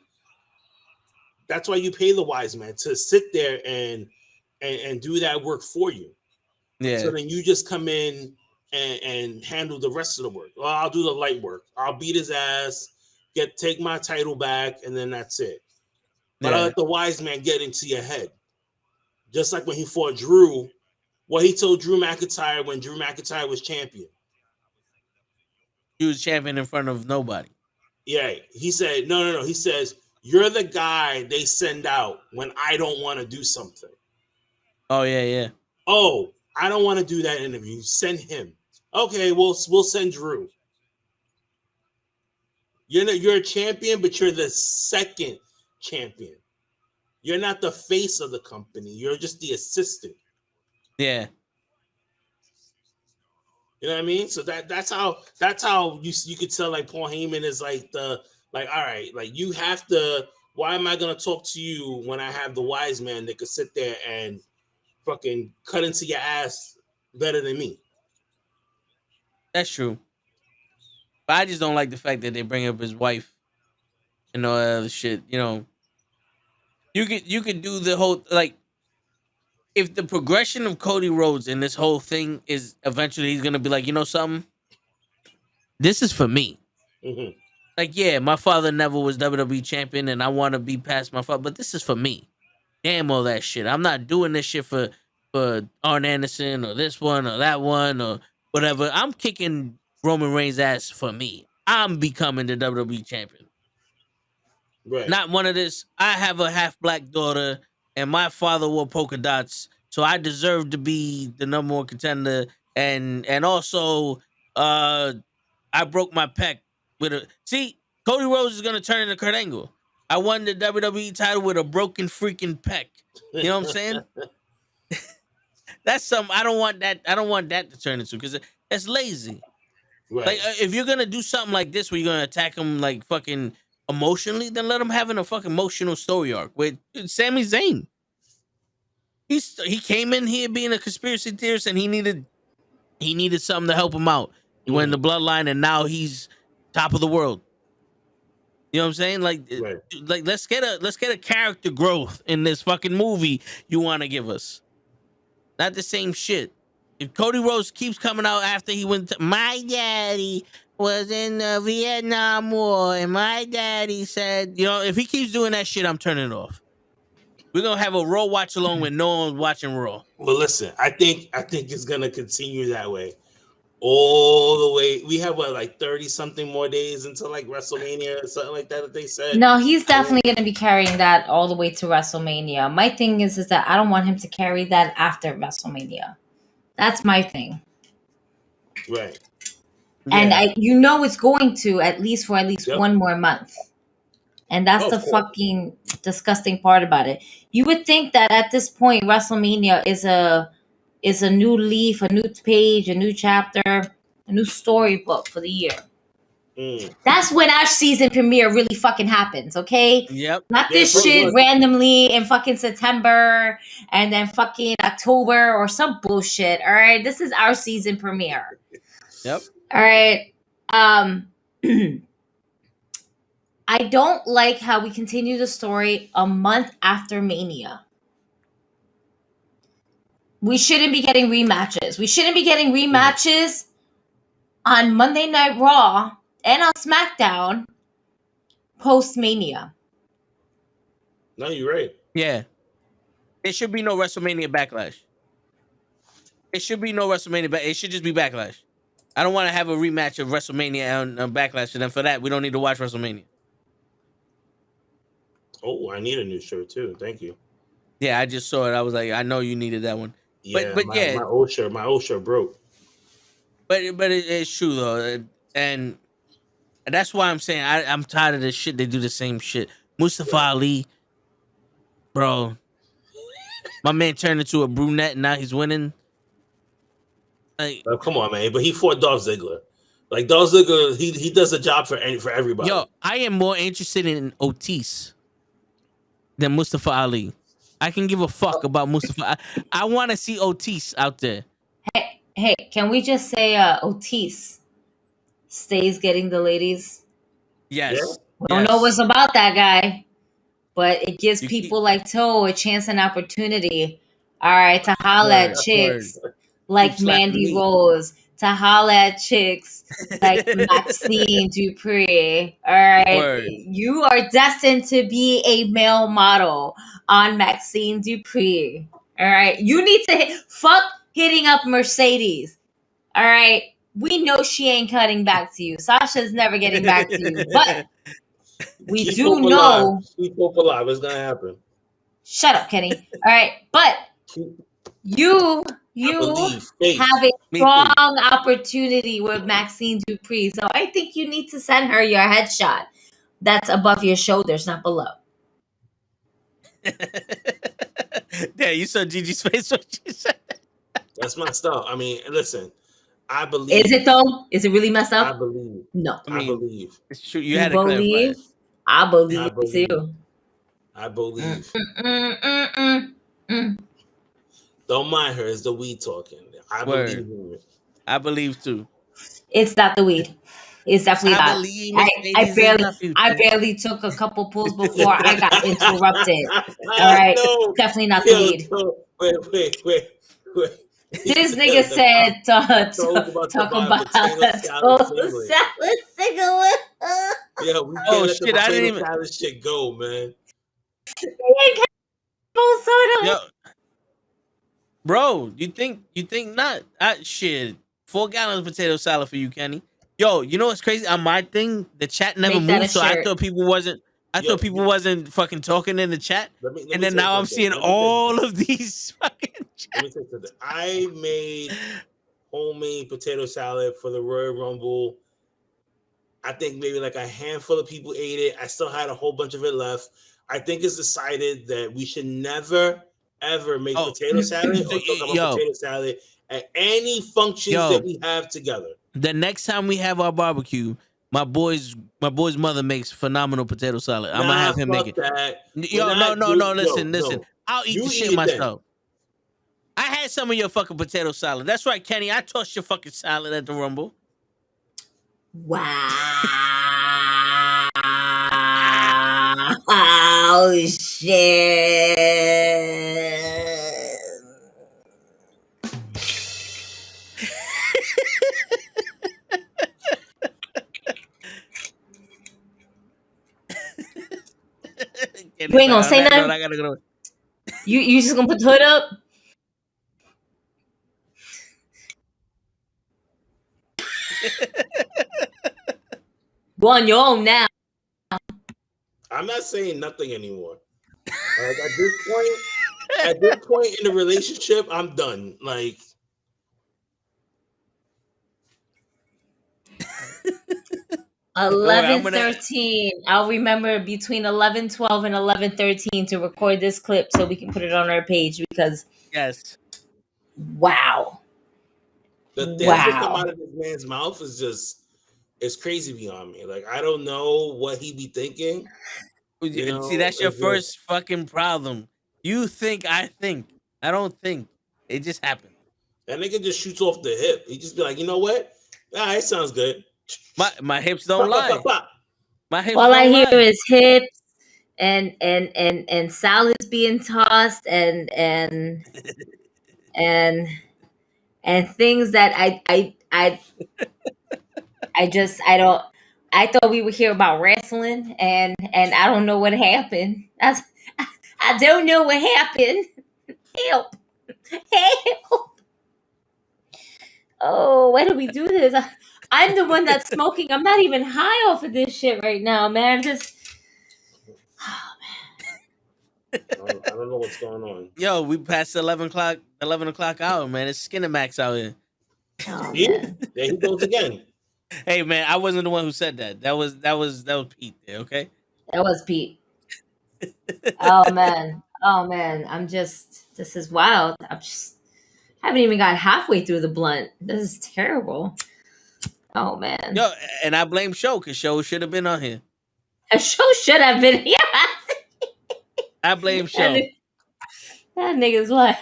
That's why you pay the wise man to sit there and do that work for you. Yeah. So then you just come in and handle the rest of the work. Well, I'll do the light work. I'll beat his ass, take my title back, and then that's it. But I let the wise man get into your head. Just like when he fought Drew, what he told Drew McIntyre when Drew McIntyre was champion. He was champion in front of nobody. Yeah, he said, no. He says, you're the guy they send out when I don't want to do something. Oh, yeah. Oh, I don't want to do that interview. Send him. Okay, we'll send Drew. You're a champion, but you're the second champion. You're not the face of the company. You're just the assistant. Yeah. You know what I mean? So that's how you could tell like Paul Heyman is like all right, like you have to. Why am I gonna talk to you when I have the wise man that could sit there and fucking cut into your ass better than me? That's true. But I just don't like the fact that they bring up his wife and all that other shit. You know, you could do the whole like. If the progression of Cody Rhodes in this whole thing is eventually he's gonna be like, you know something, this is for me. Mm-hmm. Like, yeah, my father never was WWE champion, and I want to be past my father, but this is for me. Damn all that shit. I'm not doing this shit for Arn Anderson or this one or that one or whatever. I'm kicking Roman Reigns' ass for me. I'm becoming the WWE champion. Right. Not one of this. I have a half black daughter, and my father wore polka dots, so I deserve to be the number one contender. And also, I broke my pec with a. See, Cody Rhodes is gonna turn into Kurt Angle. I won the WWE title with a broken freaking pec. You know what I'm saying? That's something I don't want that. I don't want that to turn into because that's lazy. Right. Like if you're gonna do something like this where you're gonna attack him like fucking emotionally, then let him have a fucking emotional story arc with Sami Zayn. He came in here being a conspiracy theorist and he needed something to help him out. He went in the bloodline and now he's top of the world. You know what I'm saying? Like, right. Like let's get a character growth in this fucking movie you want to give us. Not the same shit. If Cody Rhodes keeps coming out after he went to, my daddy was in the Vietnam War and my daddy said, you know, if he keeps doing that shit, I'm turning it off. We're gonna have a Raw watch along when no one's watching Raw. Well, listen, I think it's gonna continue that way all the way. We have like 30 something more days until like WrestleMania or something like that they said. No, he's definitely going to be carrying that all the way to WrestleMania. My thing is that I don't want him to carry that after WrestleMania. That's my thing. Right. And it's going to at least one more month. And that's the fucking disgusting part about it. You would think that at this point, WrestleMania is a new leaf, a new page, a new chapter, a new storybook for the year. That's when our season premiere really fucking happens, okay? Yep. Not this shit randomly in fucking September and then fucking October or some bullshit, all right? This is our season premiere. Yep. All right. I don't like how we continue the story a month after Mania. We shouldn't be getting rematches. We shouldn't be getting rematches on Monday Night Raw and on SmackDown post-Mania. No, you're right. Yeah. There should be no WrestleMania Backlash. It should be no WrestleMania. It should just be Backlash. I don't want to have a rematch of WrestleMania and Backlash, and then for that, we don't need to watch WrestleMania. Oh, I need a new shirt too. Thank you. Yeah, I just saw it. I was like, I know you needed that one. Yeah, but my old shirt broke. But it's true though, and that's why I'm saying I'm tired of this shit. They do the same shit. Mustafa Ali, bro, my man turned into a brunette and now he's winning. Like, oh, come on, man! But he fought Dolph Ziggler. Like Dolph Ziggler, he does a job for everybody. Yo, I am more interested in Otis. than Mustafa Ali. I can give a fuck about Mustafa. I want to see Otis out there. Hey, can we just say Otis stays getting the ladies? Yes. We don't know what's about that guy, but it gives You people like Toe a chance and opportunity. All right, to holla Word, at chicks like Keep slapping Mandy me. Rose, to holla at chicks like Maxine Dupree. All right, Word. you are destined to be a male model on Maxine Dupree. All right, you need to fuck hitting up Mercedes. All right, we know she ain't cutting back to you. Sasha's never getting back to you, but we Keep do hope know. alive. Keep hope alive. It's gonna happen. Shut up, Kenny. All right, but you believe, have a Me strong too. opportunity with Maxine Dupree, so I think you need to send her your headshot. That's above your shoulders, not below. Yeah, you saw Gigi's face when she said that. That's my stuff. I mean, listen, I believe. Is it though? Is it really messed up? I believe. No. I mean, believe. it's true. You You had to clarify it. believe? I believe I believe. too. I believe. Mm. Don't mind her. It's the weed talking. I believe in it. I believe too. It's not the weed. It's definitely I not. believe Mercedes is my future. I barely took a couple pulls before I got interrupted. All right, No. definitely not the weed. Wait. This nigga said talk about potato salad cigarette. Yeah, we can't Oh let the shit! I didn't potato even. salad shit go, man. Yo, bro, you think not? Shit, 4 gallons of potato salad for you, Kenny. Yo, you know what's crazy? On my thing, the chat never Make that a moved, so I shirt. thought people wasn't. Yo, wasn't fucking talking in the chat, let me and then say now I'm something. seeing Let me say all of these fucking Let me say something. I made homemade potato salad for the Royal Rumble. I think maybe like a handful of people ate it. I still had a whole bunch of it left. I think it's decided that we should never, ever make potato salad or talk about potato salad at any functions that we have together. The next time we have our barbecue, my boy's mother makes phenomenal potato salad. I'm gonna have him make it. That. Yo, no. Listen. No. I'll eat the shit it myself. I had some of your fucking potato salad. That's right, Kenny. I tossed your fucking salad at the Rumble. Wow. Oh shit. You ain't gonna say nothing? I gotta go. You just gonna put the hood up? Go on your own now. I'm not saying nothing anymore. Like at this point in the relationship, I'm done. Like 11:13. I'll remember between 11:12 and 11:13 to record this clip so we can put it on our page because yes. Wow. The things that come out of this man's mouth is just it's crazy beyond me. Like I don't know what he be thinking. You know, see, that's your first fucking problem. You think I think. I don't think. It just happened. That nigga just shoots off the hip. He just be like, you know what? Ah, it sounds good. My hips don't lie. My hips all don't I hear lie. is hips and salads being tossed and things that I thought we would hear about wrestling and I don't know what happened. I don't know what happened. Help. Oh, why do we do this? I'm the one that's smoking. I'm not even high off of this shit right now, man. I don't know what's going on. Yo, we passed 11 o'clock hour, man. It's Skinamax out here. Oh, man. There he goes again. Hey man, I wasn't the one who said that. That was Pete there, okay? That was Pete. Oh man. This is wild. I haven't even got halfway through the blunt. This is terrible. Oh man. Yo, and I blame Show because Show should have been on here. A show should have been here. I blame Show. That nigga's like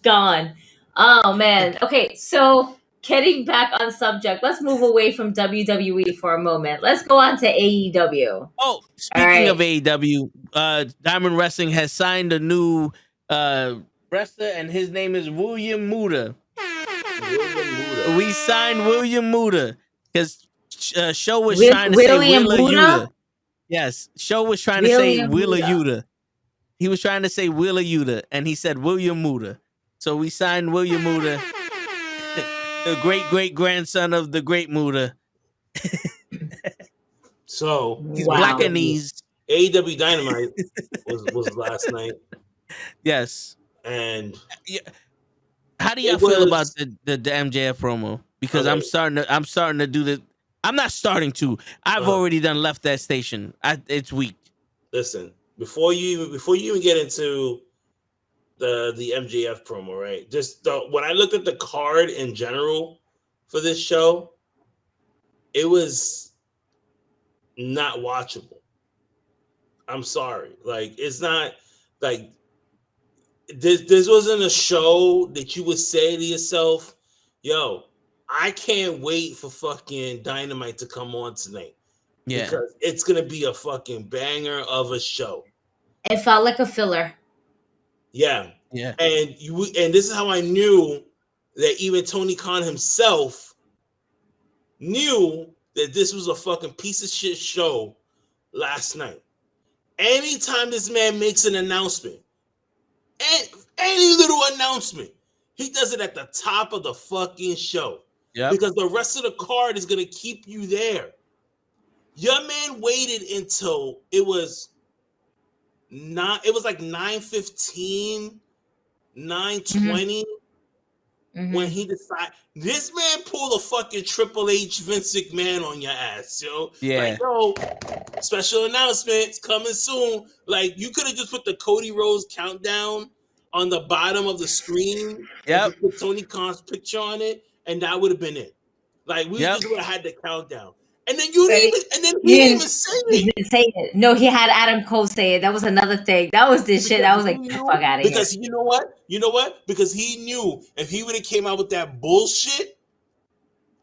gone. Oh man. Okay, so getting back on subject, let's move away from WWE for a moment. Let's go on to AEW. Oh, speaking of AEW, Diamond Wrestling has signed a new wrestler, and his name is William Muda. We signed William Muda because Show was trying to say Wheeler Yuta. Yes, Show was trying to say Wheeler Yuta. He was trying to say Wheeler Yuta, and he said William Muda. So we signed William Muda, the great grandson of the great Muda. So he's Blackanese. AEW Dynamite was last night. Yes. And how do y'all feel about the MJF promo? Because I'm starting to do this. I'm not starting to. I've already done left that station. It's weak. Listen, before you even get into the MJF promo, right? Just when I looked at the card in general for this show, it was not watchable. I'm sorry. Like, it's not like this wasn't a show that you would say to yourself, yo, I can't wait for fucking Dynamite to come on tonight. Yeah. Because it's going to be a fucking banger of a show. It felt like a filler. Yeah. Yeah. And this is how I knew that even Tony Khan himself knew that this was a fucking piece of shit show last night. Anytime this man makes an announcement, any little announcement, he does it at the top of the fucking show. Yeah. Because the rest of the card is going to keep you there. Your man waited until it was like 9:15, 9:20 when he decided. This man pulled a fucking Triple H Vince McMahon on your ass, yo. Yeah. Like, yo, special announcements coming soon. Like, you could have just put the Cody Rhodes countdown on the bottom of the screen. Yeah. Put Tony Khan's picture on it, and that would have been it. Like, we just would have had the countdown. And then he didn't even say it. He didn't say it. No, he had Adam Cole say it. That was another thing. That was this shit. I was like, fuck out of here. Because you know what? Because he knew if he would have came out with that bullshit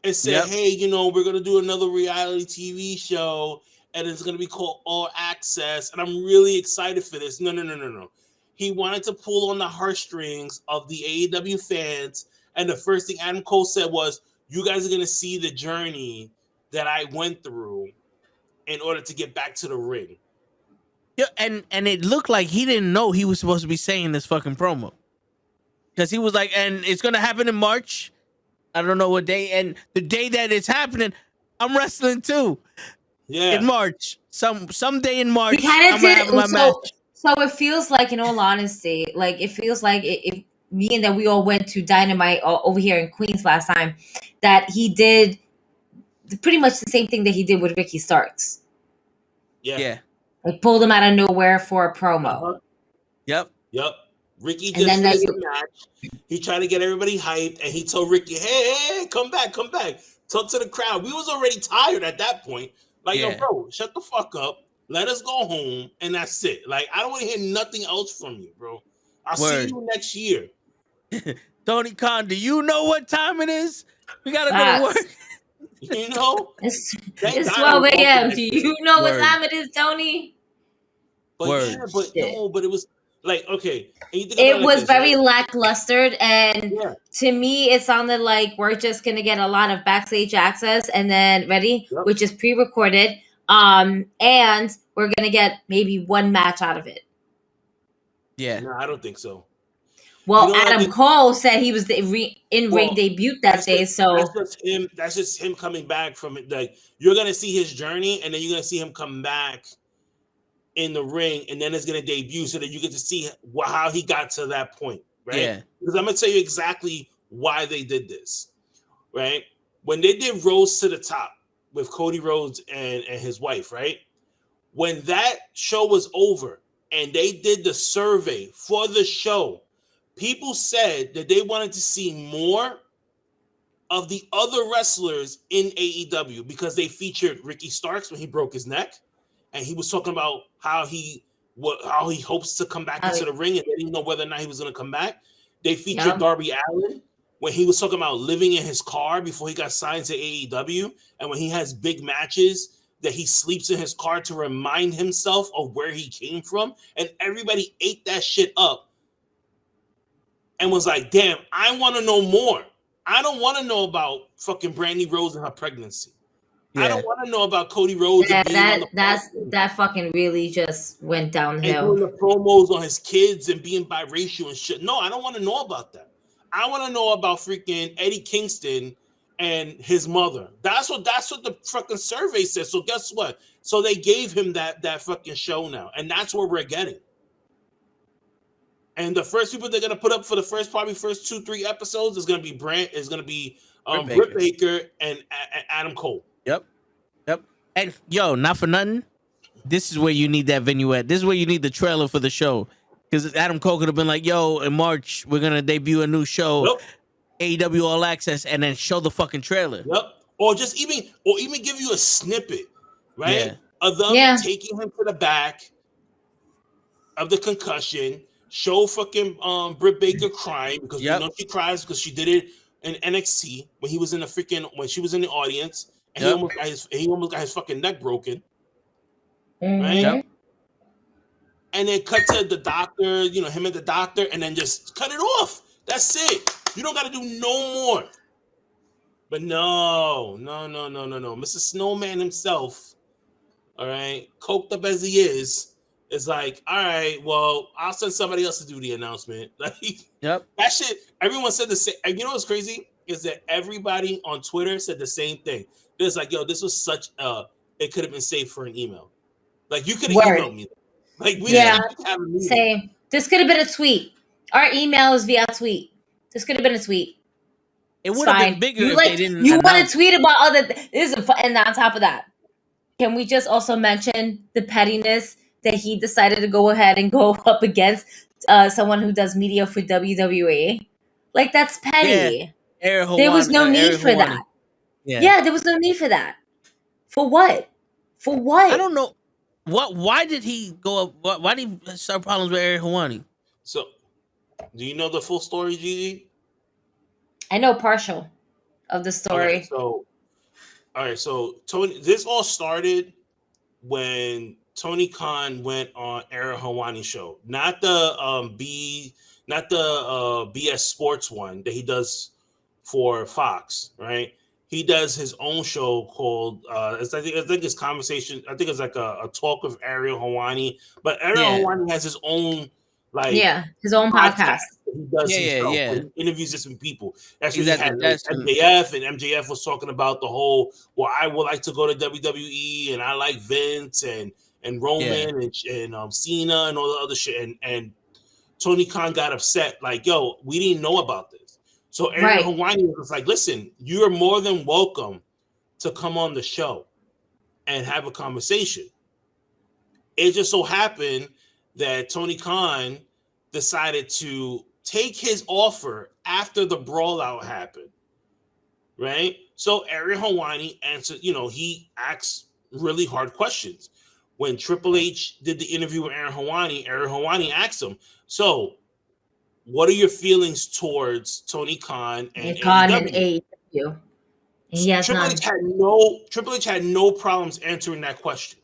and said, hey, we're going to do another reality TV show and it's going to be called All Access and I'm really excited for this. No. He wanted to pull on the heartstrings of the AEW fans. And the first thing Adam Cole said was, you guys are going to see the journey that I went through in order to get back to the ring. Yeah, and it looked like he didn't know he was supposed to be saying this fucking promo. Because he was like, and it's going to happen in March. I don't know what day. And the day that it's happening, I'm wrestling too. Yeah. In March. Someday in March, I'm going to have my match. So it feels like, in all honesty, like it feels like if being that we all went to Dynamite over here in Queens last time, that he did pretty much the same thing that he did with Ricky Starks. Yeah. Like pulled him out of nowhere for a promo. Yep. Ricky just finished the match. He tried to get everybody hyped, and he told Ricky, hey, come back. Talk to the crowd. We was already tired at that point. Like, yo, bro, shut the fuck up. Let us go home, and that's it. Like, I don't want to hear nothing else from you, bro. I'll see you next year. Tony Khan, do you know what time it is? We got to go to work. It's 12 a.m. Do you know what time it is, Tony? But but it was like, okay. It was very lackluster, and to me, it sounded like we're just gonna get a lot of backstage access, and then which is pre-recorded, and we're gonna get maybe one match out of it. Yeah, no, I don't think so. Well, Adam Cole said he was the in-ring debut that day, so that's just him coming back from it. Like, you're gonna see his journey, and then you're gonna see him come back in the ring, and then it's gonna debut, so that you get to see how he got to that point, right? Yeah. Because I'm gonna tell you exactly why they did this, right? When they did Rose to the Top with Cody Rhodes and his wife, right? When that show was over, and they did the survey for the show. People said that they wanted to see more of the other wrestlers in AEW because they featured Ricky Starks when he broke his neck. And he was talking about how he how he hopes to come back into the ring, and they didn't know whether or not he was going to come back. They featured Darby Allin when he was talking about living in his car before he got signed to AEW, and when he has big matches that he sleeps in his car to remind himself of where he came from, and everybody ate that shit up and was like, damn, I want to know more. I don't want to know about fucking Brandy Rose and her pregnancy. I don't want to know about Cody Rhodes and being on the that fucking really just went downhill. And doing the promos on his kids and being biracial and shit. No, I don't want to know about that. I want to know about freaking Eddie Kingston and his mother. That's what the fucking survey says. So guess what? So they gave him that fucking show now, and that's what we're getting. And the first people they're gonna put up for the first 2-3 episodes is gonna be Britt Baker and Adam Cole. Yep. And yo, not for nothing, this is where you need that vignette. This is where you need the trailer for the show. Because Adam Cole could have been like, yo, in March, we're going to debut a new show, AEW All Access, and then show the fucking trailer. Yep. Or even give you a snippet, right? Of them taking him to the back of the concussion, show fucking Britt Baker crying because we know she cries because she did it in NXT when she was in the audience. And he almost got his fucking neck broken. Right? Yep. And then cut to the doctor, him and the doctor, and then just cut it off. That's it. You don't got to do no more. But no. Mr. Snowman himself, all right, coked up as he is like, all right, well, I'll send somebody else to do the announcement. Like, that shit, everyone said the same. And you know what's crazy? Is that everybody on Twitter said the same thing. It's like, yo, this was such it could have been saved for an email. Like, you could have emailed me. Like, we didn't have to have a meeting. Same. This could have been a tweet. Our email is via tweet. This could have been a tweet. It would have been bigger if they didn't. You want to tweet about other and on top of that, can we just also mention the pettiness that he decided to go ahead and go up against someone who does media for WWE? Like, that's petty. There was no need for that. Yeah, there was no need for that. For what? I don't know. Why did he go up? Why did he start problems with Ariel Helwani? So, do you know the full story, Gigi? I know partial of the story. All right. So Tony, this all started when Tony Khan went on Ariel Helwani's show, not the BS Sports one that he does for Fox, right? He does his own show called I think it's Conversation. I think it's like a talk with Ariel Helwani, but Ariel Helwani has his own his own podcast. He does himself. He interviews different people. That's what he had MJF, and MJF was talking about the whole. Well, I would like to go to WWE, and I like Vince and Roman and Cena and all the other shit. And Tony Khan got upset, like, yo, we didn't know about this. So Ariel Helwani was like, listen, you're more than welcome to come on the show and have a conversation. It just so happened that Tony Khan decided to take his offer after the brawlout happened, right? So Ariel Helwani answered, he asks really hard questions. When Triple H did the interview with Ariel Helwani asked him, so what are your feelings towards Tony Khan and AEW? Triple H had no problems answering that question.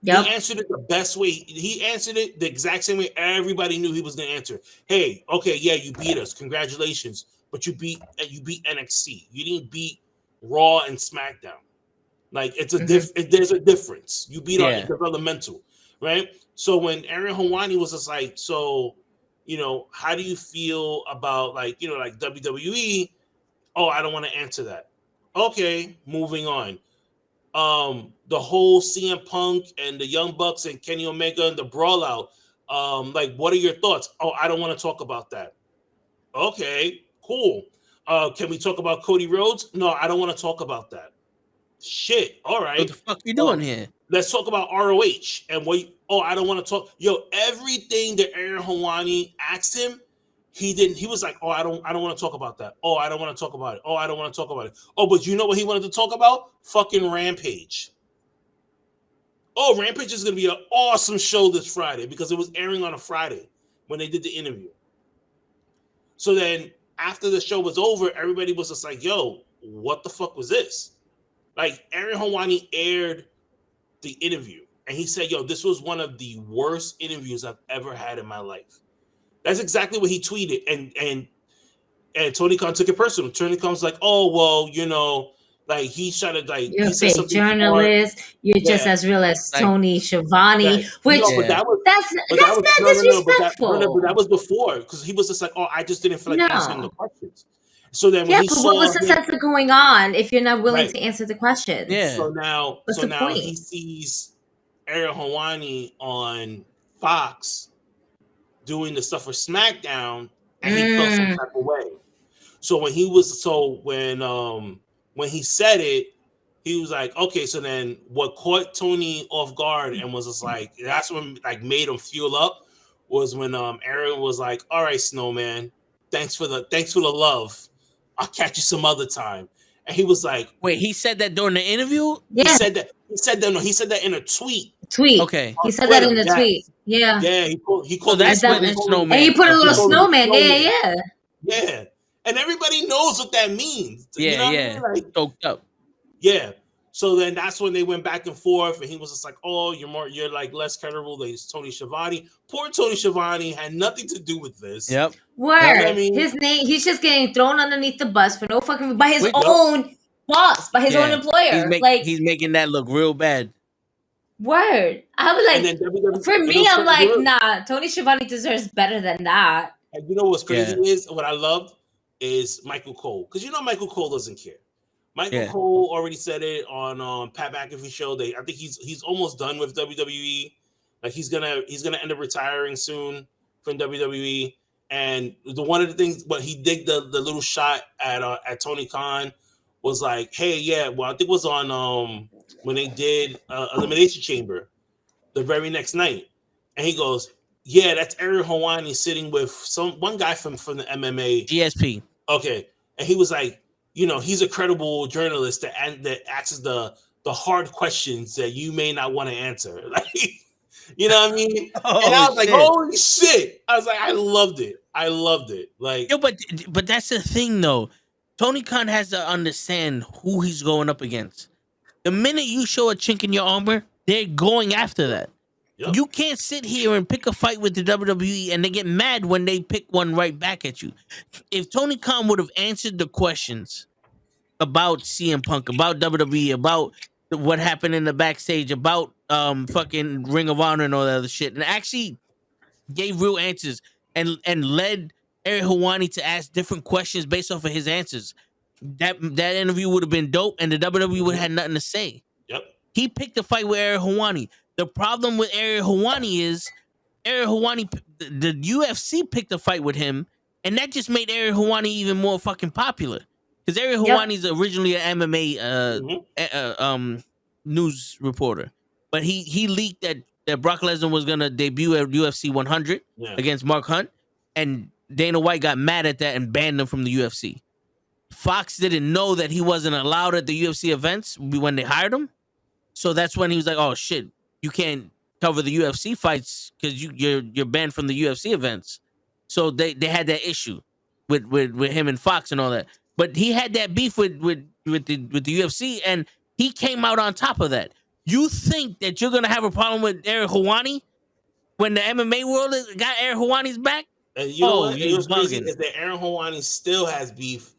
Yep. He answered it the best way. He answered it the exact same way everybody knew he was going to answer. Hey, okay, yeah, you beat us. Congratulations. But you beat NXT. You didn't beat Raw and SmackDown. Like, it's there's a difference. You beat our developmental, right? So when Ariel Helwani was just like, so, how do you feel about like WWE? Oh, I don't want to answer that. Okay, moving on. The whole CM Punk and the Young Bucks and Kenny Omega and the brawl out. What are your thoughts? Oh, I don't want to talk about that. Okay, cool. Can we talk about Cody Rhodes? No, I don't want to talk about that. Shit. All right. What the fuck you doing here? Let's talk about ROH and I don't want to talk. Yo, everything that Ariel Helwani asked him, he didn't. He was like, oh, I don't want to talk about that. Oh, I don't want to talk about it. Oh, I don't want to talk about it. Oh, but you know what he wanted to talk about? Fucking Rampage. oh, Rampage is going to be an awesome show this Friday because it was airing on a Friday when they did the interview. So then after the show was over, everybody was just like, yo, what the fuck was this? Like, Ariel Helwani aired the interview and he said, yo, this was one of the worst interviews I've ever had in my life. That's exactly what he tweeted. And Tony Khan took it personal. Tony Khan's like, oh, well, you know, like he tried to like You're he a said fake something journalist. smart. You're just as real as Like, Tony Schiavone, which no, but that was that's but mad disrespectful. but that was before because he was just like, oh, I just didn't feel like answering the No. questions. So then when Yeah, he but saw what was the sense of going on if you're not willing to answer the questions? Yeah. So now What's the point? he sees Ariel Helwani on Fox doing the stuff for SmackDown, and he felt some type of way. So when he said it, he was like, okay, so then what caught Tony off guard and was just like, that's when like made him fuel up was when Ariel was like, all right, Snowman, thanks for the love. I'll catch you some other time. And he was like, wait, he said that during the interview? Yeah. He said that in a tweet. Okay. He said that in a tweet. Yeah. Yeah, he called so that's when and Snowman. And he put a little snowman. Yeah. Yeah. And everybody knows what that means. Yeah, you know yeah. what I mean? Like, choked up. Yeah. So then that's when they went back and forth, and he was just like, "Oh, you're like less credible than Tony Schiavone." Poor Tony Schiavone had nothing to do with this. Yep. Word. You know what I mean? His name. He's just getting thrown underneath the bus for no fucking by his own boss, by his own employer. He's making that look real bad. Word. I was like, for me, I'm like, nah. Tony Schiavone deserves better than that. And you know what's crazy is what I loved is Michael Cole, because you know Michael Cole doesn't care. Michael Cole already said it on Pat McAfee show. I think he's almost done with WWE. Like he's gonna end up retiring soon from WWE. And one of the things, but he did the little shot at Tony Khan was like, hey, yeah, well, I think it was on when they did Elimination Chamber the very next night, and he goes, yeah, that's Ariel Helwani sitting with one guy from the MMA GSP. Okay, and he was like, you know, he's a credible journalist that asks the hard questions that you may not want to answer. Like, you know what I mean? And I was like, holy shit. I was like, I loved it. Like, yo, but that's the thing though. Tony Khan has to understand who he's going up against. The minute you show a chink in your armor, they're going after that. Yep. You can't sit here and pick a fight with the WWE and they get mad when they pick one right back at you. If Tony Khan would have answered the questions about CM Punk, about WWE, about what happened in the backstage, about fucking Ring of Honor and all that other shit, and actually gave real answers and led Ariel Helwani to ask different questions based off of his answers, that interview would have been dope and the WWE would have had nothing to say. Yep. He picked a fight with Ariel Helwani. The problem with Ariel Helwani is Ariel Helwani, the UFC picked a fight with him, and that just made Ariel Helwani even more fucking popular. Because Ariel Helwani is originally an MMA news reporter, but he leaked that Brock Lesnar was gonna debut at UFC 100 against Mark Hunt, and Dana White got mad at that and banned him from the UFC. Fox didn't know that he wasn't allowed at the UFC events when they hired him, so that's when he was like, "Oh shit, you can't cover the UFC fights because you're banned from the UFC events." So they had that issue with him and Fox and all that. But he had that beef with the UFC, and he came out on top of that. You think that you're gonna have a problem with Ariel Helwani when the MMA world got Ariel Helwani's back? And you know what's crazy is that Ariel Helwani still has beef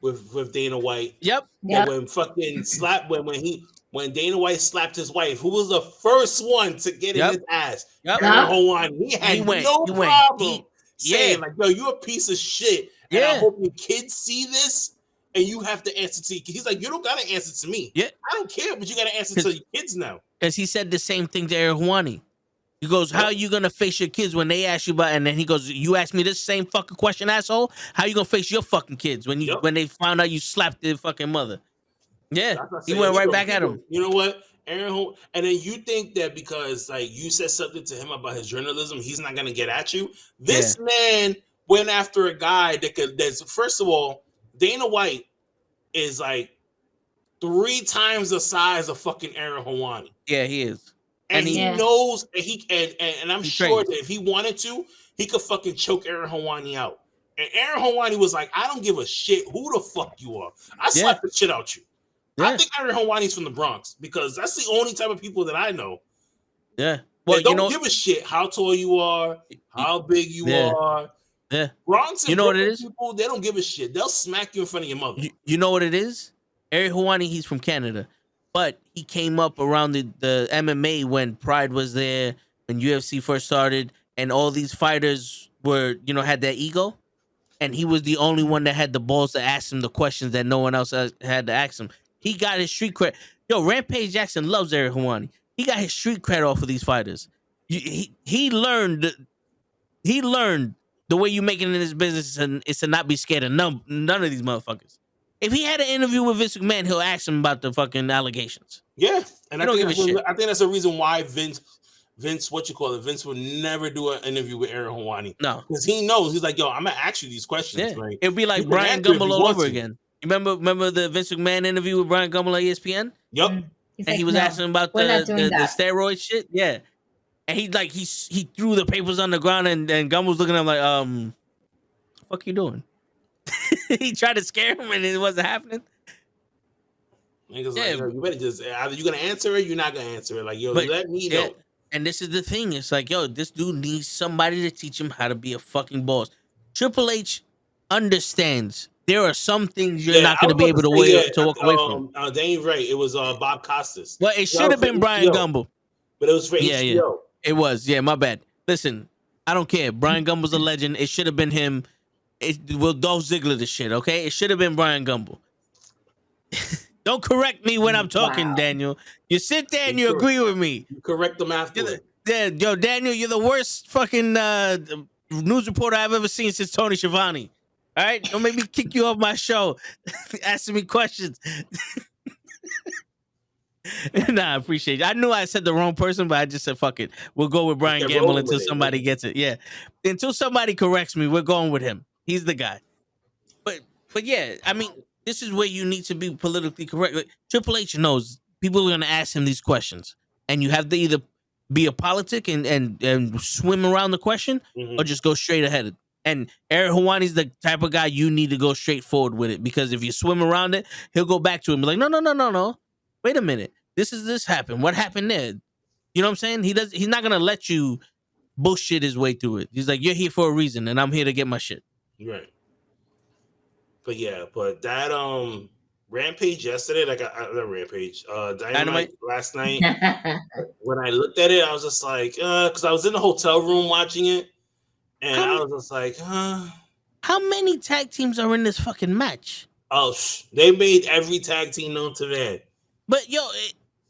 with Dana White. Yep. And when fucking when Dana White slapped his wife, who was the first one to get in his ass? Ariel Helwani. He had no problem saying like, "Yo, you a piece of shit." And I hope your kids see this and you have to answer to. He's like, you don't gotta answer to me. Yeah, I don't care, but you gotta answer to your kids now. Because he said the same thing to Ariel Helwani. He goes, "How are you gonna face your kids when they ask you about?" And then he goes, "You ask me this same fucking question, asshole. How you gonna face your fucking kids when they found out you slapped their fucking mother?" Yeah, he went right back at him. You know what, Aaron? And then you think that because like you said something to him about his journalism, he's not gonna get at you. This man went after a guy that's first of all, Dana White is like 3 times the size of fucking Ariel Helwani. Yeah, he is. And he knows, and I'm sure that if he wanted to, he could fucking choke Aaron Hawani out. And Aaron Hawani was like, I don't give a shit who the fuck you are. I slap the shit out you. Yeah. I think Aaron Hawani's from the Bronx because that's the only type of people that I know. Yeah. Well, they don't give a shit how tall you are, how big you are. Yeah. Bronx and what it is? People, they don't give a shit. They'll smack you in front of your mother. You know what it is? Aaron Hawani, he's from Canada. But he came up around the MMA when Pride was there, when UFC first started, and all these fighters were, had that ego. And he was the only one that had the balls to ask him the questions that no one else had to ask him. He got his street cred. Yo, Rampage Jackson loves Aaron Hawani. He got his street cred off of these fighters. He learned the way you make it in this business is to not be scared of none of these motherfuckers. If he had an interview with Vince McMahon, he'll ask him about the fucking allegations. Yeah, and I think that's a reason why Vince, Vince would never do an interview with Aaron Hawani. No, because he knows he's like, yo, I'm gonna ask you these questions. Yeah. Like, it'd be like Brian Gumbel all over again. You remember the Vince McMahon interview with Brian Gumbel on ESPN? Yep. And he was asking about the steroid shit. Yeah, and he threw the papers on the ground, and Gumbel was looking at him like, what the fuck you doing? He tried to scare him, and it wasn't happening. Niggas like, yo, you better just either you're gonna answer it, or you're not gonna answer it. Like, yo, let me know. And this is the thing. It's like, yo, this dude needs somebody to teach him how to be a fucking boss. Triple H understands there are some things you're not going to be able to walk away from. Danny's right. It was Bob Costas. Well, it should have been Brian Gumbel. But it was for HBO. Yeah. It was. Yeah, my bad. Listen, I don't care. Brian Gumbel's a legend. It should have been him. Dolph Ziggler the shit, okay? It should have been Brian Gumbel. Don't correct me when I'm talking, Daniel. You sit there and you agree with me. You correct them after. Yo, Daniel, you're the worst fucking news reporter I've ever seen since Tony Schiavone. All right? Don't make me kick you off my show asking me questions. Nah, I appreciate it. I knew I said the wrong person, but I just said, fuck it. We'll go with Brian Gamble until somebody gets it. Yeah. Until somebody corrects me, we're going with him. He's the guy. But yeah, I mean, this is where you need to be politically correct. Like, Triple H knows people are going to ask him these questions, and you have to either be a politic and swim around the question, or just go straight ahead. And Aaron Hawani's the type of guy you need to go straight forward with it, because if you swim around it, he'll go back to him and be like, no. Wait a minute. This happened. What happened there? You know what I'm saying? He's not going to let you bullshit his way through it. He's like, you're here for a reason, and I'm here to get my shit. Right. But yeah, that Rampage yesterday, Rampage, Dynamite last night. When I looked at it, I was just like, because I was in the hotel room watching it, and I was just like, How many tag teams are in this fucking match? Oh, they made every tag team known to man. But yo,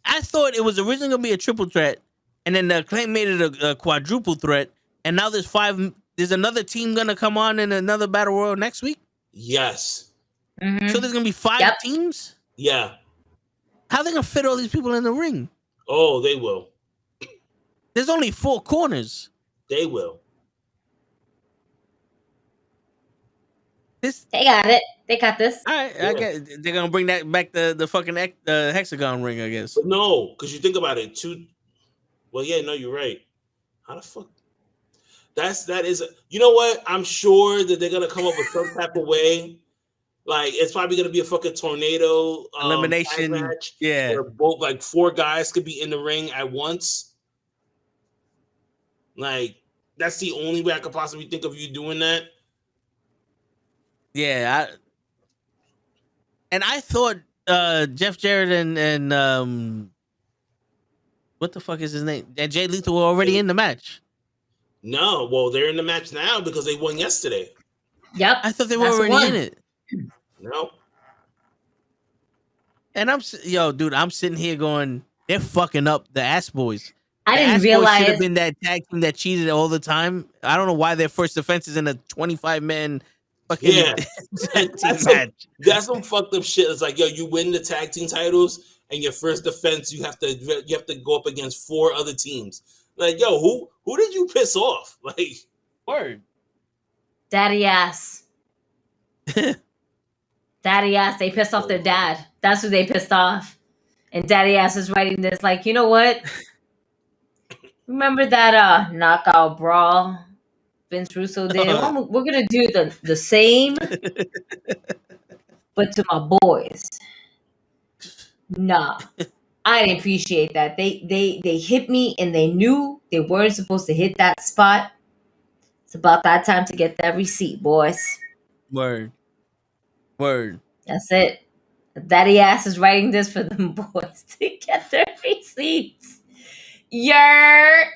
I thought it was originally gonna be a triple threat, and then the Acclaim made it a quadruple threat, and now there's 5. There's another team gonna come on in another battle royal next week. Yes. Mm-hmm. So there's gonna be 5 teams. Yeah. How are they gonna fit all these people in the ring? Oh, they will. There's only 4 corners. They will. They got it. They got this. All right, I guess they're gonna bring that back the fucking hexagon ring, I guess. But no, because you think about it, Well, yeah, no, you're right. How the fuck? That is. You know what? I'm sure that they're gonna come up with some type of way. Like, it's probably gonna be a fucking tornado elimination match. Yeah, where both 4 guys could be in the ring at once. Like, that's the only way I could possibly think of you doing that. Yeah, I thought Jeff Jarrett and what the fuck is his name? And Jay Lethal were already in the match. No, well, they're in the match now because they won yesterday. Yep, I thought they were already in it. No. And I'm sitting here going, they're fucking up the Ass Boys. I didn't realize should have been that tag team that cheated all the time. I don't know why their first defense is in a 25-man fucking that's some fucked up shit. It's like, yo, you win the tag team titles, and your first defense you have to go up against 4 other teams. Like, yo, who did you piss off? Like, word, daddy ass. Daddy ass. They pissed off their dad. That's who they pissed off. And daddy ass is writing this like, you know what? Remember that knockout brawl Vince Russo did? We're gonna do the same, but to my boys. Nah, I didn't appreciate that. They hit me and they knew they weren't supposed to hit that spot. It's about that time to get that receipt, boys. Word. That's it. Daddy ass is writing this for them boys to get their receipts. Yer,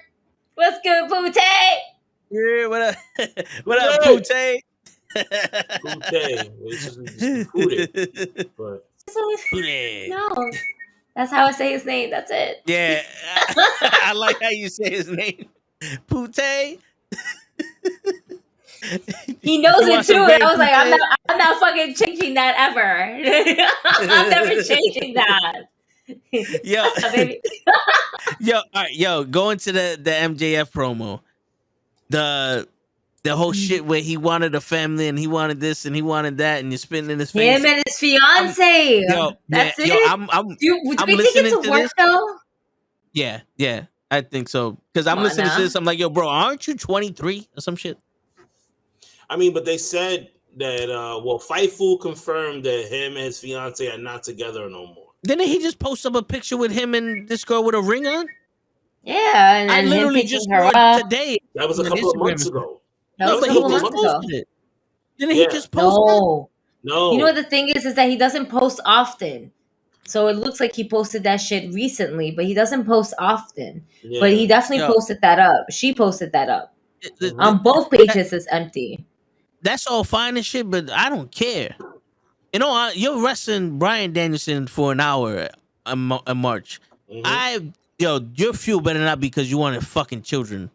what's good, Pootie? Yeah, what up? What up, Pootie? Pootie. It's just Pootie. But Pootie. No, that's how I say his name. That's it. Yeah, I like how you say his name, Pootie. He knows it too. And I was like, I'm not fucking changing that ever. I'm never changing that. Yo, yo, all right, yo, going to the MJF promo, the whole shit where he wanted a family and he wanted this and he wanted that, and you're spitting in his face. Him and his fiance. That's it. Yo, I'm do we think it's a work though? Yeah, I think so. Because I'm listening to this, I'm like, yo, bro, aren't you 23 or some shit? I mean, but they said that Fightful confirmed that him and his fiance are not together no more. Didn't he just post up a picture with him and this girl with a ring on? Yeah, and I literally just saw it today. That was a couple of months ago. That was a couple of months ago. Didn't he just post No. You know what the thing is that he doesn't post often. So it looks like he posted that shit recently, but he doesn't post often. Yeah. But he definitely posted that up. She posted that up. On both pages, it's empty. That's all fine and shit, but I don't care. You know, you're wrestling Bryan Danielson for an hour in March. Mm-hmm. Your fuel better not be because you wanted fucking children.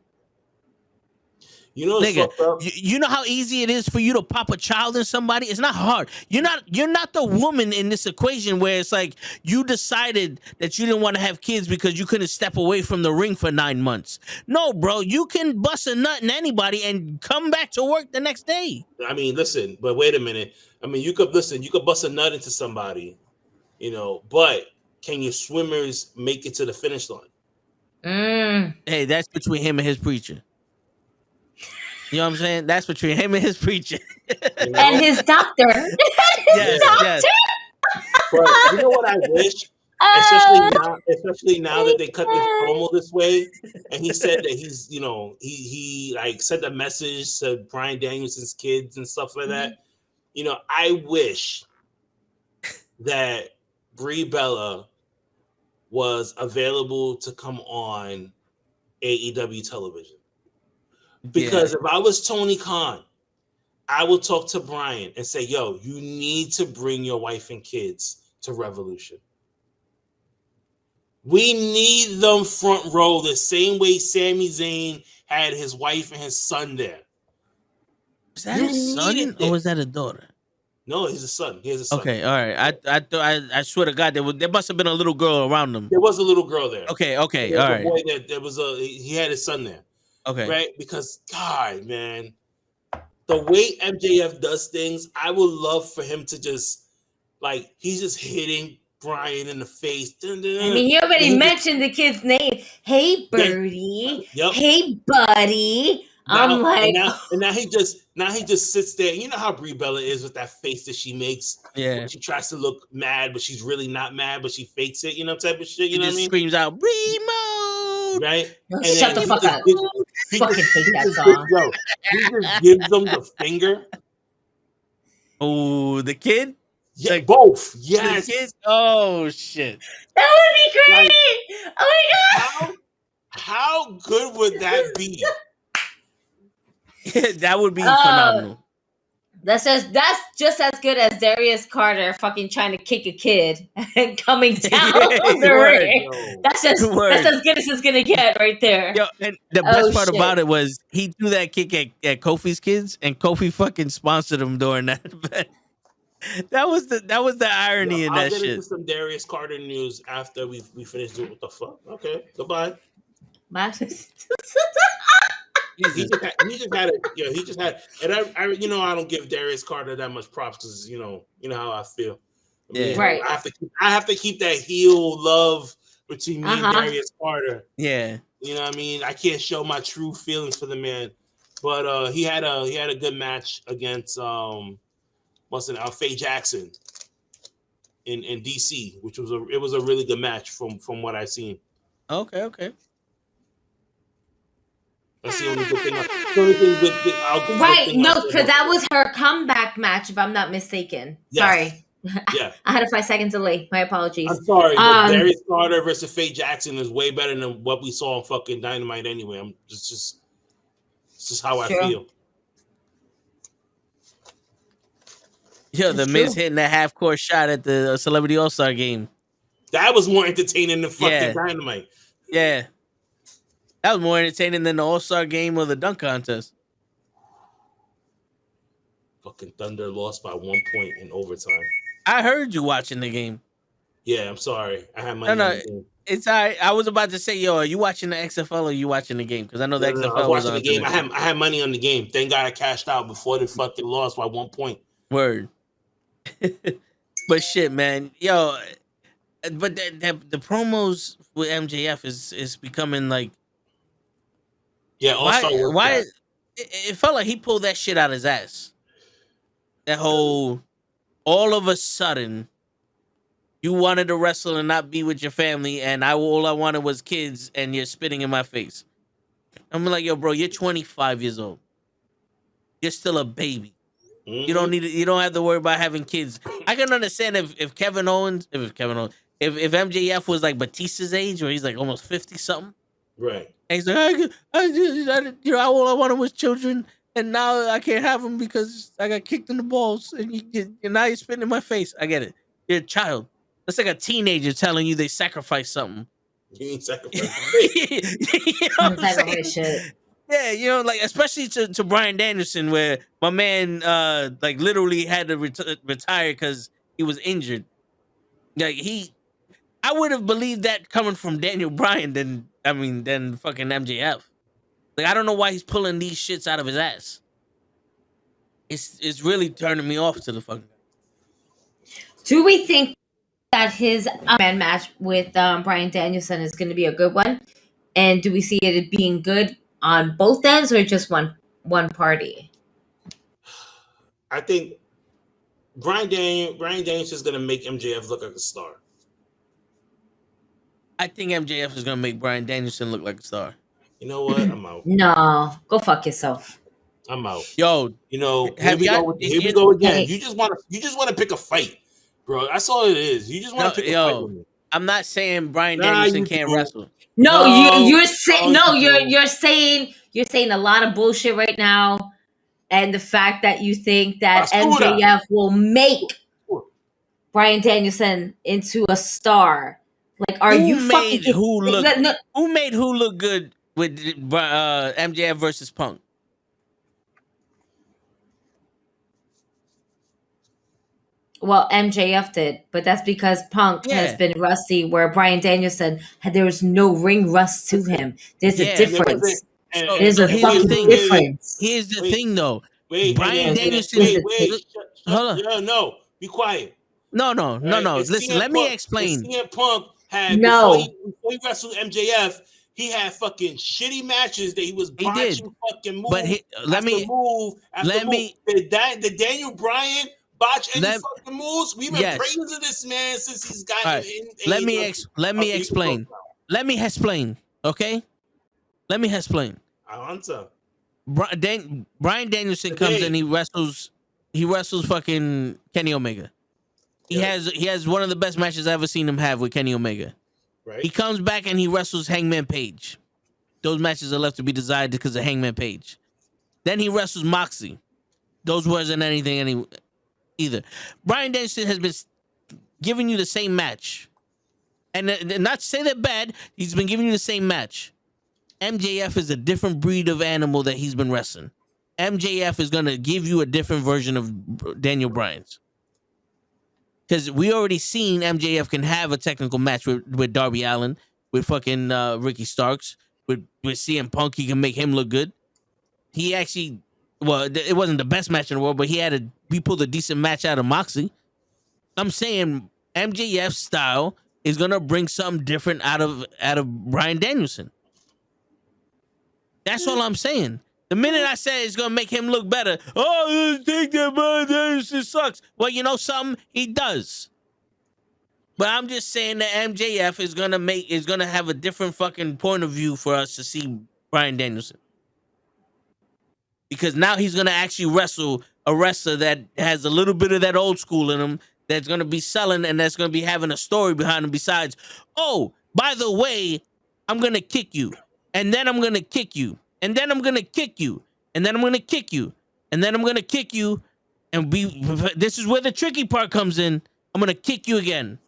You know, nigga, you know how easy it is for you to pop a child in somebody? It's not hard. You're not the woman in this equation where it's like you decided that you didn't want to have kids because you couldn't step away from the ring for 9 months. No, bro, you can bust a nut in anybody and come back to work the next day. I mean, listen, but wait a minute. I mean, you could bust a nut into somebody, you know, but can your swimmers make it to the finish line? Hey, that's between him and his preacher. You know what I'm saying? That's between him and his preacher. You know? And his doctor. Yes. But you know what I wish? Especially now that they cut this promo this way, and he said that he's, you know, he like sent a message to Bryan Danielson's kids and stuff like that. You know, I wish that Brie Bella was available to come on AEW television. Because if I was Tony Khan, I would talk to Bryan and say, yo, you need to bring your wife and kids to Revolution. We need them front row the same way Sami Zayn had his wife and his son there. Is that his son or was that a daughter? No, he's a son. He has a son. Okay, all right. I swear to God, there must have been a little girl around him. There was a little girl there. Okay, all right. Boy he had his son there. Okay. Right? Because, God, man, the way MJF does things, I would love for him to just, like, he's just hitting Bryan in the face. I mean, he already mentioned the kid's name. Hey, Birdie. Yep. Hey, buddy. I'm like... And now he just sits there. You know how Brie Bella is with that face that she makes? Yeah. She tries to look mad, but she's really not mad, but she fakes it, you know, type of shit. You know what I mean? Screams out, Brie Mode! Right? And shut the fuck up. Fucking hate that song. Yo, he just gives them the finger. Oh, the kid? Yeah, both. Yes. The kid? Oh, shit. That would be great. Like, oh my God. How good would that be? That would be phenomenal. That's just as good as Darius Carter fucking trying to kick a kid and coming down the ring. That's as good as it's gonna get right there. Yo, and the best part about it was he threw that kick at Kofi's kids, and Kofi fucking sponsored him during that event. That was the irony in that shit. I'll get into some Darius Carter news after we finish doing what the fuck. Okay, goodbye. He just had it. Yeah, he just had. And I I don't give Darius Carter that much props because you know how I feel. I mean, right. I have to keep that heel love between me and Darius Carter. Yeah. You know what I mean? I can't show my true feelings for the man, but he had a good match against Faye Jackson in DC, which was a really good match from what I've seen. Okay. That's the only good thing. The only thing good thing. Right? No, because that was her comeback match, if I'm not mistaken. Yes. Sorry. Yeah. I had a 5-second delay. My apologies. I'm sorry, but Darius Carter versus Faye Jackson is way better than what we saw on fucking Dynamite anyway. It's just how I feel. Yo, the Miz hitting that half-court shot at the Celebrity All-Star game. That was more entertaining than fucking Dynamite. Yeah. That was more entertaining than the All-Star game or the dunk contest. Fucking Thunder lost by 1 point in overtime. I heard you watching the game. Yeah, I'm sorry. I had money on the game. It's all right. I was about to say, yo, are you watching the XFL or are you watching the game? Because I know the XFL I was watching the game. I had money on the game. Thank God I cashed out before they fucking lost by 1 point. Word. But shit, man. Yo, but the promos with MJF is becoming like... Yeah, why it felt like he pulled that shit out of his ass. That whole... All of a sudden, you wanted to wrestle and not be with your family, and all I wanted was kids, and you're spitting in my face. I'm like, yo, bro, you're 25 years old. You're still a baby. Mm-hmm. You don't have to worry about having kids. I can understand if MJF was like Batista's age, or he's like almost 50 something. Right. And he's like, all I wanted was children. And now I can't have them because I got kicked in the balls, and now you're spitting in my face. I get it. You're a child. That's like a teenager telling you they sacrificed something. You ain't sacrificed. You know what I'm saying? Yeah, you know, like especially to Bryan Danielson, where my man like literally had to retire because he was injured. Like I would have believed that coming from Daniel Bryan than fucking MJF. Like, I don't know why he's pulling these shits out of his ass. It's really turning me off to the fucking guy. Do we think that his man match with Bryan Danielson is going to be a good one? And do we see it being good on both ends or just one party? I think Bryan Danielson is going to make MJF look like a star. I think MJF is going to make Bryan Danielson look like a star. You know what? I'm out. No, go fuck yourself. I'm out. Yo, you know, here we go again. You just want to pick a fight, bro. That's all it is. You just want to pick a fight with me. I'm not saying Bryan Danielson can't wrestle. You're saying a lot of bullshit right now, and the fact that you think that MJF will make Bryan Danielson into a star. Like, who made who look good with MJF versus Punk? Well, MJF did, but that's because Punk has been rusty, where Bryan Danielson there was no ring rust to him. There's a difference. There's a fucking difference. Here's the thing, though. Bryan Danielson. Hold on. No, be quiet. No. Listen, let me explain. CM Punk had before he wrestled MJF, he had fucking shitty matches that he was botching fucking move. But did Daniel Bryan botch any fucking moves? We've been praising this man since he's gotten in. Let me explain. Okay? Let me explain. I answer. Bryan Danielson comes and he wrestles fucking Kenny Omega. He has one of the best matches I've ever seen him have with Kenny Omega. Right. He comes back and he wrestles Hangman Page. Those matches are left to be desired because of Hangman Page. Then he wrestles Moxley. Those wasn't anything either. Bryan Danielson has been giving you the same match. And not to say they're bad, he's been giving you the same match. MJF is a different breed of animal that he's been wrestling. MJF is going to give you a different version of Daniel Bryan's. Because we already seen MJF can have a technical match with Darby Allin, with fucking Ricky Starks, with CM Punk. He can make him look good. He actually, it wasn't the best match in the world, but we pulled a decent match out of Moxley. I'm saying MJF's style is gonna bring something different out of Bryan Danielson. That's all I'm saying. The minute I say it's gonna make him look better, oh, think that this sucks. Well, you know something, he does. But I'm just saying that MJF is gonna have a different fucking point of view for us to see Bryan Danielson. Because now he's gonna actually wrestle a wrestler that has a little bit of that old school in him, that's gonna be selling and that's gonna be having a story behind him besides, oh, by the way, I'm gonna kick you, and then I'm gonna kick you, and then I'm gonna kick you, and then I'm gonna kick you, and then I'm gonna kick you, and this is where the tricky part comes in. I'm gonna kick you again.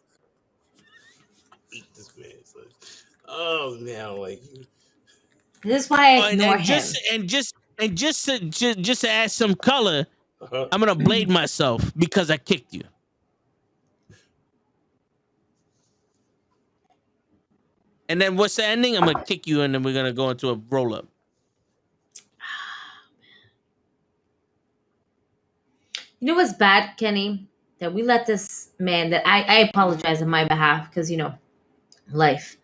Eat this man. Oh, now like this is why I ignore him. Just to add some color, I'm gonna blade myself because I kicked you. And then what's the ending? I'm gonna kick you, and then we're gonna go into a roll up. You know what's bad, Kenny? That we let this man, that I apologize on my behalf because, you know, life.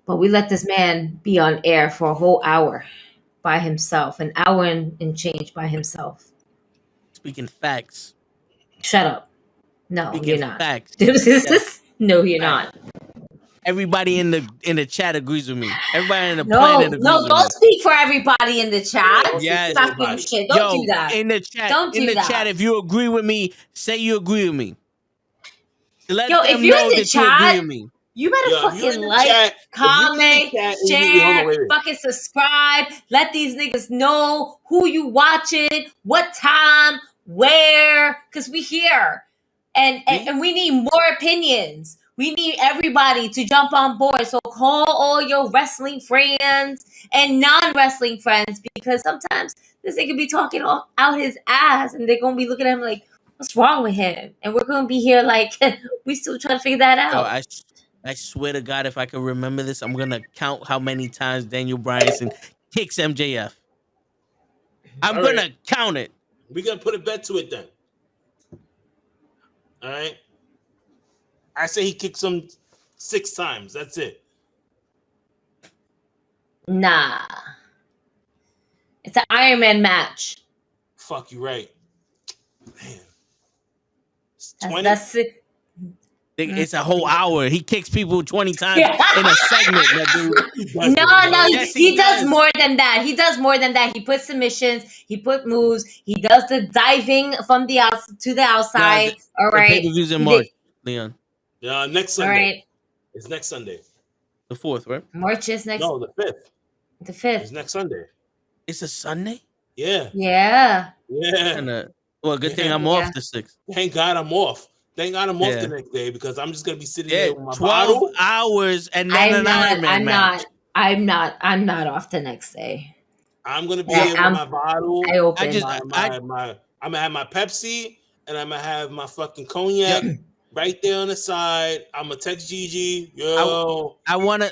But we let this man be on air for a whole hour by himself, an hour and change by himself. Speaking facts. Shut up. No, Speaking you're not. Facts. No, you're not. Everybody in the chat agrees with me. Everybody in the planet agrees with me. No, don't speak for everybody in the chat. Yes. Stop giving shit. Don't do that. In the chat, don't do that. Chat, if you agree with me, say you agree with me. Let if you're in the chat, you agree with me. You better fucking like, comment, share, fucking subscribe. Let these niggas know who you watching, what time, where, because we here. And we need more opinions. We need everybody to jump on board. So call all your wrestling friends and non-wrestling friends, because sometimes this nigga be talking out his ass and they're going to be looking at him like, what's wrong with him? And we're going to be here like, we still trying to figure that out. I swear to God, if I can remember this, I'm going to count how many times Daniel Bryan kicks MJF. I'm going to count it. We're going to put a bet to it then. All right? I say he kicks him 6 times. That's it. Nah. It's an Iron Man match. Fuck, you right. Man. It's 20? That's it. It's a whole hour. He kicks people 20 times in a segment. No, yes, he does more than that. He does more than that. He puts submissions. He put moves. He does the diving from the to the outside. All right. Pay-per-views in March, Leon. Next Sunday. All right. It's next Sunday. The 4th, right? March is next. No, the 5th. The 5th. It's next Sunday. It's a Sunday? Yeah. Yeah. Yeah. Well, good thing I'm off the 6th. Thank God I'm off. Thank God I'm off the next day, because I'm just gonna be sitting there with my 12 hours and then an Iron Man match. I'm not off the next day. I'm gonna be here with my bottle. I'm gonna have my Pepsi, and I'm gonna have my fucking cognac right there on the side. I'm gonna text Gigi. Yo, I wanna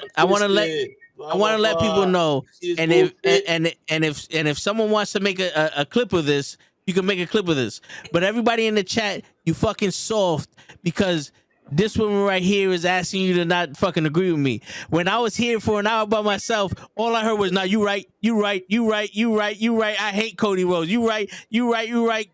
let people know, and if someone wants to make a clip of this, you can make a clip of this. But everybody in the chat, you fucking soft, because this woman right here is asking you to not fucking agree with me. When I was here for an hour by myself, all I heard was, "No, you right. I hate Cody Rhodes. You right.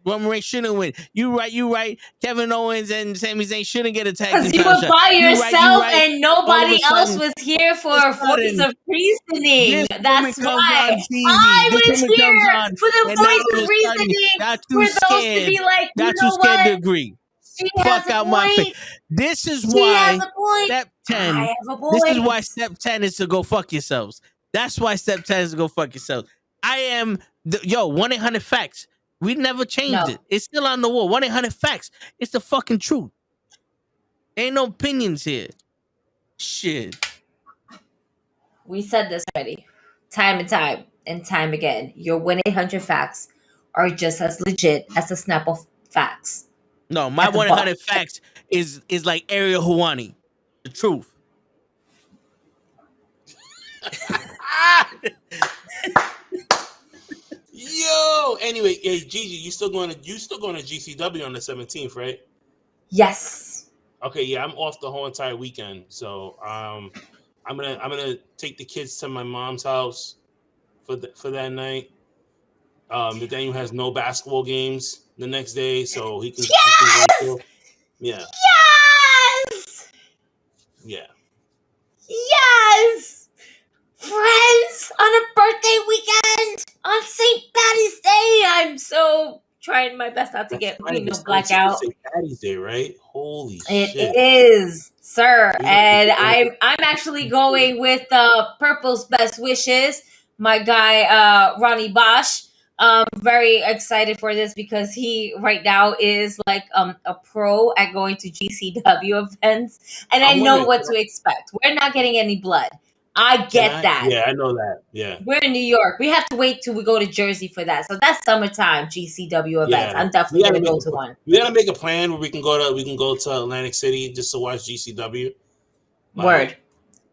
Roman Reigns shouldn't win. You right. Kevin Owens and Sami Zayn shouldn't get attacked." Because you were by yourself and nobody else was here for a voice of reasoning. That's why I was here for the voice of reasoning. For those to be like, you know what? Scared to agree. Fuck out my face. This is why step 10. This is why step 10 is to go fuck yourselves. That's why step 10 is to go fuck yourselves. I am 1-800 facts. We never changed it. It's still on the wall. 1-800 facts. It's the fucking truth. Ain't no opinions here. Shit. We said this already. Time and time again. Your 1-800 facts are just as legit as the Snapple facts. No, my 1-800 facts is like Ariel Helwani. The truth. Yo. Anyway, hey Gigi, you still going to GCW on the 17th, right? Yes. Okay, yeah, I'm off the whole entire weekend, so I'm gonna take the kids to my mom's house for that night. Nathaniel has no basketball games the next day, so he can wait till. Yeah. Yes. Yeah. Yes. Friends on a birthday weekend on St. Patty's Day. I'm so trying my best not to get blackout. St. Patty's Day, right? Holy shit! It is, sir, and I'm actually going with Purple's best wishes. My guy Ronnie Bosch. Very excited for this because he right now is like a pro at going to GCW events, and I know what to expect. We're not getting any blood. I get that. Yeah, I know that. Yeah. We're in New York. We have to wait till we go to Jersey for that. So that's summertime GCW events. Yeah. I'm definitely gonna go to one. We gotta make a plan where we can go to Atlantic City just to watch GCW. Word.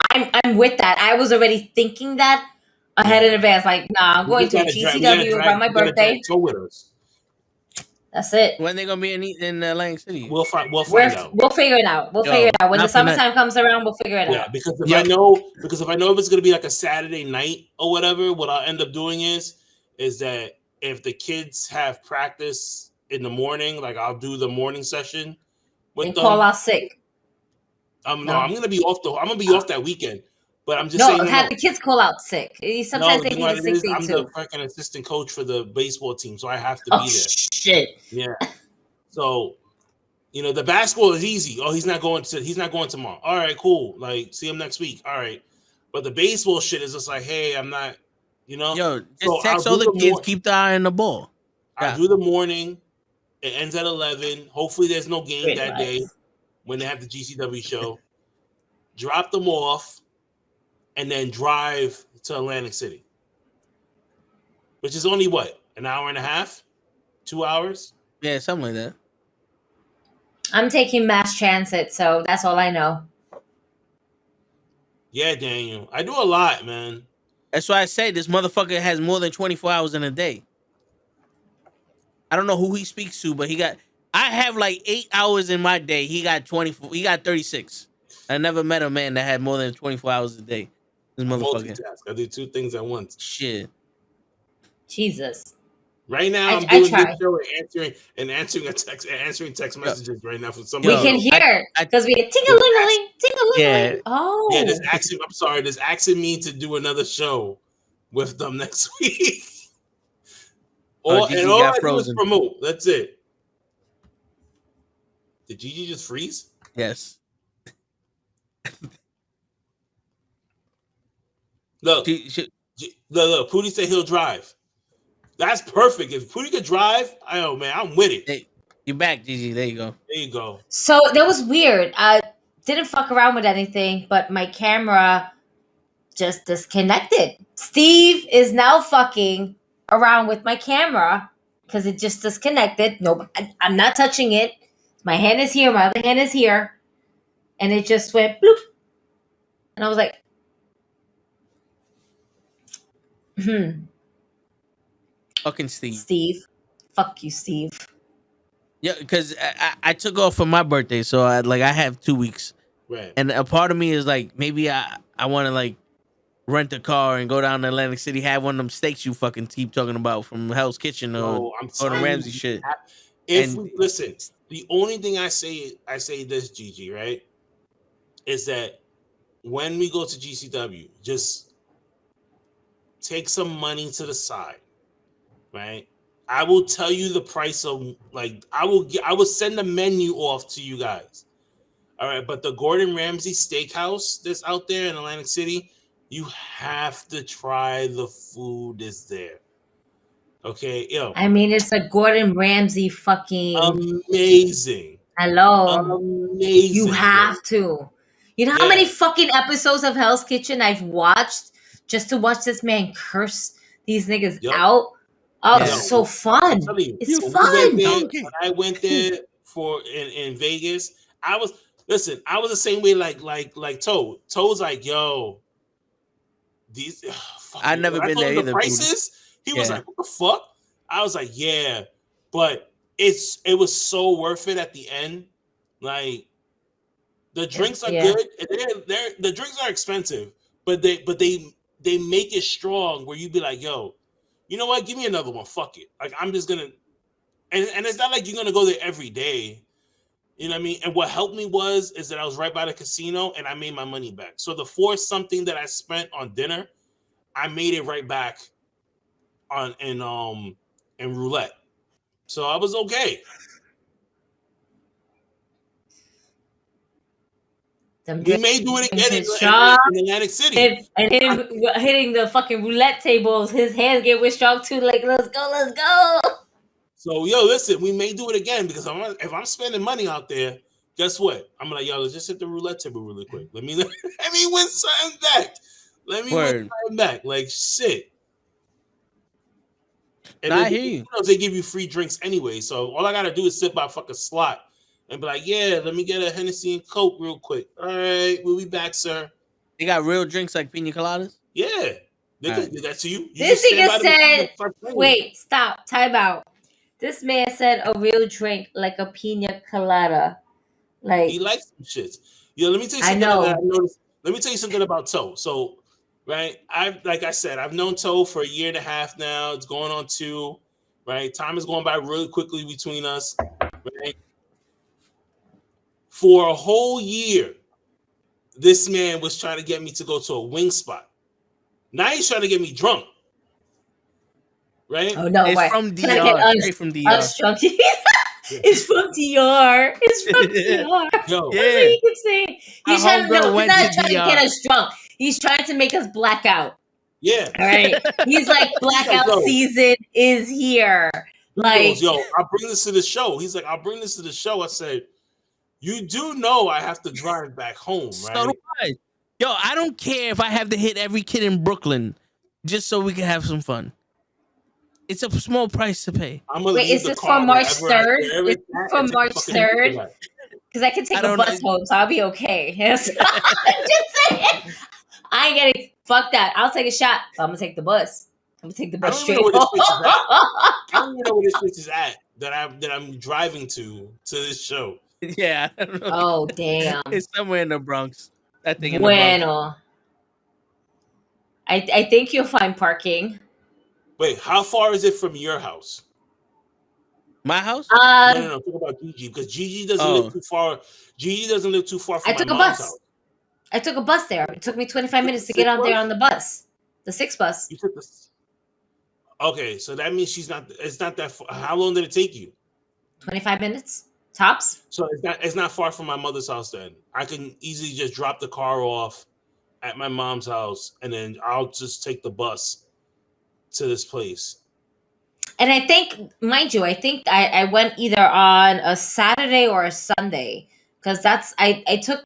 I'm with that. I was already thinking that ahead in advance. Like, nah, I'm going to GCW around my birthday. Go with us. That's it. When they gonna be in Atlantic City? We'll find out. We'll figure it out. We'll figure it out. When the summertime comes around, we'll figure it out. Yeah, because if I know if it's gonna be like a Saturday night or whatever, what I'll end up doing is that if the kids have practice in the morning, like I'll do the morning session with them. Call out sick. No, I'm gonna be off off that weekend. But I'm just saying. Have the kids call out sick. Sometimes they need a sick day I'm too. the fucking assistant coach for the baseball team, so I have to be there. Shit. Yeah. So, the basketball is easy. Oh, he's not going tomorrow. All right, cool. Like, see him next week. All right. But the baseball shit is just like, hey, I'm not, Yo, just text all the kids, keep the eye on the ball. I do the morning. It ends at 11. Hopefully there's no game that day when they have the GCW show. Drop them off. And then drive to Atlantic City, which is only an hour and a half, 2 hours? Yeah, something like that. I'm taking mass transit, so that's all I know. Yeah, Daniel. I do a lot, man. That's why I say this motherfucker has more than 24 hours in a day. I don't know who he speaks to, but I have like 8 hours in my day. He got 24. He got 36. I never met a man that had more than 24 hours a day. This motherfucker. I do two things at once. Shit. Jesus. Right now, I'm doing this show and answering text messages right now from somebody. We can hear because we get ting-a-ling-a-ling, ting-a-ling-a-ling. Yeah. Oh. Yeah, there's asking me to do another show with them next week. All I do is promote. That's it. Did Gigi just freeze? Yes. Look, Pootie said he'll drive. That's perfect. If Pootie could drive, I'm with it. Hey, you're back, Gigi. There you go. There you go. So that was weird. I didn't fuck around with anything, but my camera just disconnected. Steve is now fucking around with my camera because it just disconnected. No, I'm not touching it. My hand is here. My other hand is here. And it just went bloop. And I was like, Fucking Steve. Steve. Fuck you, Steve. Yeah, because I took off for my birthday, so I have 2 weeks. Right. And a part of me is like, maybe I want to like rent a car and go down to Atlantic City, have one of them steaks you fucking keep talking about from Hell's Kitchen or the Ramsey shit. Listen, the only thing I say this, Gigi, right, is that when we go to GCW, just take some money to the side, right? I will tell you the price of I will send the menu off to you guys. All right, but the Gordon Ramsay Steakhouse that's out there in Atlantic City, you have to try the food that's there. Okay, I mean, it's a Gordon Ramsay fucking amazing. Hello, amazing. You have to. You know how many fucking episodes of Hell's Kitchen I've watched just to watch this man curse these niggas out? Oh, it's so fun. It's fun. When I went there in Vegas, I was the same way like Toad. Toad's like, yo, these I've never been there either. The prices? He was like, what the fuck? I was like, yeah. But it was so worth it at the end. Like the drinks are good. The drinks are expensive, but they they make it strong where you be like, yo, you know what? Give me another one. Fuck it. Like, I'm just gonna, and it's not like you're gonna go there every day. You know what I mean? And what helped me is that I was right by the casino and I made my money back. So the 4 something that I spent on dinner, I made it right back on in roulette. So I was okay. We may do it again in Atlantic City. And him hitting the fucking roulette tables, his hands get withdrawn too. Like, let's go. So, yo, listen, we may do it again because if I'm spending money out there, guess what? I'm like, yo, let's just hit the roulette table really quick. Let me win something back. Win something back. Like, shit. And I hear you. They give you free drinks anyway. So all I gotta do is sit by a fucking slot and be like, yeah, let me get a Hennessy and Coke real quick. All right, we'll be back, sir. They got real drinks like pina coladas? Yeah. They could do that to you. This nigga said, wait, stop, time out. This man said a real drink like a pina colada. Like, he likes some shit. Yo, let me tell you something that I noticed. Let me tell you something about Toe. So, right, like I said, I've known Toe for 1.5 years now. It's going on 2. Right, time is going by really quickly between us. Right, for a whole year, this man was trying to get me to go to a wing spot. Now he's trying to get me drunk. Right? Oh no, it's from DR. Straight from DR. It's from DR. It's from DR. Yo, that's what you can say. He's trying to get us drunk. He's trying to make us black out. Yeah. All right. He's like, blackout season is here. Like, he goes, yo, I'll bring this to the show. He's like, I'll bring this to the show. I said, you do know I have to drive back home, right? So do I. Yo, I don't care if I have to hit every kid in Brooklyn just so we can have some fun. It's a small price to pay. Wait, is this for March 3rd? Is this for March 3rd? Because I can take a bus home, so I'll be okay. I'm just saying. I ain't getting, fuck that. I'll take a shot. I'm going to take the bus. I'm going to take the bus straight home. I don't even know where this bitch is at that I'm driving to this show. Yeah. I don't know. Oh, damn. It's somewhere in the Bronx. That thing in the Bronx. I think you'll find parking. Wait, how far is it from your house? My house? No. Talk about Gigi because Gigi doesn't live too far. Gigi doesn't live too far from my mom's house. I took a bus there. It took me 25 minutes to get out there on the bus. The 6 bus. You took this. Okay, so that means it's not that far. How long did it take you? 25 minutes tops. So it's not far from my mother's house then. I can easily just drop the car off at my mom's house and then I'll just take the bus to this place. And I think, mind you, I went either on a Saturday or a Sunday because I took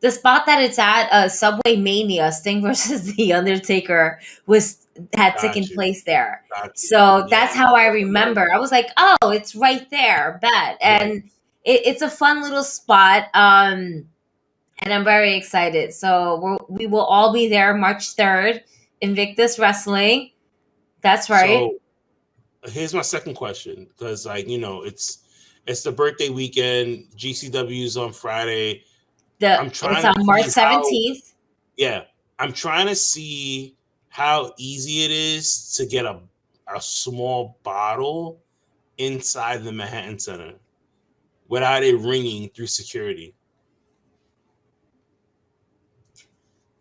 the spot that it's at, Subway Mania, Sting versus The Undertaker had taken place there. So that's how I remember. I was like, oh, it's right there, bet. And it's a fun little spot. And I'm very excited. So we will all be there March 3rd, Invictus Wrestling. That's right. So here's my second question because, like, you know, it's the birthday weekend. GCW's on Friday. It's on March 17th. I'm trying to see how easy it is to get a small bottle inside the Manhattan Center without it ringing through security.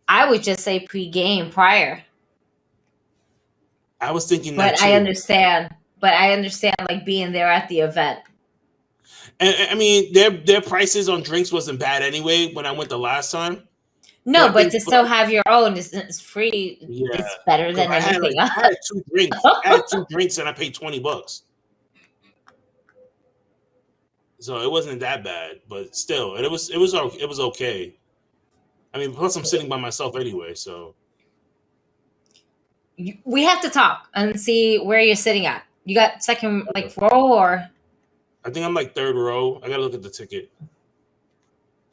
I would just say pre-game prior. I was thinking that too. I understand like being there at the event. And I mean, their prices on drinks wasn't bad anyway when I went the last time. No, but to still have your own is free. Yeah. It's better than anything else. I had 2 drinks. I had 2 drinks and I paid $20. So it wasn't that bad, but still, it was okay. I mean, plus I'm sitting by myself anyway, so. We have to talk and see where you're sitting at. You got second row or? I think I'm like 3rd row. I gotta look at the ticket.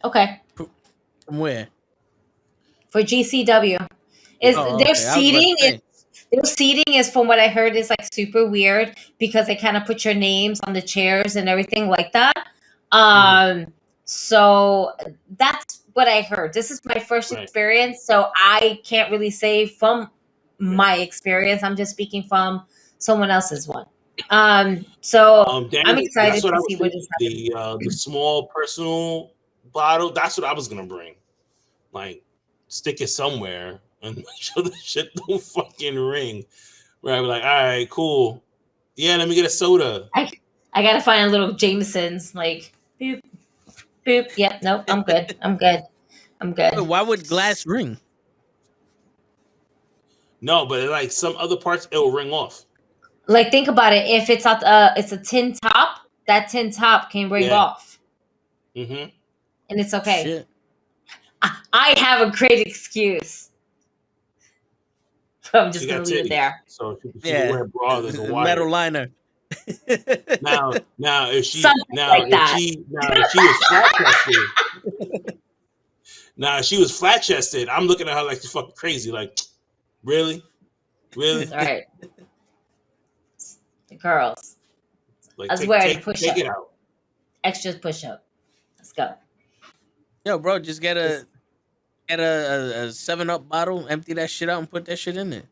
Okay. From where? For GCW. Their seating is, from what I heard, is like super weird because they kind of put your names on the chairs and everything like that. So that's what I heard. This is my first experience, so I can't really say from my experience. I'm just speaking from someone else's one. So I'm excited to see what is happening. The small personal bottle. That's what I was gonna bring. Like, stick it somewhere and make sure the shit don't fucking ring. Where I'm like, all right, cool. Yeah, let me get a soda. I gotta find a little Jameson's, like, boop, boop. Yep, nope, I'm good. I'm good. I'm good. Why would glass ring? No, but like some other parts, it will ring off. Like, think about it. If it's it's a tin top, that tin top can ring off. Mm-hmm. And it's okay. Shit. I have a great excuse. I'm just gonna leave it there. So she can wear a bra. There's a wire. Metal liner. now if she was flat chested, I'm looking at her like she's fucking crazy. Like, really? All right, the girls. Like, I was wearing a push up. Take it out. Extra push up. Let's go. Yo, bro, just get a 7-Up bottle, empty that shit out, and put that shit in there.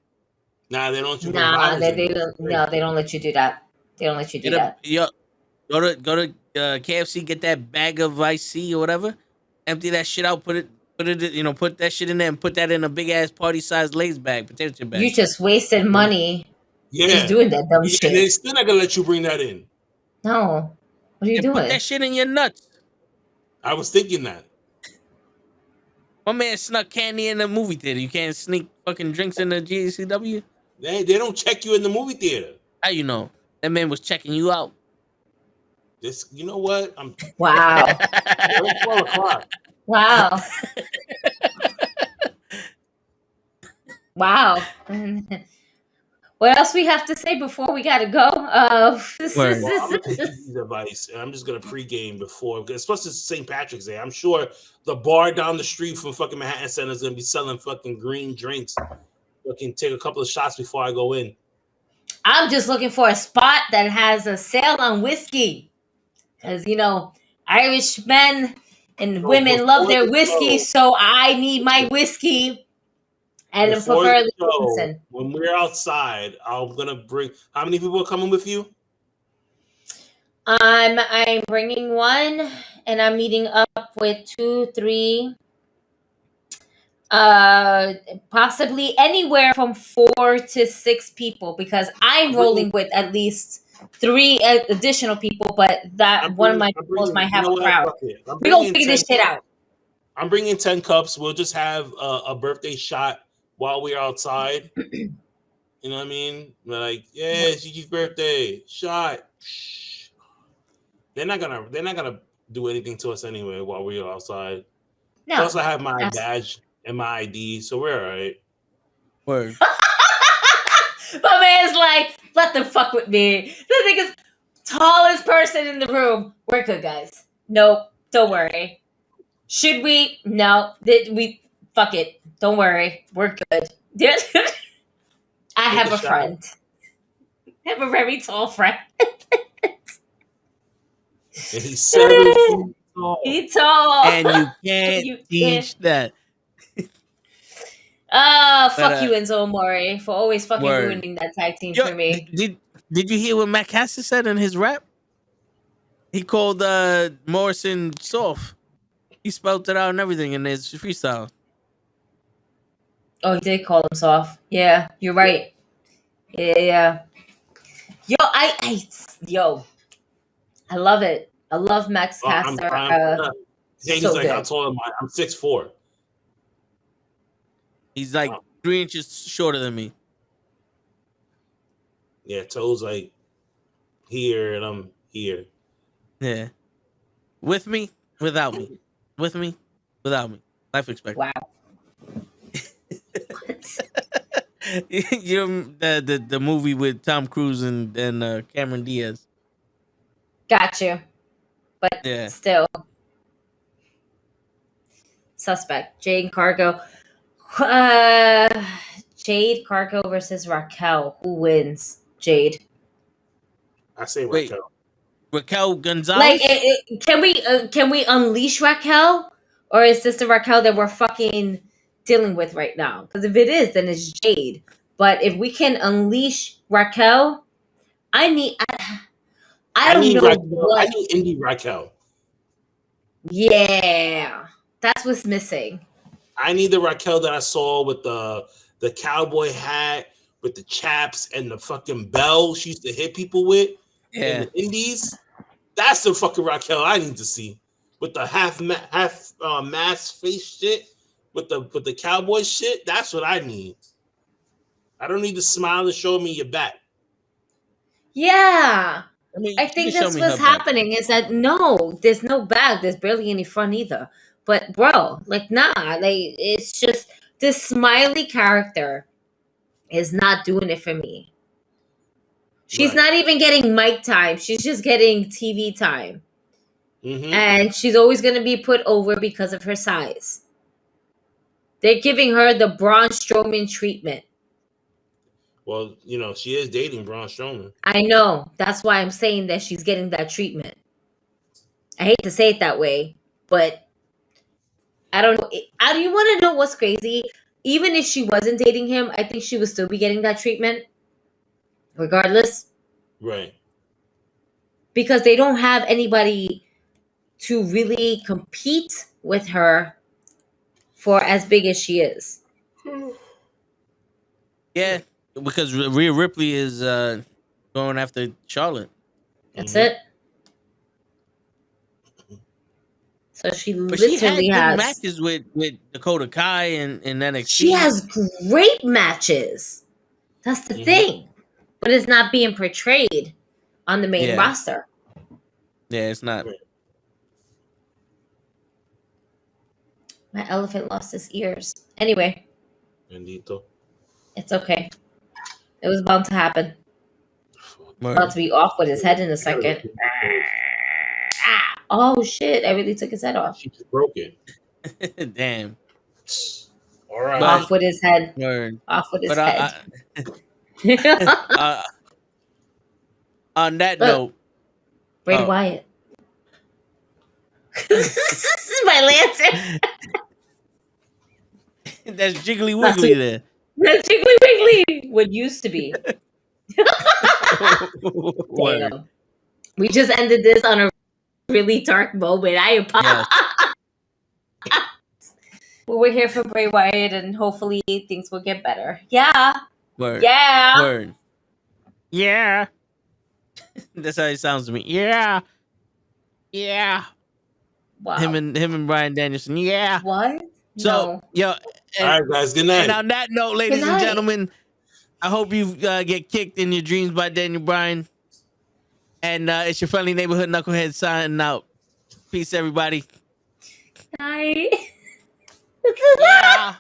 Nah, they don't. They don't. No, they don't let you do that. They don't let you do that. Yo, go to KFC, get that bag of Ice C or whatever, empty that shit out, put that shit in there, and put that in a big ass party size Lay's bag, potato chip bag. You just wasted money. Just doing that dumb shit. And they still not gonna let you bring that in. No, what are you doing? Put that shit in your nuts. I was thinking that. My man snuck candy in the movie theater. You can't sneak fucking drinks in the GCW. They don't check you in the movie theater. How you know? That man was checking you out. You know what? Wow. It's 12 o'clock. Wow. Wow. What else we have to say before we gotta go? I'm gonna take this advice, and I'm just gonna pregame before, because plus it's St. Patrick's Day. I'm sure the bar down the street from fucking Manhattan Center is gonna be selling fucking green drinks. I can take a couple of shots before I go in. I'm just looking for a spot that has a sale on whiskey, because Irish men and women love their whiskey, so I need my whiskey. And preferably when we're outside, I'm gonna bring. How many people are coming with you? I'm bringing one, and I'm meeting up with 2, 3, possibly anywhere from 4 to 6 people, because I'm rolling with at least 3 additional people. But one of my people might have a crowd. We're gonna figure this shit out. I'm bringing 10 cups. We'll just have a birthday shot while we're outside. You know what I mean? We're like, yeah, it's Gigi's birthday. Shot. They're not gonna do anything to us anyway while we're outside. No. Plus I have my badge and my ID, so we're all right. Word. My man's like, let them fuck with me. The nigga's tallest person in the room. We're good, guys. Nope. Don't worry. Should we? No. We fuck it. Don't worry. We're good. I have a friend. I have a very tall friend. And he's 7 feet tall. He's tall. And you can't teach that. Fuck you, Enzo Amore, for always fucking ruining that tag team for me. Did you hear what Matt Cassis said in his rap? He called Morrison soft. He spelled it out and everything in his freestyle. Oh, he did call him soft. Yeah, you're right. Yeah. Yo, I love it. I love Max Caster. He's so like, I told him I'm 6'4". He's like 3 inches shorter than me. Yeah, toes like here and I'm here. Yeah. With me, without me. With me, without me. Life expectancy. Wow. You're the movie with Tom Cruise and Cameron Diaz. Got you. But still. Suspect. Jade Cargo. Jade Cargo versus Raquel. Who wins? Jade. I say Raquel. Raquel Gonzalez. Like, can we unleash Raquel, Or is this the Raquel that we're fucking dealing with right now? Because if it is, then it's Jade. But if we can unleash Raquel, I don't need know Raquel. what. I need indie Raquel. Yeah, that's what's missing. I need the Raquel that I saw with the cowboy hat, with the chaps and the fucking bell she used to hit people with in the Indies. That's the fucking Raquel I need to see. With the half mask face shit, with the cowboy shit. That's what I need. I don't need to smile and show me your back. Yeah. I mean, I think that's what's happening is that no, there's no back. There's barely any front either. But bro, like nah, like it's just this smiley character is not doing it for me. She's not even getting mic time. She's just getting TV time. Mm-hmm. And she's always going to be put over because of her size. They're giving her the Braun Strowman treatment. Well, you know, she is dating Braun Strowman. I know. That's why I'm saying that she's getting that treatment. I hate to say it that way, but I don't know. Do you want to know what's crazy? Even if she wasn't dating him, I think she would still be getting that treatment. Regardless. Right. Because they don't have anybody to really compete with her for as big as she is. Yeah, because Rhea Ripley is going after Charlotte. That's it. So she but literally she had has matches with Dakota Kai and NXT. She has great matches. That's the thing. But it's not being portrayed on the main roster. Yeah, it's not. My elephant lost his ears. Anyway. Bendito. It's okay. It was bound to happen. About to be off with his head in a second. Oh shit! I really took his head off. She just broke it. Damn. All right. Off with his head. Word. Off with his head. On that note, Bray Wyatt. This is my lantern. That's Jiggly Wiggly there. That's Jiggly Wiggly. What used to be. Damn. We just ended this on a really dark moment. I apologize. Yes. Well, we're here for Bray Wyatt, and hopefully things will get better. Yeah. Word. Yeah. Word. Yeah. That's how it sounds to me. Yeah. Yeah. Wow. Him and Bryan Danielson. Yeah. What? So, no. All right, guys. Good night. And on that note, ladies and gentlemen, I hope you get kicked in your dreams by Daniel Bryan. And it's your friendly neighborhood knucklehead signing out. Peace, everybody. Night. Yeah.